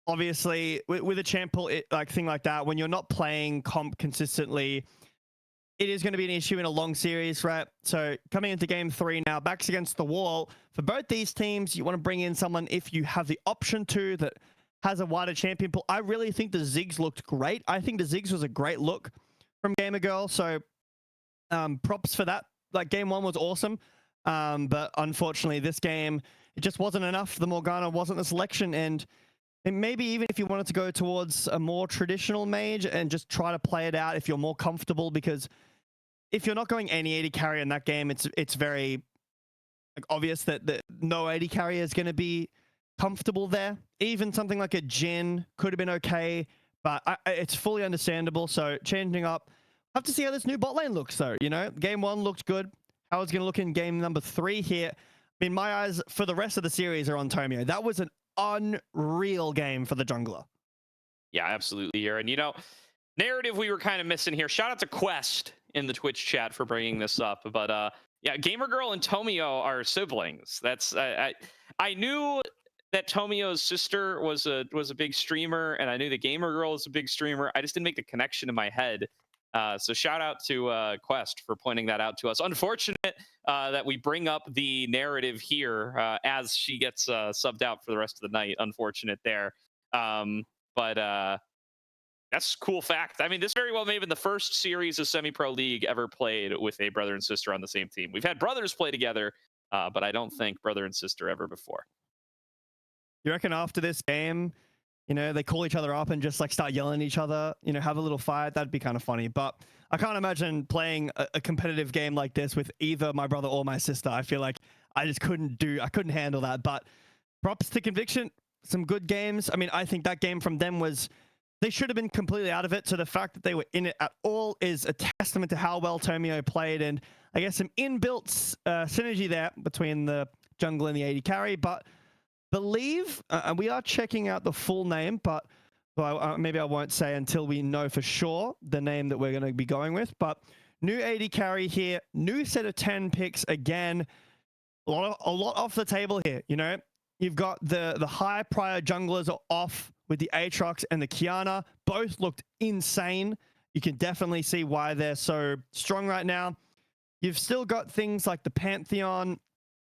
obviously with a champ pull thing like that, when you're not playing comp consistently, it is going to be an issue in a long series, right? So coming into game 3 now, backs against the wall. For both these teams, you want to bring in someone, if you have the option to, that has a wider champion pool. I really think the Ziggs looked great. I think the Ziggs was a great look from Gamer Girl, so props for that. Like, game 1 was awesome, but unfortunately this game, it just wasn't enough. The Morgana wasn't the selection, and maybe even if you wanted to go towards a more traditional mage and just try to play it out if you're more comfortable, because if you're not going any AD carry in that game, it's very obvious that no AD carry is going to be comfortable there. Even something like a Jhin could have been okay, but it's fully understandable. So changing up, have to see how this new bot lane looks. So, you know, game 1 looked good. How it's going to look in game number 3 here. I mean, my eyes for the rest of the series are on Tomio. That was an unreal game for the jungler. Yeah, absolutely here. And, you know, narrative we were kind of missing here. Shout out to Quest in the Twitch chat for bringing this up. But yeah, Gamer Girl and Tomio are siblings. That's I knew that Tomio's sister was a big streamer, and I knew the Gamer Girl was a big streamer. I just didn't make the connection in my head. So shout out to Quest for pointing that out to us. Unfortunate that we bring up the narrative here as she gets subbed out for the rest of the night. Unfortunate there. But that's a cool fact. I mean, this very well may have been the first series of Semi-Pro League ever played with a brother and sister on the same team. We've had brothers play together, but I don't think brother and sister ever before. You reckon after this game, you know, they call each other up and just like start yelling at each other, you know, have a little fight? That'd be kind of funny. But I can't imagine playing a competitive game like this with either my brother or my sister. I feel like I couldn't handle that. But props to Conviction, some good games. I mean, I think that game from them was, they should have been completely out of it. So the fact that they were in it at all is a testament to how well Tomio played. And I guess some inbuilt synergy there between the jungle and the AD carry. But believe, and we are checking out the full name, but well, maybe I won't say until we know for sure the name that we're going to be going with. But new AD carry here, new set of 10 picks again. A lot off the table here. You know, you've got the high prior junglers are off with the Aatrox and the Kiana. Both looked insane. You can definitely see why they're so strong right now. You've still got things like the Pantheon,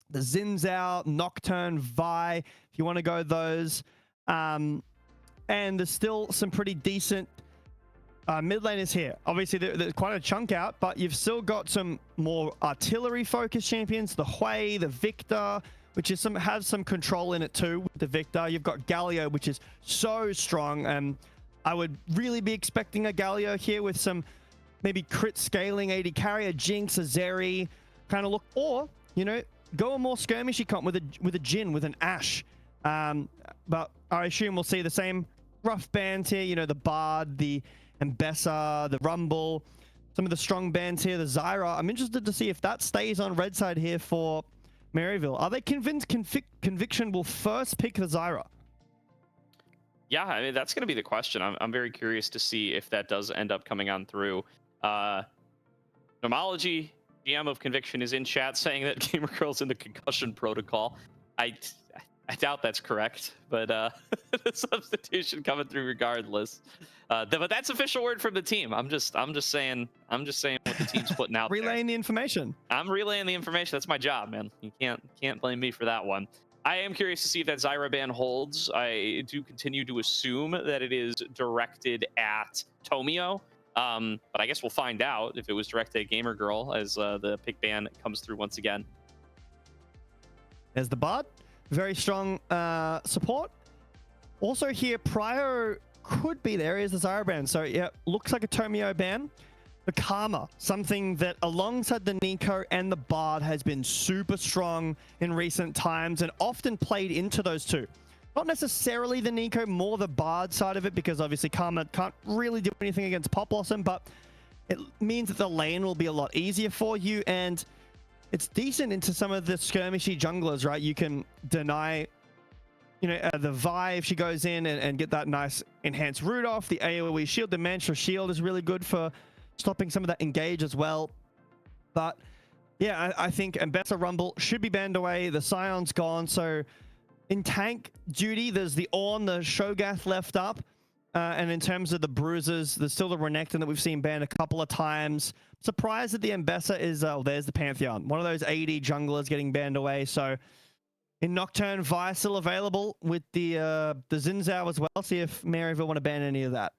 the Zinzao, Nocturne, Vi, if you want to go those. And there's still some pretty decent mid laners here. Obviously, there's quite a chunk out, but you've still got some more artillery-focused champions. The Hui, the Victor, which is has some control in it too with the Victor. You've got Galio, which is so strong. And I would really be expecting a Galio here with some maybe crit scaling AD carry, a Jinx, a Zeri kind of look. Or, you know, go a more skirmishy comp with a Jhin, with an Ashe. But I assume we'll see the same rough bands here. You know, the Bard, the Mbessa, the Rumble, some of the strong bands here, the Zyra. I'm interested to see if that stays on red side here for Maryville. Are they convinced Conviction will first pick the Zyra? Yeah, I mean, that's going to be the question. I'm very curious to see if that does end up coming on through. Nomology, GM of Conviction, is in chat saying that Gamer Girl's in the concussion protocol. I doubt that's correct, but the substitution coming through regardless. But that's official word from the team. I'm just saying what the team's putting out. Relaying the information. I'm relaying the information. That's my job, man. You can't blame me for that one. I am curious to see if that Zyra ban holds. I do continue to assume that it is directed at Tomio. But I guess we'll find out if it was directed at Gamer Girl as the pick ban comes through once again. There's the Bard. Very strong support. Also here, Prio could be there. Is the Zyra ban. So yeah, looks like a Tomio ban. the Karma, something that alongside the Nico and the Bard has been super strong in recent times and often played into those two. Not necessarily the Nico, more the Bard side of it, because obviously Karma can't really do anything against Pop Blossom, but it means that the lane will be a lot easier for you, and it's decent into some of the skirmishy junglers, right? You can deny, you know, the Vi if she goes in and get that nice enhanced root off. The AoE shield, the Mantra shield is really good for stopping some of that engage as well. But yeah, I think Ambessa Rumble should be banned away. The Scion's gone. So in tank duty, there's the Ornn, the Shogath left up. And in terms of the bruisers, there's still the Renekton that we've seen banned a couple of times. Surprised that the Ambessa is, oh, there's the Pantheon. One of those AD junglers getting banned away. So in Nocturne, Vi still available with the Xin Zhao as well. See if Maryville want to ban any of that.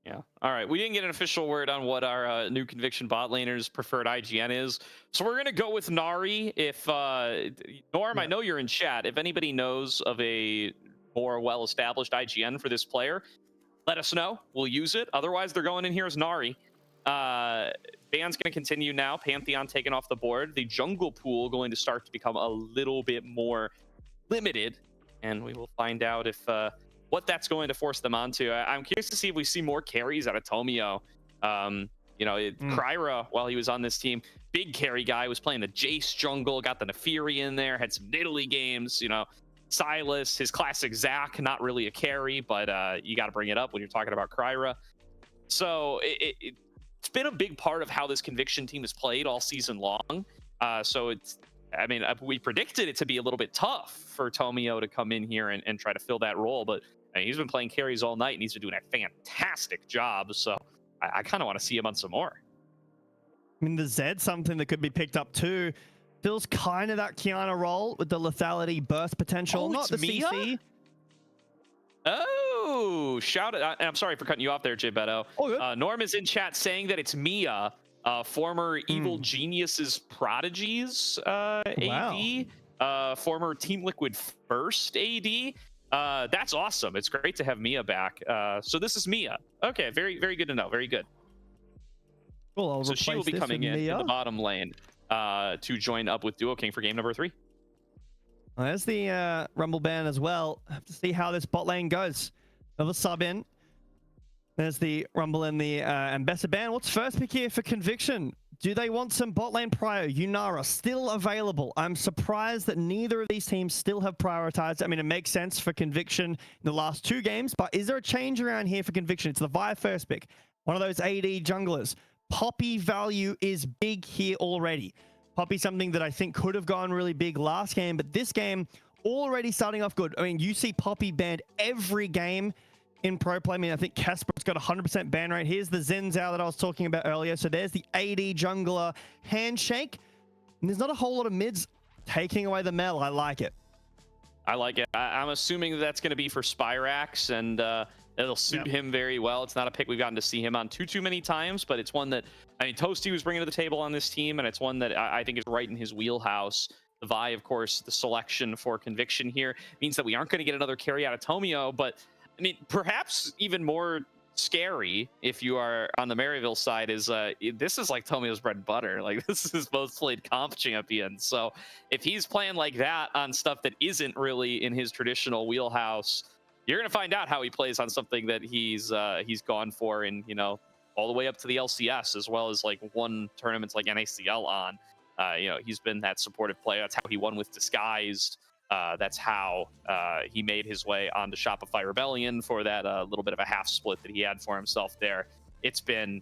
Yeah. All right. We didn't get an official word on what our new Conviction bot laners preferred IGN is. So we're going to go with Nari. If Norm, I know you're in chat. If anybody knows of a more well-established IGN for this player, let us know. We'll use it. Otherwise, they're going in here as Nari. Ban's going to continue now. Pantheon taken off the board. The jungle pool going to start to become a little bit more limited. And we will find out if what that's going to force them onto. I'm curious to see if we see more carries out of Tomio. You know, Kryra, while he was on this team, big carry guy, was playing the Jace jungle, got the Neferi in there, had some Nidalee games, you know. Silas, his classic Zac, not really a carry, but you got to bring it up when you're talking about Kryra. So it's been a big part of how this Conviction team has played all season long. So it's, I mean, we predicted it to be a little bit tough for Tomio to come in here and try to fill that role, but I mean, he's been playing carries all night and he's been doing a fantastic job. So I kind of want to see him on some more. I mean, the Zed's something that could be picked up too. Feels kind of that Kiana role with the lethality burst potential. Oh, Not the Mia? CC. Oh, shout it. I'm sorry for cutting you off there, J Beto. Oh, good. Norm is in chat saying that it's Mia, former Evil Genius's Prodigies AD, former Team Liquid First AD. That's awesome. It's great to have Mia back. So this is Mia. Okay, very, very good to know. Very good. Cool. So she will be coming in the bottom lane to join up with Duo King for game number 3. Well, there's the Rumble ban as well. Have to see how this bot lane goes. Another sub in. There's the Rumble and the Ambessa ban. What's first pick here for Conviction? Do they want some bot lane prio? Yunara still available. I'm surprised that neither of these teams still have prioritized. I mean, it makes sense for Conviction in the last 2 games, but is there a change around here for Conviction? It's the Vi first pick. One of those AD junglers. Poppy value is big here already. Poppy, something that I think could have gone really big last game, but this game already starting off good. I mean, you see Poppy banned every game in pro play. I mean, I think Casper's got 100% ban rate. Here's the Xin Zhao that I was talking about earlier. So there's the AD jungler handshake. And there's not a whole lot of mids taking away the Mel. I like it. I like it. I'm assuming that's going to be for Spyrax, and it'll suit him very well. It's not a pick we've gotten to see him on too many times, but it's one that, I mean, Toasty was bringing to the table on this team, and it's one that I think is right in his wheelhouse. The Vi, of course, the selection for Conviction here means that we aren't going to get another carry out of Tomio, but I mean, perhaps even more scary if you are on the Maryville side is this is like Tomio's bread and butter. Like, this is his most played comp champion. So if he's playing like that on stuff that isn't really in his traditional wheelhouse, you're going to find out how he plays on something that he's gone for, and you know, all the way up to the LCS, as well as like won tournaments like NACL on. You know, he's been that supportive player. That's how he won with Disguised. That's how he made his way onto Shopify Rebellion for that little bit of a half split that he had for himself there. It's been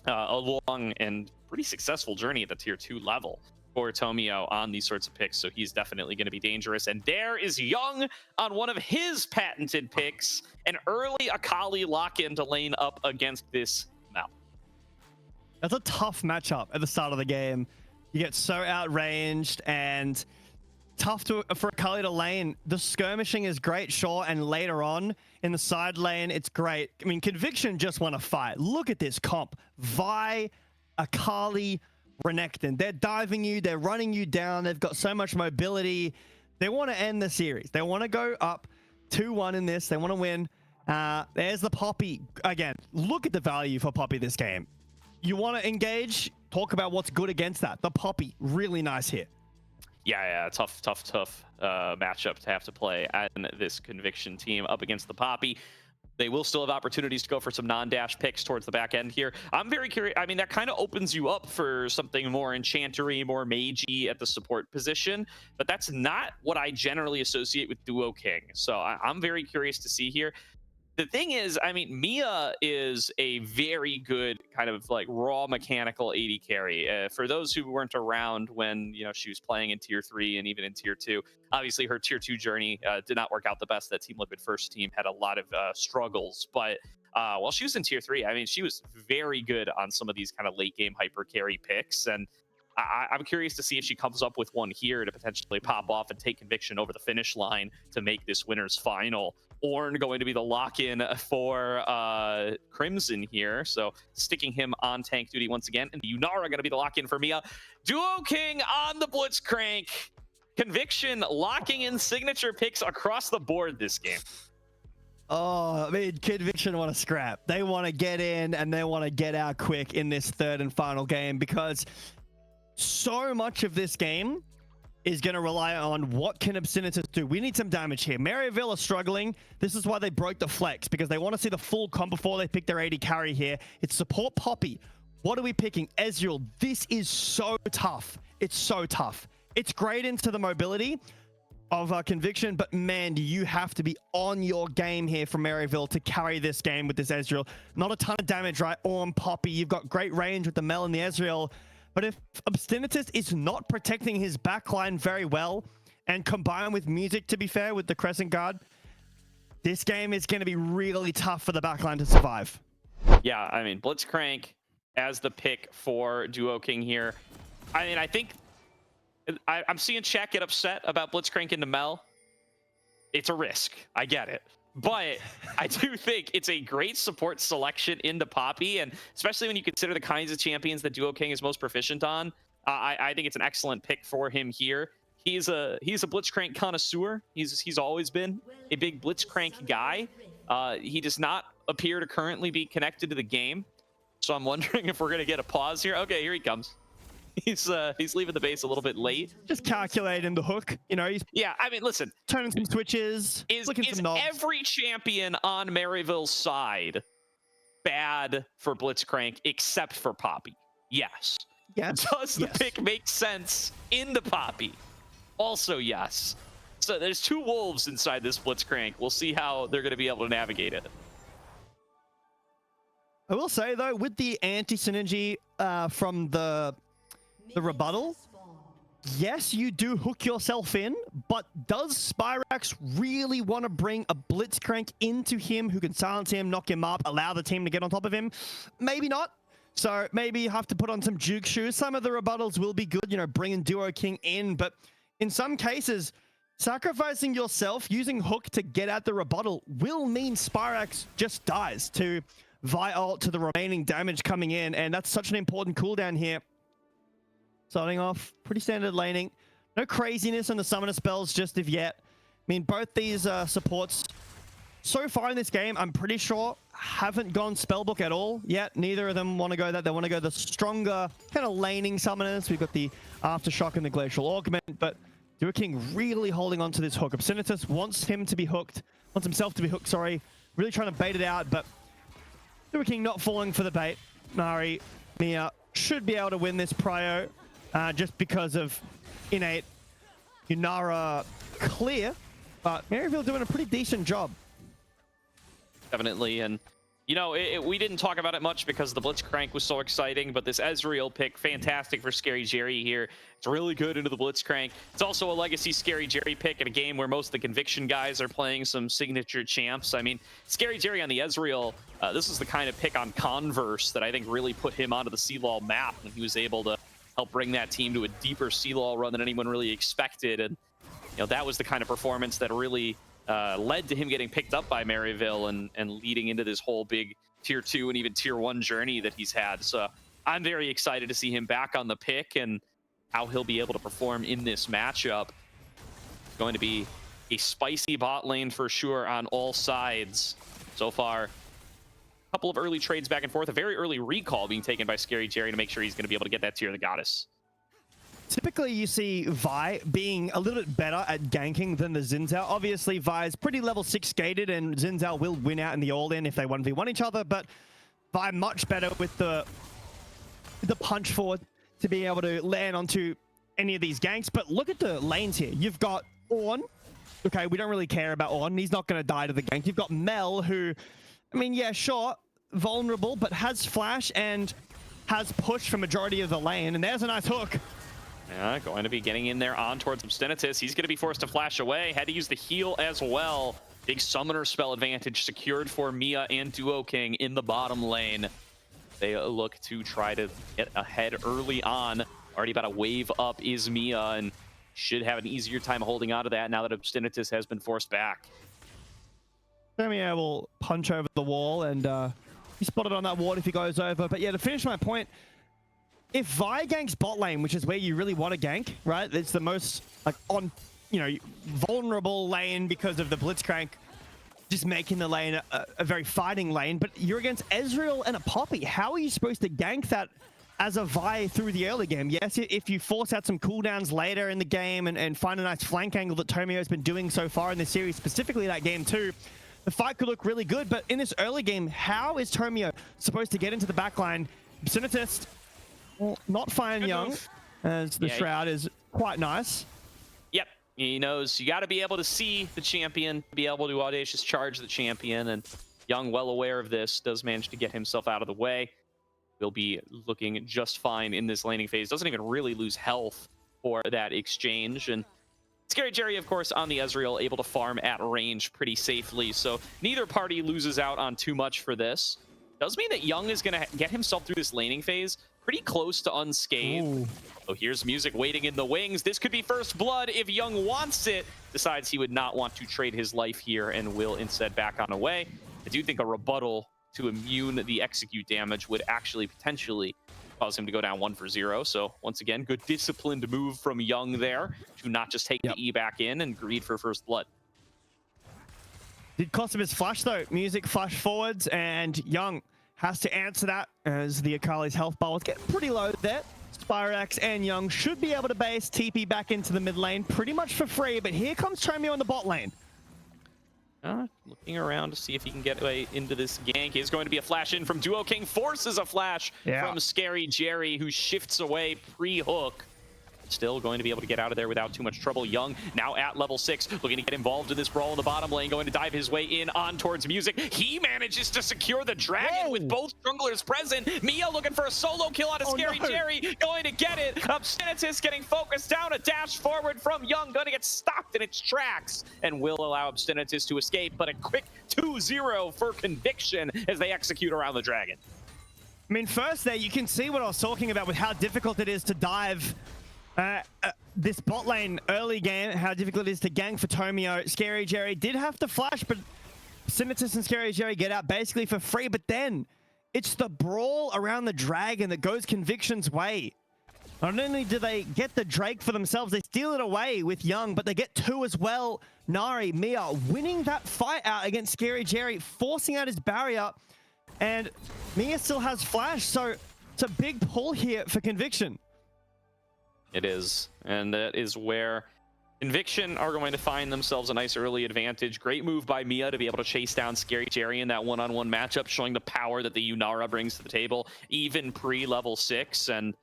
a long and pretty successful journey at the tier 2 level for Tomio on these sorts of picks, so he's definitely going to be dangerous. And there is Young on one of his patented picks, an early Akali lock-in to lane up against this Mal. That's a tough matchup at the start of the game. You get so outranged and tough for Akali to lane. The skirmishing is great, sure, and later on in the side lane, it's great. I mean, Conviction just want to fight. Look at this comp. Vi, Akali, Renekton. They're diving you. They're running you down. They've got so much mobility. They want to end the series. They want to go up 2-1 in this. They want to win. There's the Poppy. Again, look at the value for Poppy this game. you want to engage, talk about what's good against that. The Poppy, really nice hit. Yeah, tough matchup to have to play. And this Conviction team up against the Poppy. They will still have opportunities to go for some non-dash picks towards the back end here. I'm very curious. I mean, that kind of opens you up for something more enchantery, more magey at the support position, but that's not what I generally associate with Duo King. So I'm very curious to see here. The thing is, I mean, Mia is a very good kind of like raw mechanical AD carry. For those who weren't around when, you know, she was playing in tier 3 and even in tier 2, obviously her tier 2 journey did not work out the best. That Team Liquid first team had a lot of struggles, but while she was in tier 3, I mean, she was very good on some of these kind of late game hyper carry picks. And I'm curious to see if she comes up with one here to potentially pop off and take Conviction over the finish line to make this winner's final. Ornn going to be the lock-in for Crimson here, so sticking him on tank duty once again, and Yunara going to be the lock-in for Mia. Duo King on the Blitzcrank. Conviction locking in signature picks across the board this game. Oh, I mean, Conviction want to scrap. They want to get in and they want to get out quick in this third and final game, because so much of this game is going to rely on what can Obscenitus do. We need some damage here. Maryville are struggling. This is why they broke the flex, because they want to see the full comp before they pick their AD carry here. It's support Poppy. What are we picking? Ezreal. This is so tough. It's so tough. It's great into the mobility of Conviction, but man, you have to be on your game here from Maryville to carry this game with this Ezreal. Not a ton of damage, right? Ornn, Poppy, you've got great range with the Mel and the Ezreal. But if Obscenitus is not protecting his backline very well, and combined with music, to be fair, with the Crescent Guard, this game is going to be really tough for the backline to survive. Yeah, I mean, Blitzcrank as the pick for Duo King here. I mean, I think I'm seeing Chat get upset about Blitzcrank into Mel. It's a risk. I get it. But I do think it's a great support selection into Poppy, and especially when you consider the kinds of champions that Duo King is most proficient on, I think it's an excellent pick for him here. He's a Blitzcrank connoisseur. He's always been a big Blitzcrank guy. He does not appear to currently be connected to the game, so I'm wondering if we're gonna get a pause here. Okay, here he comes. He's leaving the base a little bit late. Just calculating the hook, you know. He's I mean, listen, turning some switches, is some knobs. Every champion on Maryville's side bad for Blitzcrank except for Poppy? Yes. Does the pick make sense into Poppy? Also yes. So there's two wolves inside this Blitzcrank. We'll see how they're going to be able to navigate it. I will say though, with the anti-synergy from the rebuttal, yes, you do hook yourself in, but does Spyrax really want to bring a Blitzcrank into him who can silence him, knock him up, allow the team to get on top of him? Maybe not. So maybe you have to put on some Juke shoes. Some of the rebuttals will be good, you know, bringing Duo King in, but in some cases, sacrificing yourself using hook to get at the rebuttal will mean Spyrax just dies to Vi ult to the remaining damage coming in, and that's such an important cooldown here. Starting off, pretty standard laning. No craziness on the summoner spells just of yet. I mean, both these supports, so far in this game, I'm pretty sure, haven't gone spellbook at all yet. Neither of them want to go that. They want to go the stronger kind of laning summoners. We've got the Aftershock and the Glacial Augment, but Duo King really holding on to this hook. Obscenitus wants himself to be hooked, sorry. Really trying to bait it out, but Duo King not falling for the bait. Nari, Mia should be able to win this prio. Just because of innate Yunara clear, but Maryville doing a pretty decent job. Definitely, and you know, we didn't talk about it much because the Blitzcrank was so exciting, but this Ezreal pick, fantastic for Scary Jerry here. It's really good into the Blitzcrank. It's also a legacy Scary Jerry pick in a game where most of the Conviction guys are playing some signature champs. I mean, Scary Jerry on the Ezreal, this is the kind of pick on Converse that I think really put him onto the CLOL map when he was able to help bring that team to a deeper CLOL run than anyone really expected. And you know, that was the kind of performance that really led to him getting picked up by Maryville and leading into this whole big tier 2 and even tier 1 journey that he's had. So I'm very excited to see him back on the pick and how he'll be able to perform in this matchup. It's going to be a spicy bot lane for sure on all sides so far. couple of early trades back and forth, a very early recall being taken by Scary Jerry to make sure he's going to be able to get that Tear of the Goddess. Typically, you see Vi being a little bit better at ganking than the Xin Zhao. Obviously, Vi is pretty level 6 gated, and Xin Zhao will win out in the all-in if they 1v1 each other, but Vi much better with the punch forward to be able to land onto any of these ganks. But look at the lanes here. You've got Ornn. Okay, we don't really care about Ornn. He's not going to die to the gank. You've got Mel, who, I mean, yeah, sure, vulnerable, but has flash and has push for majority of the lane. And there's a nice hook. Yeah, going to be getting in there on towards Obstinatus. He's going to be forced to flash away. Had to use the heal as well. Big summoner spell advantage secured for Mia and Duo King in the bottom lane. They look to try to get ahead early on. Already about a wave up is Mia, and should have an easier time holding on to that now that Obstinatus has been forced back. Mia will punch over the wall, and he's spotted on that ward if he goes over. But yeah, to finish my point, if Vi ganks bot lane, which is where you really want to gank, right? It's the most like on, you know, vulnerable lane because of the Blitzcrank, just making the lane a very fighting lane. But you're against Ezreal and a Poppy. How are you supposed to gank that as a Vi through the early game? Yes, if you force out some cooldowns later in the game and find a nice flank angle that Tomio has been doing so far in the series, specifically that game too, the fight could look really good. But in this early game, how is Tomio supposed to get into the backline? Obstinatus, well, not fine Young, as the Shroud is quite nice. Yep, he knows you got to be able to see the champion, be able to audacious charge the champion, and Young, well aware of this, does manage to get himself out of the way. Will be looking just fine in this laning phase. Doesn't even really lose health for that exchange. And Scary Jerry, of course, on the Ezreal, able to farm at range pretty safely. So neither party loses out on too much for this. Does mean that Young is going to get himself through this laning phase pretty close to unscathed. Ooh. So here's music waiting in the wings. This could be first blood if Young wants it. Decides he would not want to trade his life here and will instead back on away. I do think a rebuttal to immune the execute damage would actually potentially cause him to go down 1-for-0. So once again, good disciplined move from Young there to not just take the E back in and greed for first blood. Did cost him his flash though. Music flash forwards, and Young has to answer that as the Akali's health bar was getting pretty low there. Spirax and Young should be able to base TP back into the mid lane pretty much for free, but here comes Tomio in the bot lane. Looking around to see if he can get away into this gank. Is going to be a flash in from Duo King. Forces a flash from Scary Jerry, who shifts away pre-hook. Still going to be able to get out of there without too much trouble. Young now at level 6, looking to get involved in this brawl in the bottom lane, going to dive his way in on towards music. He manages to secure the dragon with both junglers present. Mia looking for a solo kill out of Scary Jerry, going to get it. Obstinatus getting focused down, a dash forward from Young, going to get stopped in its tracks and will allow Obstinatus to escape, but a quick 2-0 for Conviction as they execute around the dragon. I mean, first there, you can see what I was talking about with how difficult it is to dive this bot lane early game, how difficult it is to gank for Tomio. Scary Jerry did have to flash, but Sinitus and Scary Jerry get out basically for free. But then it's the brawl around the dragon that goes Conviction's way. Not only do they get the Drake for themselves, they steal it away with Young, but they get 2 as well. Nari, Mia winning that fight out against Scary Jerry, forcing out his barrier, and Mia still has flash, so it's a big pull here for Conviction. It is, and that is where Conviction are going to find themselves a nice early advantage. Great move by Mia to be able to chase down Scary Jerry in that one-on-one matchup, showing the power that the Yunara brings to the table, even pre-level 6. And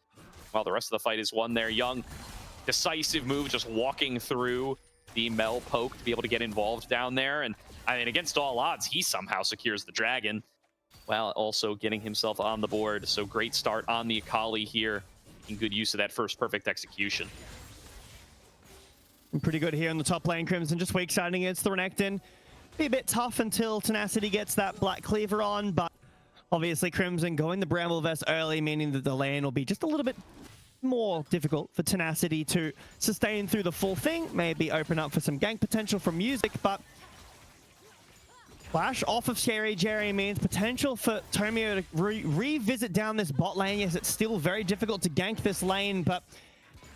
while the rest of the fight is won there, Young, decisive move, just walking through the Mel poke to be able to get involved down there. And I mean, against all odds, he somehow secures the dragon while also getting himself on the board. So great start on the Akali here. Making good use of that first perfect execution. Pretty good here in the top lane, Crimson. Just weak siding against the Renekton. Be a bit tough until Tenacity gets that Black Cleaver on, but obviously Crimson going the Bramble Vest early, meaning that the lane will be just a little bit more difficult for Tenacity to sustain through the full thing. Maybe open up for some gank potential from music, but flash off of Scary Jerry means potential for Tomio to revisit down this bot lane. Yes, it's still very difficult to gank this lane, but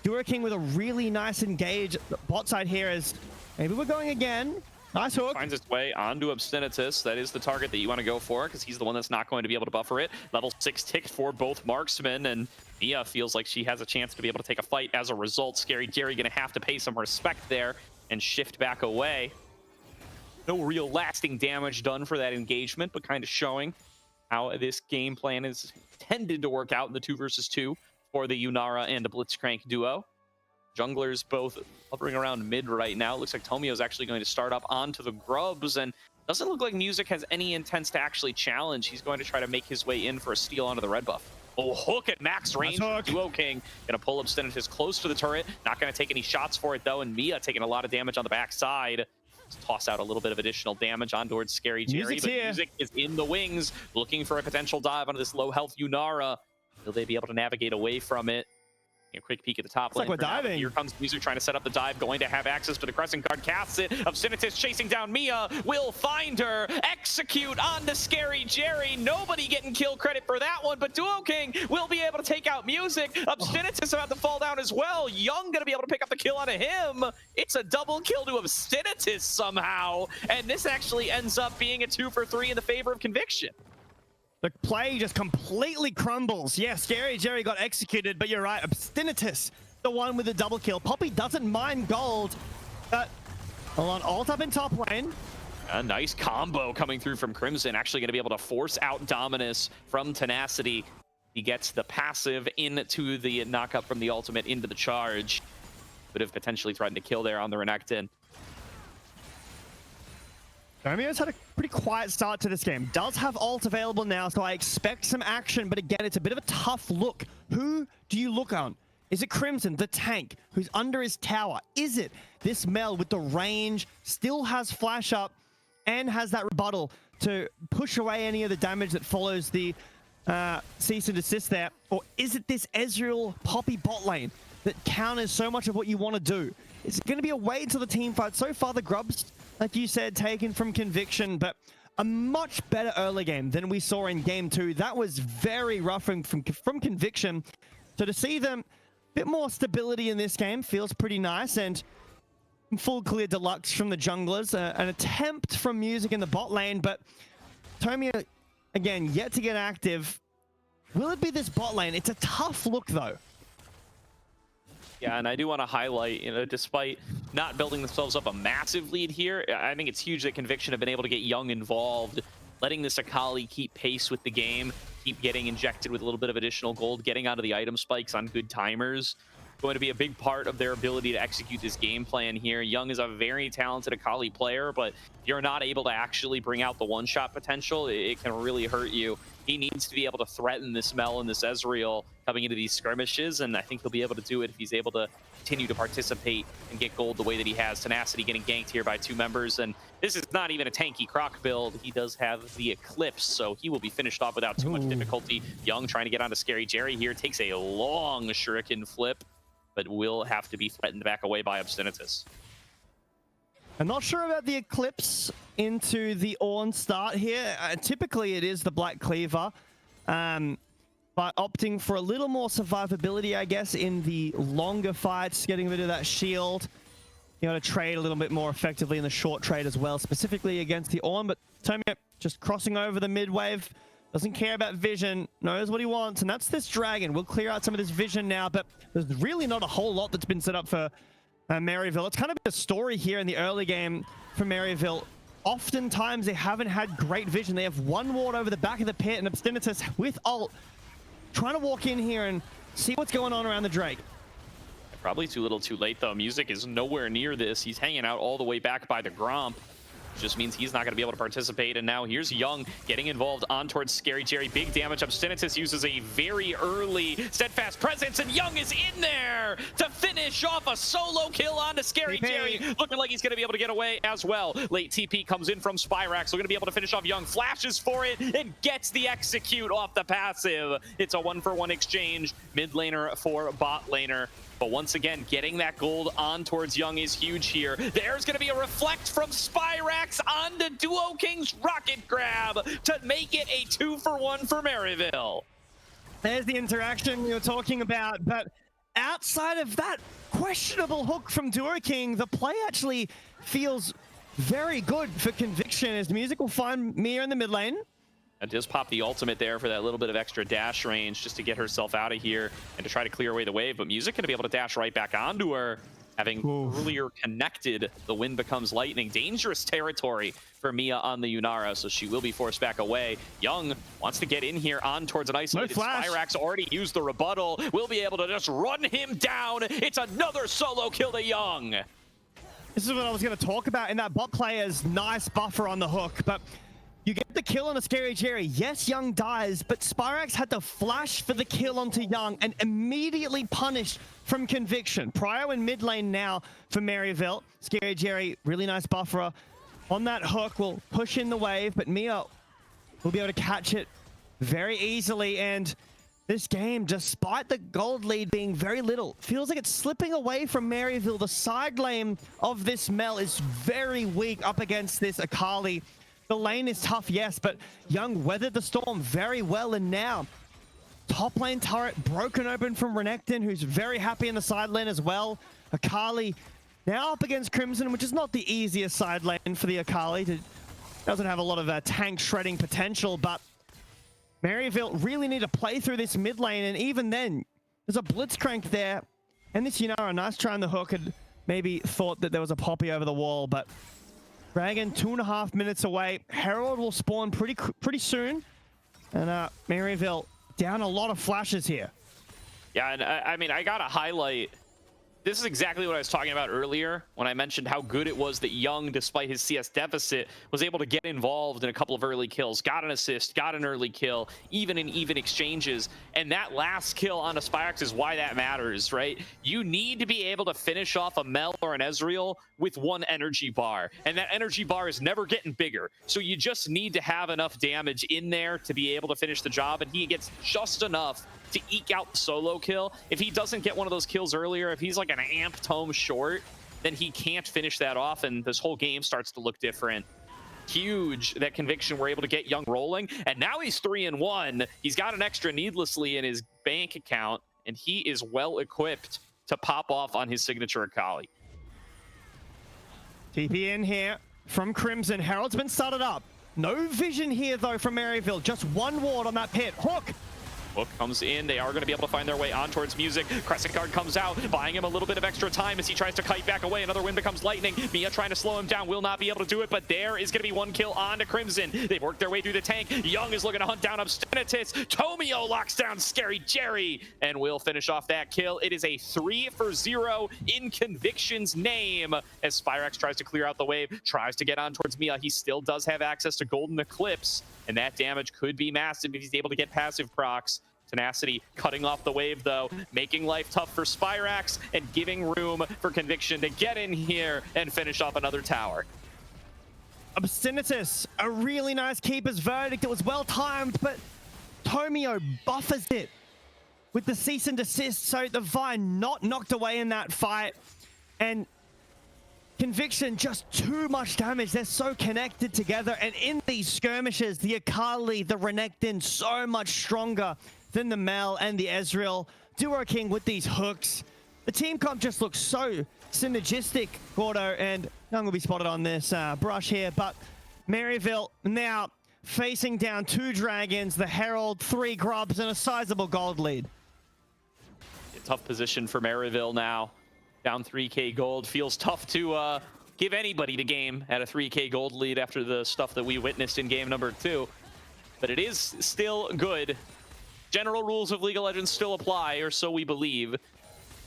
Duo King with a really nice engage bot side here as maybe we're going again. Nice hook. Finds its way onto Obstinatus. That is the target that you want to go for because he's the one that's not going to be able to buffer it. Level 6 ticked for both marksmen, and Mia feels like she has a chance to be able to take a fight as a result. Scary Jerry going to have to pay some respect there and shift back away. No real lasting damage done for that engagement, but kind of showing how this game plan is tended to work out in the 2 versus 2 for the Yunara and the Blitzcrank duo. Junglers both hovering around mid right now. It looks like Tomio is actually going to start up onto the Grubs, and doesn't look like Music has any intents to actually challenge. He's going to try to make his way in for a steal onto the red buff. Oh, hook at max range. Duo King gonna pull Obstinatus close to the turret. Not gonna take any shots for it though, and Mia taking a lot of damage on the backside. Just toss out a little bit of additional damage on towards Scary Jerry, but Music is in the wings, looking for a potential dive onto this low health Yunara. Will they be able to navigate away from it? A quick peek at the top lane. Like we're diving. Here comes Music trying to set up the dive, going to have access to the Crescent Guard, casts it. Obstinatus chasing down Mia, will find her, execute on the Scary Jerry. Nobody getting kill credit for that one, but Duo King will be able to take out Music. Obstinatus about to fall down as well. Young gonna be able to pick up the kill onto him. It's a double kill to Obstinatus somehow, and this actually ends up being a 2 for 3 in the favor of Conviction. The play just completely crumbles. Yeah, Scary Jerry got executed, but you're right. Obstinatus, the one with the double kill. Poppy doesn't mind gold. Hold on, ult up in top lane. A nice combo coming through from Crimson. Actually going to be able to force out Dominus from Tenacity. He gets the passive into the knockup from the ultimate into the charge. Would have potentially threatened to kill there on the Renekton. Tomio's had a pretty quiet start to this game. Does have ult available now, so I expect some action, but again, it's a bit of a tough look. Who do you look on? Is it Crimson, the tank, who's under his tower? Is it this Mel with the range, still has flash up, and has that rebuttal to push away any of the damage that follows the cease and desist there? Or is it this Ezreal Poppy bot lane that counters so much of what you want to do? Is it going to be a wait until the team fight? So far, the Grubs, like you said, taken from Conviction, but a much better early game than we saw in game 2. That was very rough from Conviction. So to see them a bit more stability in this game feels pretty nice, and full clear deluxe from the junglers. An attempt from Music in the bot lane, but Tomio, again, yet to get active. Will it be this bot lane? It's a tough look, though. Yeah, and I do want to highlight, despite not building themselves up a massive lead here, I think it's huge that Conviction have been able to get Young involved, letting this Akali keep pace with the game, keep getting injected with a little bit of additional gold, getting out of the item spikes on good timers. Going to be a big part of their ability to execute this game plan here. Young is a very talented Akali player, but if you're not able to actually bring out the one-shot potential, it can really hurt you. He needs to be able to threaten this Mel and this Ezreal coming into these skirmishes, and I think he'll be able to do it if he's able to continue to participate and get gold the way that he has. Tenacity getting ganked here by 2 members, and this is not even a tanky Croc build. He does have the Eclipse, so he will be finished off without too much difficulty. Young trying to get onto Scary Jerry here, takes a long shuriken flip, but will have to be threatened back away by Obstinatus. I'm not sure about the Eclipse into the Ornn start here. Typically, it is the Black Cleaver, but opting for a little more survivability, I guess, in the longer fights, getting rid of that shield. You know, to trade a little bit more effectively in the short trade as well, specifically against the Ornn. But Tomio just crossing over the mid wave. Doesn't care about vision, knows what he wants, and that's this dragon. We'll clear out some of this vision now, but there's really not a whole lot that's been set up for Maryville. It's kind of a story here in the early game for Maryville. Oftentimes, they haven't had great vision. They have one ward over the back of the pit, and Obstinatus with ult, trying to walk in here and see what's going on around the Drake. Probably too little too late, though. Music is nowhere near this. He's hanging out all the way back by the Gromp. Just means he's not going to be able to participate. And now here's Young getting involved on towards Scary Jerry. Big damage. Obstinatus uses a very early steadfast presence, and Young is in there to finish off a solo kill onto Scary Jerry. Looking like he's going to be able to get away as well. Late TP comes in from Spyrax. So going to be able to finish off Young. Flashes for it and gets the execute off the passive. It's a 1-for-1 exchange. Mid laner for bot laner. But once again, getting that gold on towards Young is huge here. There's going to be a reflect from Spyrax onto Duo King's rocket grab to make it a 2-for-1 for Maryville. There's the interaction you're talking about, but outside of that questionable hook from Duo King, the play actually feels very good for Conviction as Music will find Mia in the mid lane. And just pop the ultimate there for that little bit of extra dash range just to get herself out of here and to try to clear away the wave. But Music going to be able to dash right back onto her, having earlier connected. The wind becomes lightning. Dangerous territory for Mia on the Yunara, so she will be forced back away. Young wants to get in here on towards an isolated. Spyrax already used the rebuttal. Will be able to just run him down. It's another solo kill to Young. This is what I was going to talk about in that bot player's nice buffer on the hook, but you get the kill on a Scary Jerry. Yes, Young dies, but Spyrax had to flash for the kill onto Young and immediately punished from Conviction. Prio in mid lane now for Maryville. Scary Jerry, really nice buffer on that hook, will push in the wave, but Mia will be able to catch it very easily. And this game, despite the gold lead being very little, feels like it's slipping away from Maryville. The side lane of this Mel is very weak up against this Akali. The lane is tough, yes, but Young weathered the storm very well, and now top lane turret broken open from Renekton, who's very happy in the side lane as well. Akali now up against Crimson, which is not the easiest side lane for the Akali. It doesn't have a lot of tank shredding potential, but Maryville really need to play through this mid lane, and even then, there's a Blitzcrank there, and this Yunara, nice try on the hook, had maybe thought that there was a Poppy over the wall, but Dragon 2.5 minutes away. Herald will spawn pretty soon, and Maryville down a lot of flashes here. Yeah, and I mean, I gotta highlight, this is exactly what I was talking about earlier when I mentioned how good it was that Young, despite his CS deficit, was able to get involved in a couple of early kills, got an assist, got an early kill, even in even exchanges. And that last kill on a Spyrax is why that matters, right? You need to be able to finish off a Mel or an Ezreal with one energy bar, and that energy bar is never getting bigger. So you just need to have enough damage in there to be able to finish the job, and he gets just enough to eke out the solo kill. If he doesn't get one of those kills earlier, if he's like an amp tome short, then he can't finish that off, and this whole game starts to look different. Huge that Conviction were able to get Young rolling, and now he's 3-1. He's got an extra needlessly in his bank account, and he is well equipped to pop off on his signature Akali. TP in here from Crimson. Herald's been started up. No vision here though from Maryville. Just one ward on that pit. Hook! Hook comes in. They are going to be able to find their way on towards Music. Crescent Guard comes out, buying him a little bit of extra time as he tries to kite back away. Another wind becomes lightning. Mia trying to slow him down, will not be able to do it, but there is going to be one kill on to Crimson. They've worked their way through the tank. Young is looking to hunt down Obstinatus. Tomio locks down Scary Jerry and will finish off that kill. It is a 3-for-0 in Conviction's name as Spyrax tries to clear out the wave, tries to get on towards Mia. He still does have access to Golden Eclipse, and that damage could be massive if he's able to get passive procs. Tenacity cutting off the wave though, making life tough for Spyrax and giving room for Conviction to get in here and finish off another tower. Obstinatus, a really nice keeper's verdict. It was well timed, but Tomio buffers it with the cease and desist, so the Vine not knocked away in that fight. And Conviction, just too much damage. They're so connected together, and in these skirmishes, the Akali, the Renekton, so much stronger than the Mel and the Ezreal. Duo King with these hooks. The team comp just looks so synergistic, Gordo, and Young will be spotted on this brush here, but Maryville now facing down 2 dragons, the Herald, 3 grubs, and a sizable gold lead. A tough position for Maryville now. Down 3k gold. Feels tough to give anybody the game at a 3k gold lead after the stuff that we witnessed in game number 2. But it is still good. General rules of League of Legends still apply, or so we believe.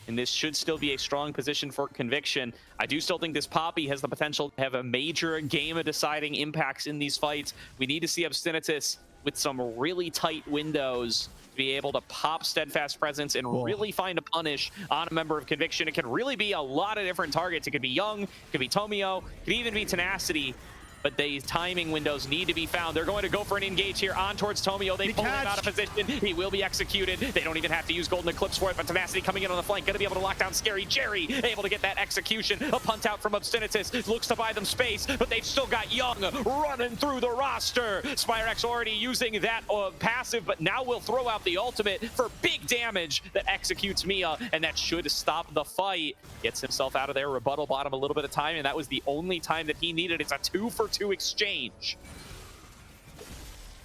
And this should still be a strong position for Conviction. I do still think this Poppy has the potential to have a major game-deciding impacts in these fights. We need to see Obstinatus with some really tight windows to be able to pop Steadfast Presence and really find a punish on a member of Conviction. It could really be a lot of different targets. It could be Young, it could be Tomio, it could even be Tenacity. but these timing windows need to be found. They're going to go for an engage here on towards Tomio. They pull him out of position. He will be executed. They don't even have to use Golden Eclipse for it, but Tenacity coming in on the flank, going to be able to lock down Scary Jerry, able to get that execution. A punt out from Obstinatus, looks to buy them space, but they've still got Young running through the roster. Spyrex already using that passive, but now will throw out the ultimate for big damage that executes Mia, and that should stop the fight. Gets himself out of there. Rebuttal bought him a little bit of time, and that was the only time that he needed. It's a 2-for-2 exchange.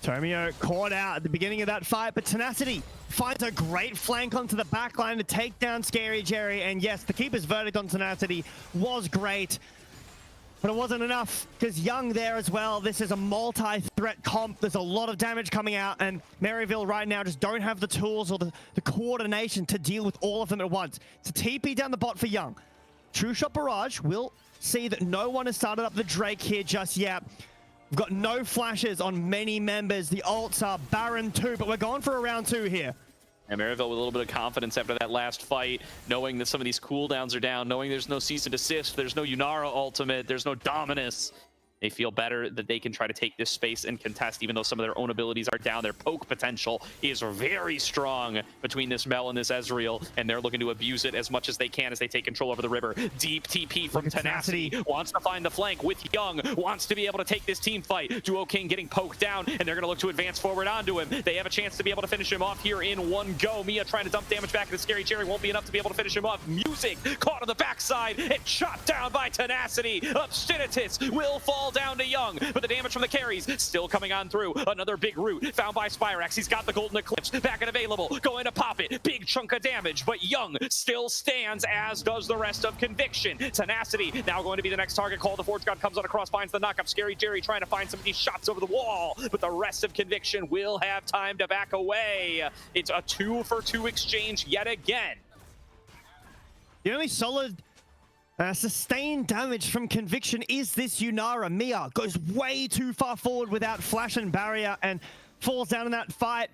Tomio caught out at the beginning of that fight, but Tenacity finds a great flank onto the backline to take down Scary Jerry. And yes, the keeper's verdict on Tenacity was great, but it wasn't enough because Young there as well. This is a multi-threat comp. There's a lot of damage coming out, and Maryville right now just don't have the tools or the coordination to deal with all of them at once. It's a TP down the bot for Young. True Shot Barrage will see that no one has started up the Drake here just yet. We've got no flashes on many members. The ults are barren too, but we're going for a round 2 here. And Maryville with a little bit of confidence after that last fight, knowing that some of these cooldowns are down, knowing there's no cease and desist, there's no Yunara ultimate, there's no Dominus. They feel better that they can try to take this space and contest, even though some of their own abilities are down. Their poke potential is very strong between this Mel and this Ezreal, and they're looking to abuse it as much as they can as they take control over the river. Deep TP from Tenacity. Wants to find the flank with Young, wants to be able to take this team fight. Duo King getting poked down, and they're going to look to advance forward onto him. They have a chance to be able to finish him off here in one go. Mia trying to dump damage back into Scary Jerry won't be enough to be able to finish him off. Music caught on the backside and shot down by Tenacity. Obstinatus will fall down to Young, but the damage from the carries still coming on through. Another big root found by Spyrex. He's got the Golden Eclipse back and available, going to pop it. Big chunk of damage, but Young still stands, as does the rest of Conviction. Tenacity now going to be the next target call. The Forge God comes on across, finds the knockup. Scary Jerry trying to find some of these shots over the wall, but the rest of Conviction will have time to back away. It's a 2-for-2 exchange yet again. The only solid sustained damage from Conviction is this Yunara. Mia goes way too far forward without flash and barrier and falls down in that fight.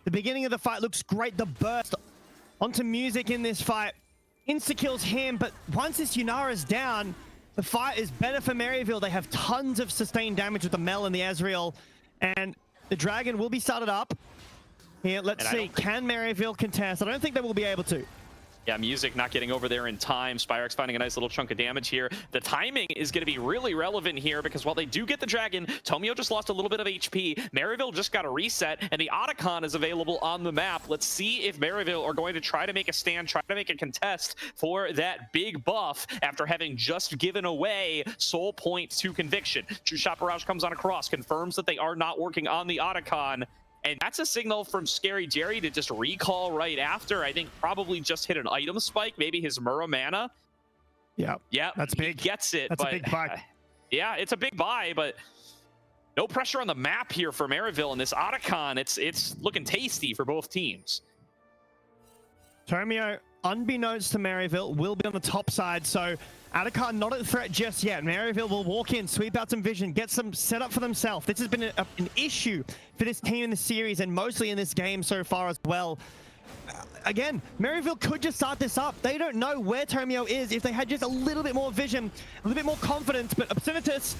The beginning of the fight looks great. The burst onto Music in this fight insta-kills him, but once this Yunara is down, the fight is better for Maryville. They have tons of sustained damage with the Mel and the Ezreal, and the Dragon will be started up. Here, let's see. Can Maryville contest? I don't think they will be able to. Yeah, Music not getting over there in time. Spyrex finding a nice little chunk of damage here. The timing is going to be really relevant here because while they do get the Dragon, Tomio just lost a little bit of HP. Maryville just got a reset, and the Otacon is available on the map. Let's see if Maryville are going to try to make a stand, try to make a contest for that big buff after having just given away Soul Point to Conviction. True Shot Barrage comes on across, confirms that they are not working on the Otacon. And that's a signal from Scary Jerry to just recall right after. I think probably just hit an item spike, maybe his Mura mana. Yeah, that's big. He gets it. That's but, a big buy. Yeah, it's a big buy, but no pressure on the map here for Maryville. And this Otacon, it's looking tasty for both teams. Tomio, unbeknownst to Maryville, will be on the top side, so Otacon not a threat just yet. Maryville will walk in, sweep out some vision, get some set up for themselves. This has been an issue for this team in the series and mostly in this game so far as well. Again, Maryville could just start this up. They don't know where Tomio is if they had just a little bit more vision, a little bit more confidence, but Obstinatus.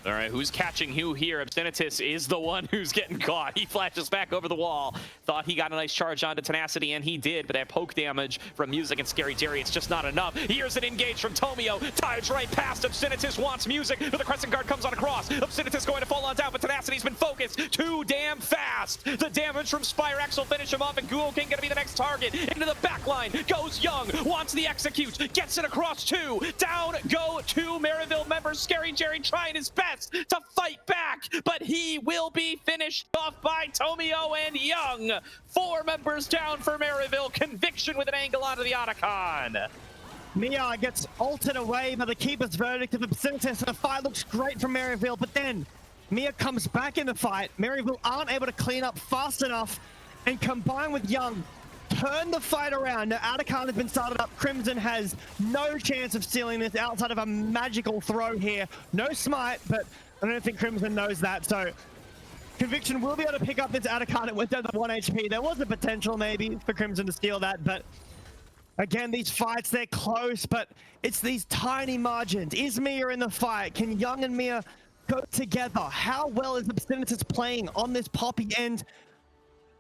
All right, who's catching who here? Obstinatus is the one who's getting caught. He flashes back over the wall. Thought he got a nice charge onto Tenacity, and he did, but that poke damage from Music and Scary Jerry, it's just not enough. Here's an engage from Tomio. Dives right past Obstinatus, wants Music, but the Crescent Guard comes on across. Obstinatus going to fall on down, but Tenacity's been focused too damn fast. The damage from Spyrex will finish him off, and Duo King gonna be the next target. Into the back line goes Young, wants the execute, gets it across two. Down go two Maryville members. Scary Jerry trying his best to fight back, but he will be finished off by Tomio and Young. 4 members down for Maryville. Conviction with an angle onto the Otacon. Mia gets altered away by the keeper's verdict of Obstinatus, and the fight looks great from Maryville, but then Mia comes back in the fight. Maryville aren't able to clean up fast enough, and combine with Young, turn the fight around. Now, Otacon has been started up. Crimson has no chance of stealing this outside of a magical throw here. No smite, but I don't think Crimson knows that, so Conviction will be able to pick up this Otacon. It went down to 1 HP. There was a potential maybe for Crimson to steal that, but again, these fights, they're close, but it's these tiny margins. Is Mia in the fight? Can Young and Mia go together. How well is Obstinatus playing on this Poppy? And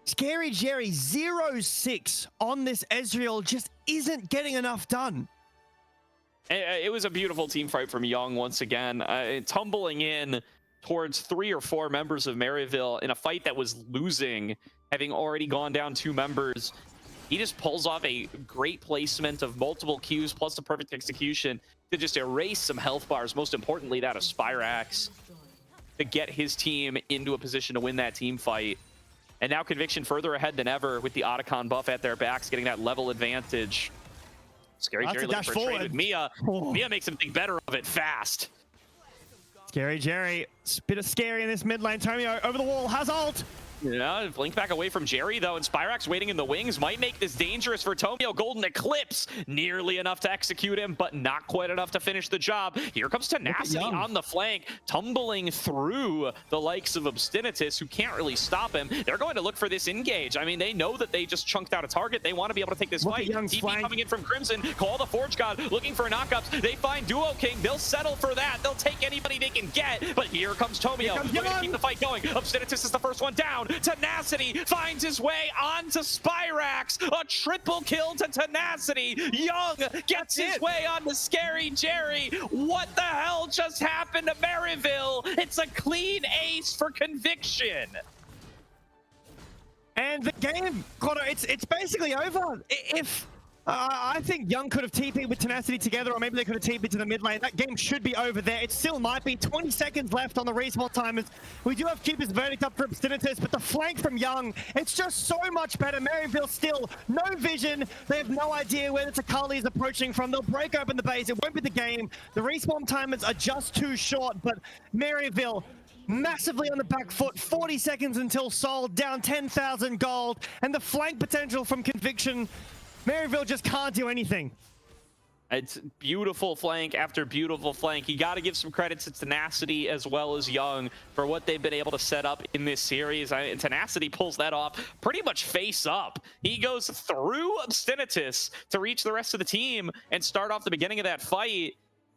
Scary Jerry 0-6 on this Ezreal just isn't getting enough done. It was a beautiful team fight from Young once again, tumbling in towards 3 or 4 members of Maryville in a fight that was losing, having already gone down 2 members. He just pulls off a great placement of multiple Qs plus the perfect execution to just erase some health bars, most importantly that of Spyrax, to get his team into a position to win that team fight. And now Conviction further ahead than ever with the Otacon buff at their backs, getting that level advantage. Scary Jerry looking for a trade with Mia. Oh. Mia makes him think better of it fast. Scary Jerry, bit of scary in this mid lane. Tomio over the wall, has ult. Yeah, blink back away from Jerry though, and Spyrax waiting in the wings might make this dangerous for Tomio. Golden Eclipse, nearly enough to execute him, but not quite enough to finish the job. Here comes Tenacity on the flank, tumbling through the likes of Obstinatus, who can't really stop him. They're going to look for this engage. I mean, they know that they just chunked out a target. They want to be able to take this fight. TP coming in from Crimson, call the Forge God, looking for knockups. They find Duo King. They'll settle for that. They'll take anybody they can get, but here comes Tomio. They're going to keep the fight going. Obstinatus is the first one down. Tenacity finds his way onto Spyrax. A triple kill to Tenacity. Young gets his way onto Scary Jerry. What the hell just happened to Maryville? It's a clean ace for Conviction. And the game, Connor, it's basically over. If I think Young could have TP'd with Tenacity together, or maybe they could have TP'd to the mid lane. That game should be over there. It still might be. 20 seconds left on the respawn timers. We do have Cupid's verdict up for Obstinatus, but the flank from Young, it's just so much better. Maryville still no vision. They have no idea where the Takali is approaching from. They'll break open the base. It won't be the game. The respawn timers are just too short, but Maryville massively on the back foot. 40 seconds until Sol, down 10,000 gold, and the flank potential from Conviction. Maryville just can't do anything. It's beautiful flank after beautiful flank. You got to give some credit to Tenacity as well as Young for what they've been able to set up in this series. Tenacity pulls that off pretty much face up. He goes through Obstinatus to reach the rest of the team and start off the beginning of that fight.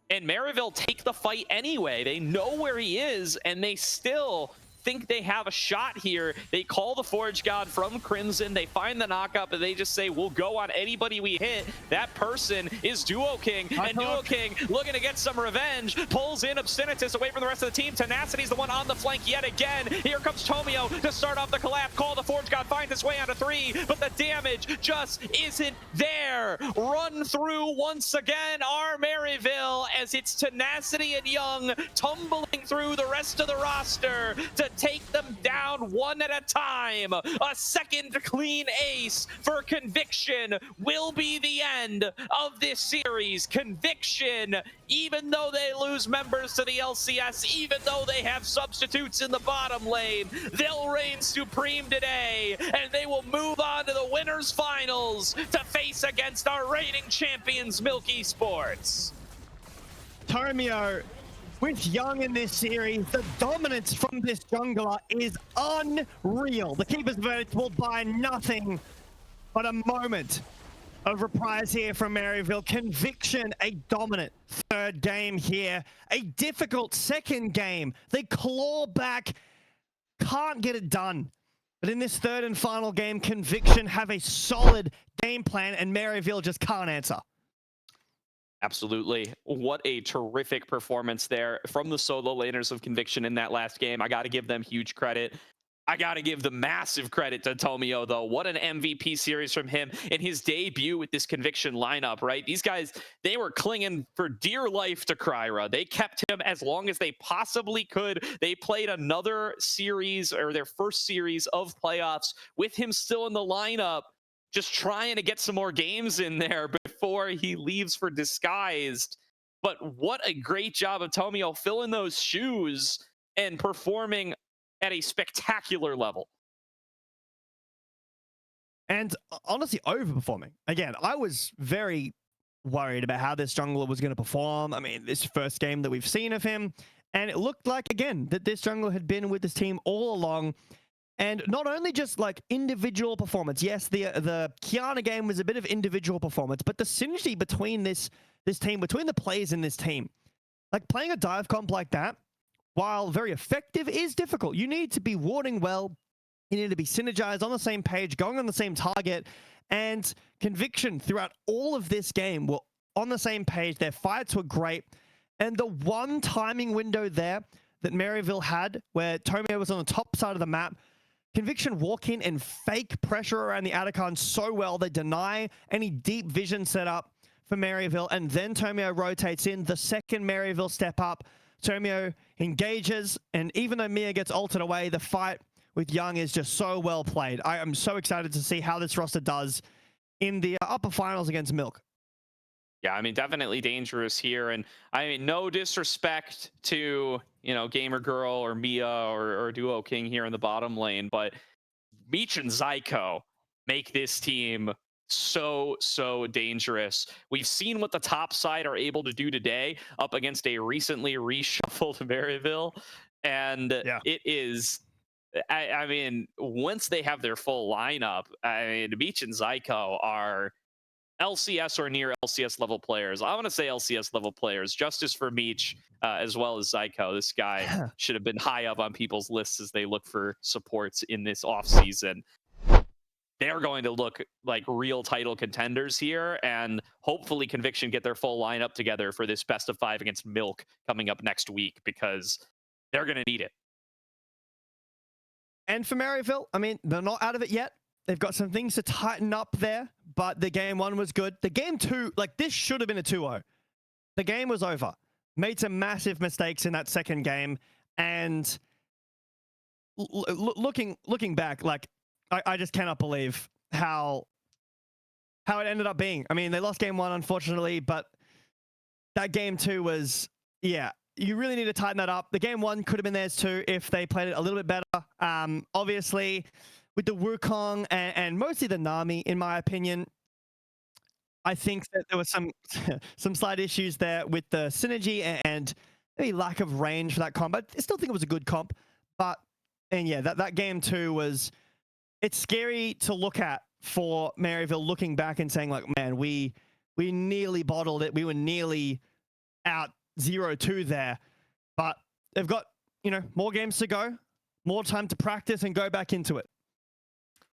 And Maryville take the fight anyway. They know where he is, and they still think they have a shot here. They call the Forge God from Crimson. They find the knockup, and they just say, we'll go on anybody we hit. That person is Duo King, and Duo King, looking to get some revenge, pulls in Obstinatus away from the rest of the team. Tenacity's the one on the flank yet again. Here comes Tomio to start off the collapse. Call the Forge God, finds his way onto 3, but the damage just isn't there. Run through once again our Maryville, as it's Tenacity and Young tumbling through the rest of the roster to take them down one at a time. A second clean ace for Conviction will be the end of this series. Conviction, even though they lose members to the LCS, even though they have substitutes in the bottom lane, they'll reign supreme today, and they will move on to the winners finals to face against our reigning champions, Milky Sports. Tomio, with Young in this series, the dominance from this jungler is unreal. The Keeper's Verdict will buy nothing but a moment of reprise here from Maryville. Conviction, a dominant third game here. A difficult second game. They claw back, can't get it done. But in this third and final game, Conviction have a solid game plan, and Maryville just can't answer. Absolutely. What a terrific performance there from the solo laners of Conviction in that last game. I got to give them huge credit. I got to give the massive credit to Tomio, though. What an MVP series from him in his debut with this Conviction lineup, right? These guys, they were clinging for dear life to Kryra. They kept him as long as they possibly could. They played another series, or their first series of playoffs, with him still in the lineup, just trying to get some more games in there before he leaves for Disguised. But what a great job of Tomio filling those shoes and performing at a spectacular level. And honestly, overperforming. Again, I was very worried about how this jungler was going to perform. I mean, this first game that we've seen of him, and it looked like, again, that this jungler had been with this team all along. And not only just like individual performance. Yes, the Kiana game was a bit of individual performance, but the synergy between this team, between the players in this team, like playing a dive comp like that, while very effective, is difficult. You need to be warding well. You need to be synergized, on the same page, going on the same target, and Conviction throughout all of this game were on the same page. Their fights were great. And the one timing window there that Maryville had, where Tomio was on the top side of the map, Conviction walk in and fake pressure around the Atacon so well. They deny any deep vision setup for Maryville, and then Tomio rotates in. The second Maryville step up, Tomio engages, and even though Mia gets altered away, the fight with Young is just so well played. I am so excited to see how this roster does in the upper finals against Milk. Yeah, I mean, definitely dangerous here. And I mean, no disrespect to, you know, Gamer Girl or Mia or Duo King here in the bottom lane, but Meech and Zyko make this team so dangerous. We've seen what the top side are able to do today up against a recently reshuffled Maryville. And it is, I mean, once they have their full lineup, I mean, Meech and Zyko are LCS or near LCS level players. I want to say LCS level players. Justice for Meech as well as Zyko. This guy should have been high up on people's lists as they look for supports in this offseason. They're going to look like real title contenders here, and hopefully Conviction get their full lineup together for this best of 5 against Milk coming up next week, because they're going to need it. And for Maryville, I mean, they're not out of it yet. They've got some things to tighten up there, but the game 1 was good. The game 2, like, this should have been a 2-0. The game was over. Made some massive mistakes in that second game, and looking back, like, I just cannot believe how it ended up being. I mean, they lost game 1, unfortunately, but that game 2 was, yeah, you really need to tighten that up. The game 1 could have been theirs too if they played it a little bit better. Obviously, with the Wukong and mostly the Nami, in my opinion, I think that there was some slight issues there with the synergy and maybe lack of range for that comp. I still think it was a good comp, and yeah, that game 2 was, it's scary to look at for Maryville, looking back and saying, like, man, we nearly bottled it. We were nearly out 0-2 there, but they've got, you know, more games to go, more time to practice and go back into it.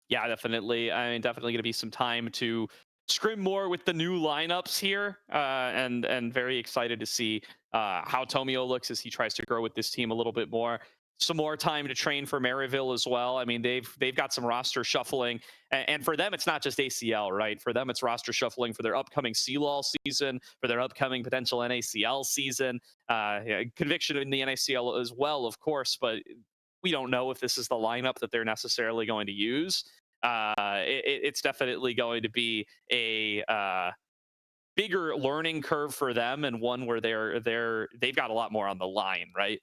Yeah, definitely. I mean, definitely going to be some time to scrim more with the new lineups here, and very excited to see how Tomio looks as he tries to grow with this team a little bit more. Some more time to train for Maryville as well. I mean, they've got some roster shuffling, and for them, it's not just ACL, right? For them, it's roster shuffling for their upcoming CLOL season, for their upcoming potential NACL season. Conviction in the NACL as well, of course, but we don't know if this is the lineup that they're necessarily going to use. It's definitely going to be a bigger learning curve for them, and one where they've got a lot more on the line, right?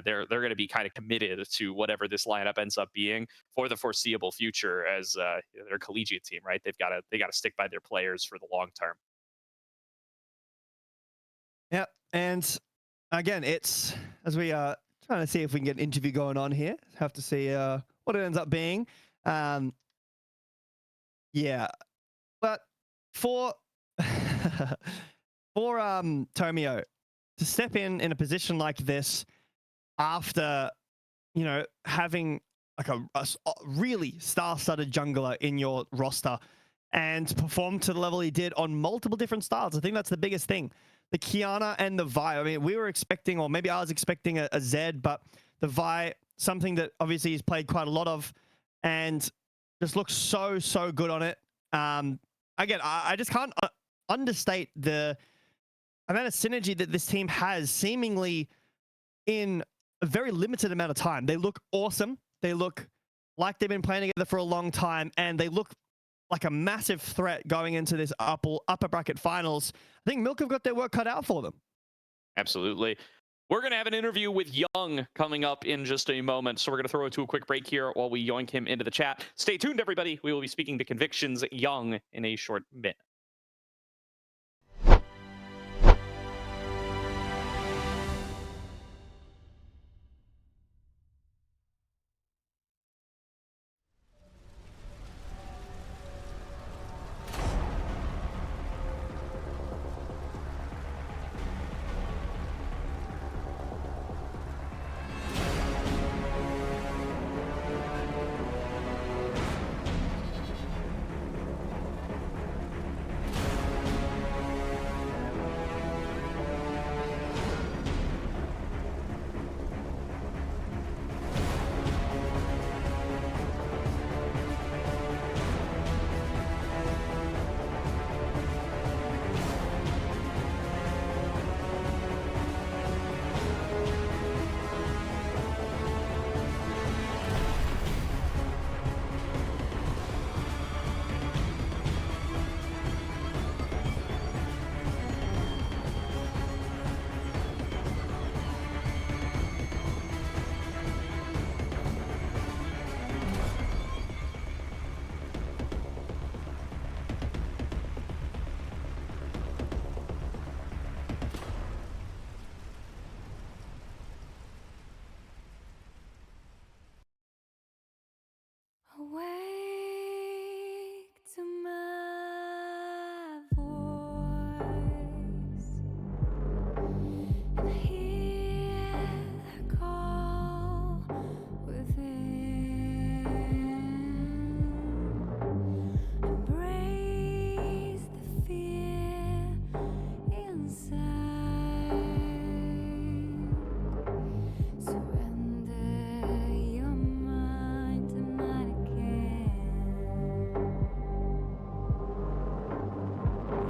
They're going to be kind of committed to whatever this lineup ends up being for the foreseeable future as their collegiate team, right? They got to stick by their players for the long term. Yeah, and again, it's, as we are trying to see if we can get an interview going on here, have to see what it ends up being. Yeah, but for Tomio to step in a position like this after, you know, having like a really star-studded jungler in your roster and perform to the level he did on multiple different styles, I think that's the biggest thing. The Kiana and the Vi, I mean, we were expecting, or maybe I was expecting a Zed, but the Vi, something that obviously he's played quite a lot of and just looks so good on it. Again, I just can't understate the amount of synergy that this team has seemingly in a very limited amount of time. They look awesome. They look like they've been playing together for a long time, and they look like a massive threat going into this upper bracket finals. I think Milk have got their work cut out for them. Absolutely. We're going to have an interview with Young coming up in just a moment, so we're going to throw it to a quick break here while we yoink him into the chat. Stay tuned, everybody. We will be speaking to Conviction's Young in a short minute.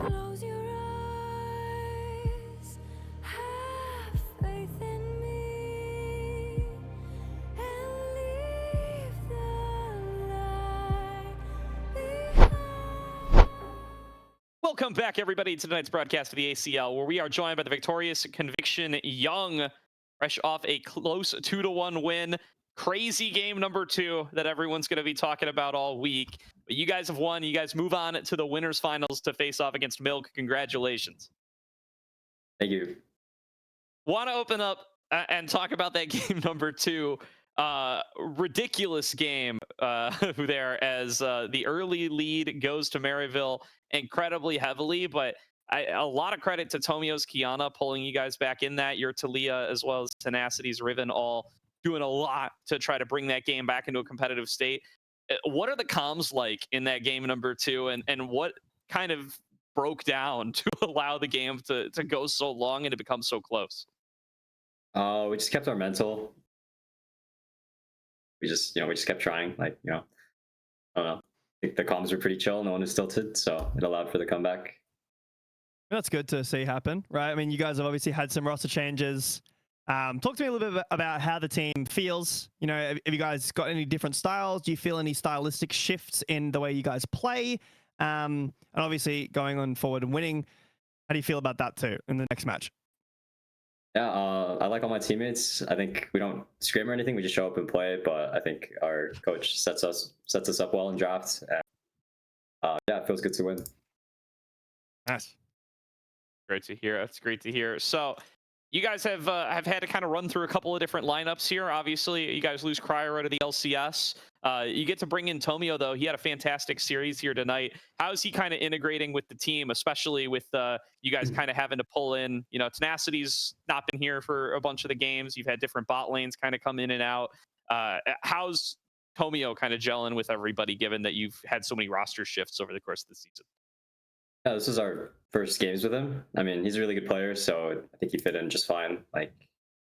Close your eyes, have faith in me, and leave the light behind. Welcome back, everybody, to tonight's broadcast of the ACL, where we are joined by the victorious Conviction Young, fresh off a close 2-1 win. Crazy game number 2 that everyone's going to be talking about all week. But you guys have won. You guys move on to the winners finals to face off against Milk. Congratulations. Thank you. Want to open up and talk about that game number 2. Ridiculous game there, as the early lead goes to Maryville incredibly heavily, but a lot of credit to Tomio's Kiana pulling you guys back in that. Your Talia, as well as Tenacity's Riven, all doing a lot to try to bring that game back into a competitive state. What are the comms like in that game number 2, and what kind of broke down to allow the game to go so long and to become so close? We just kept our mental. We just kept trying. I don't know. I think the comms were pretty chill. No one was tilted, so it allowed for the comeback. That's good to see happen, right? I mean, you guys have obviously had some roster changes. Talk to me a little bit about how the team feels. Have you guys got any different styles? Do you feel any stylistic shifts in the way you guys play? And obviously going on forward and winning, how do you feel about that too in the next match? Yeah, I like all my teammates. I think we don't scrim or anything. We just show up and play. But I think our coach sets us up well in drafts. And, yeah, it feels good to win. Nice. Great to hear. That's great to hear. So you guys have had to kind of run through a couple of different lineups here. Obviously, you guys lose Cryer out of the LCS. You get to bring in Tomio, though. He had a fantastic series here tonight. How is he kind of integrating with the team, especially with you guys kind of having to pull in? Tenacity's not been here for a bunch of the games. You've had different bot lanes kind of come in and out. How's Tomio kind of gelling with everybody, given that you've had so many roster shifts over the course of the season? Yeah, this is our first games with him. I mean, he's a really good player, so I think he fit in just fine. Like,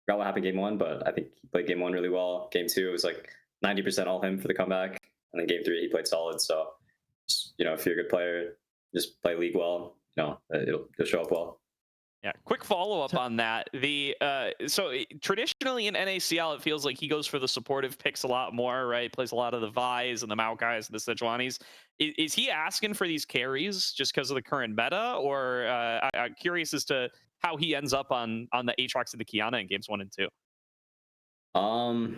forgot what happened game 1, but I think he played game 1 really well. Game 2, it was like 90% all him for the comeback, and then game 3 he played solid. So, just, if you're a good player, just play league well. It'll show up well. Yeah, quick follow-up on that. So traditionally in NACL, it feels like he goes for the supportive picks a lot more, right? Plays a lot of the Vi's and the Maokais and the Sejuanis. Is he asking for these carries just because of the current meta? Or I'm curious as to how he ends up on the Aatrox and the Kiana in games 1 and 2. I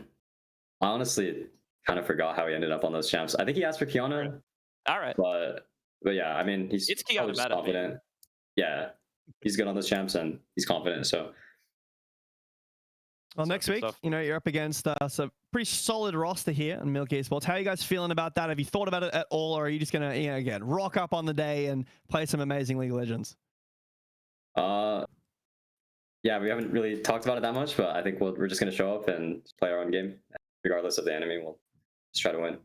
honestly kind of forgot how he ended up on those champs. I think he asked for Kiana. All right. But yeah, I mean, it's Kiana meta, confident. Maybe. Yeah. He's good on those champs and he's confident. So, well, next week, you're up against some pretty solid roster here in Milk Esports. How are you guys feeling about that? Have you thought about it at all, or are you just gonna, again, rock up on the day and play some amazing League of Legends? Yeah, we haven't really talked about it that much, but I think we're just gonna show up and play our own game, regardless of the enemy. We'll just try to win.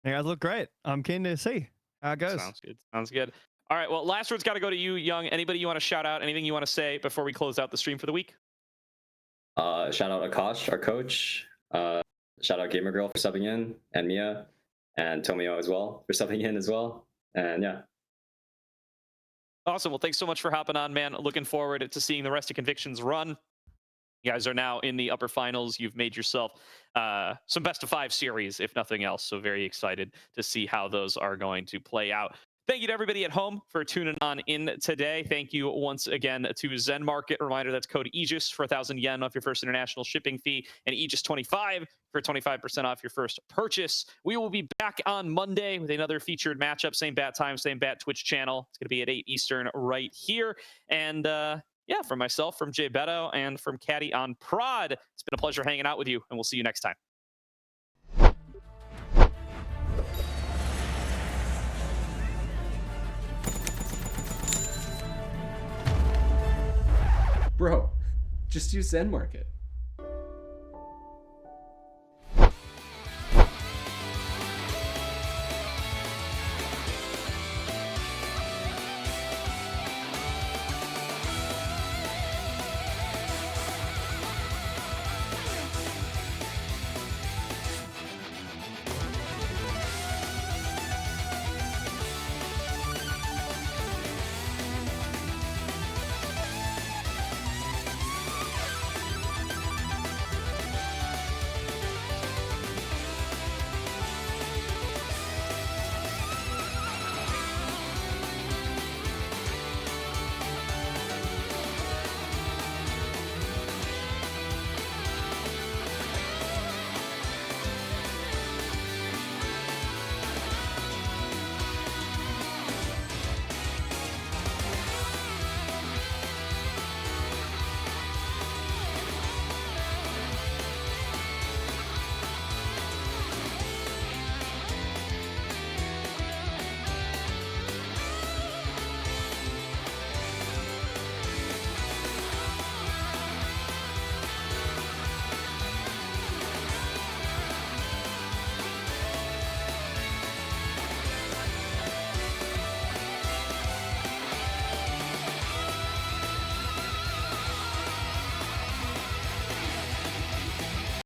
You guys look great. I'm keen to see how it goes. Sounds good. Sounds good. All right, well, last word's got to go to you, Young. Anybody you want to shout out? Anything you want to say before we close out the stream for the week? Shout out Akash, our coach. Shout out Gamer Girl for subbing in, and Mia, and Tomio as well for subbing in as well. And yeah. Awesome. Well, thanks so much for hopping on, man. Looking forward to seeing the rest of Conviction's run. You guys are now in the upper finals. You've made yourself some best of 5 series, if nothing else. So very excited to see how those are going to play out. Thank you to everybody at home for tuning on in today. Thank you once again to Zen Market. Reminder, that's code Aegis for 1,000 yen off your first international shipping fee, and Aegis 25 for 25% off your first purchase. We will be back on Monday with another featured matchup. Same bat time, same bat Twitch channel. It's going to be at 8 Eastern right here. And yeah, from myself, from Jay Beto, and from Caddy on Prod, it's been a pleasure hanging out with you, and we'll see you next time. Bro, just use Zen Market.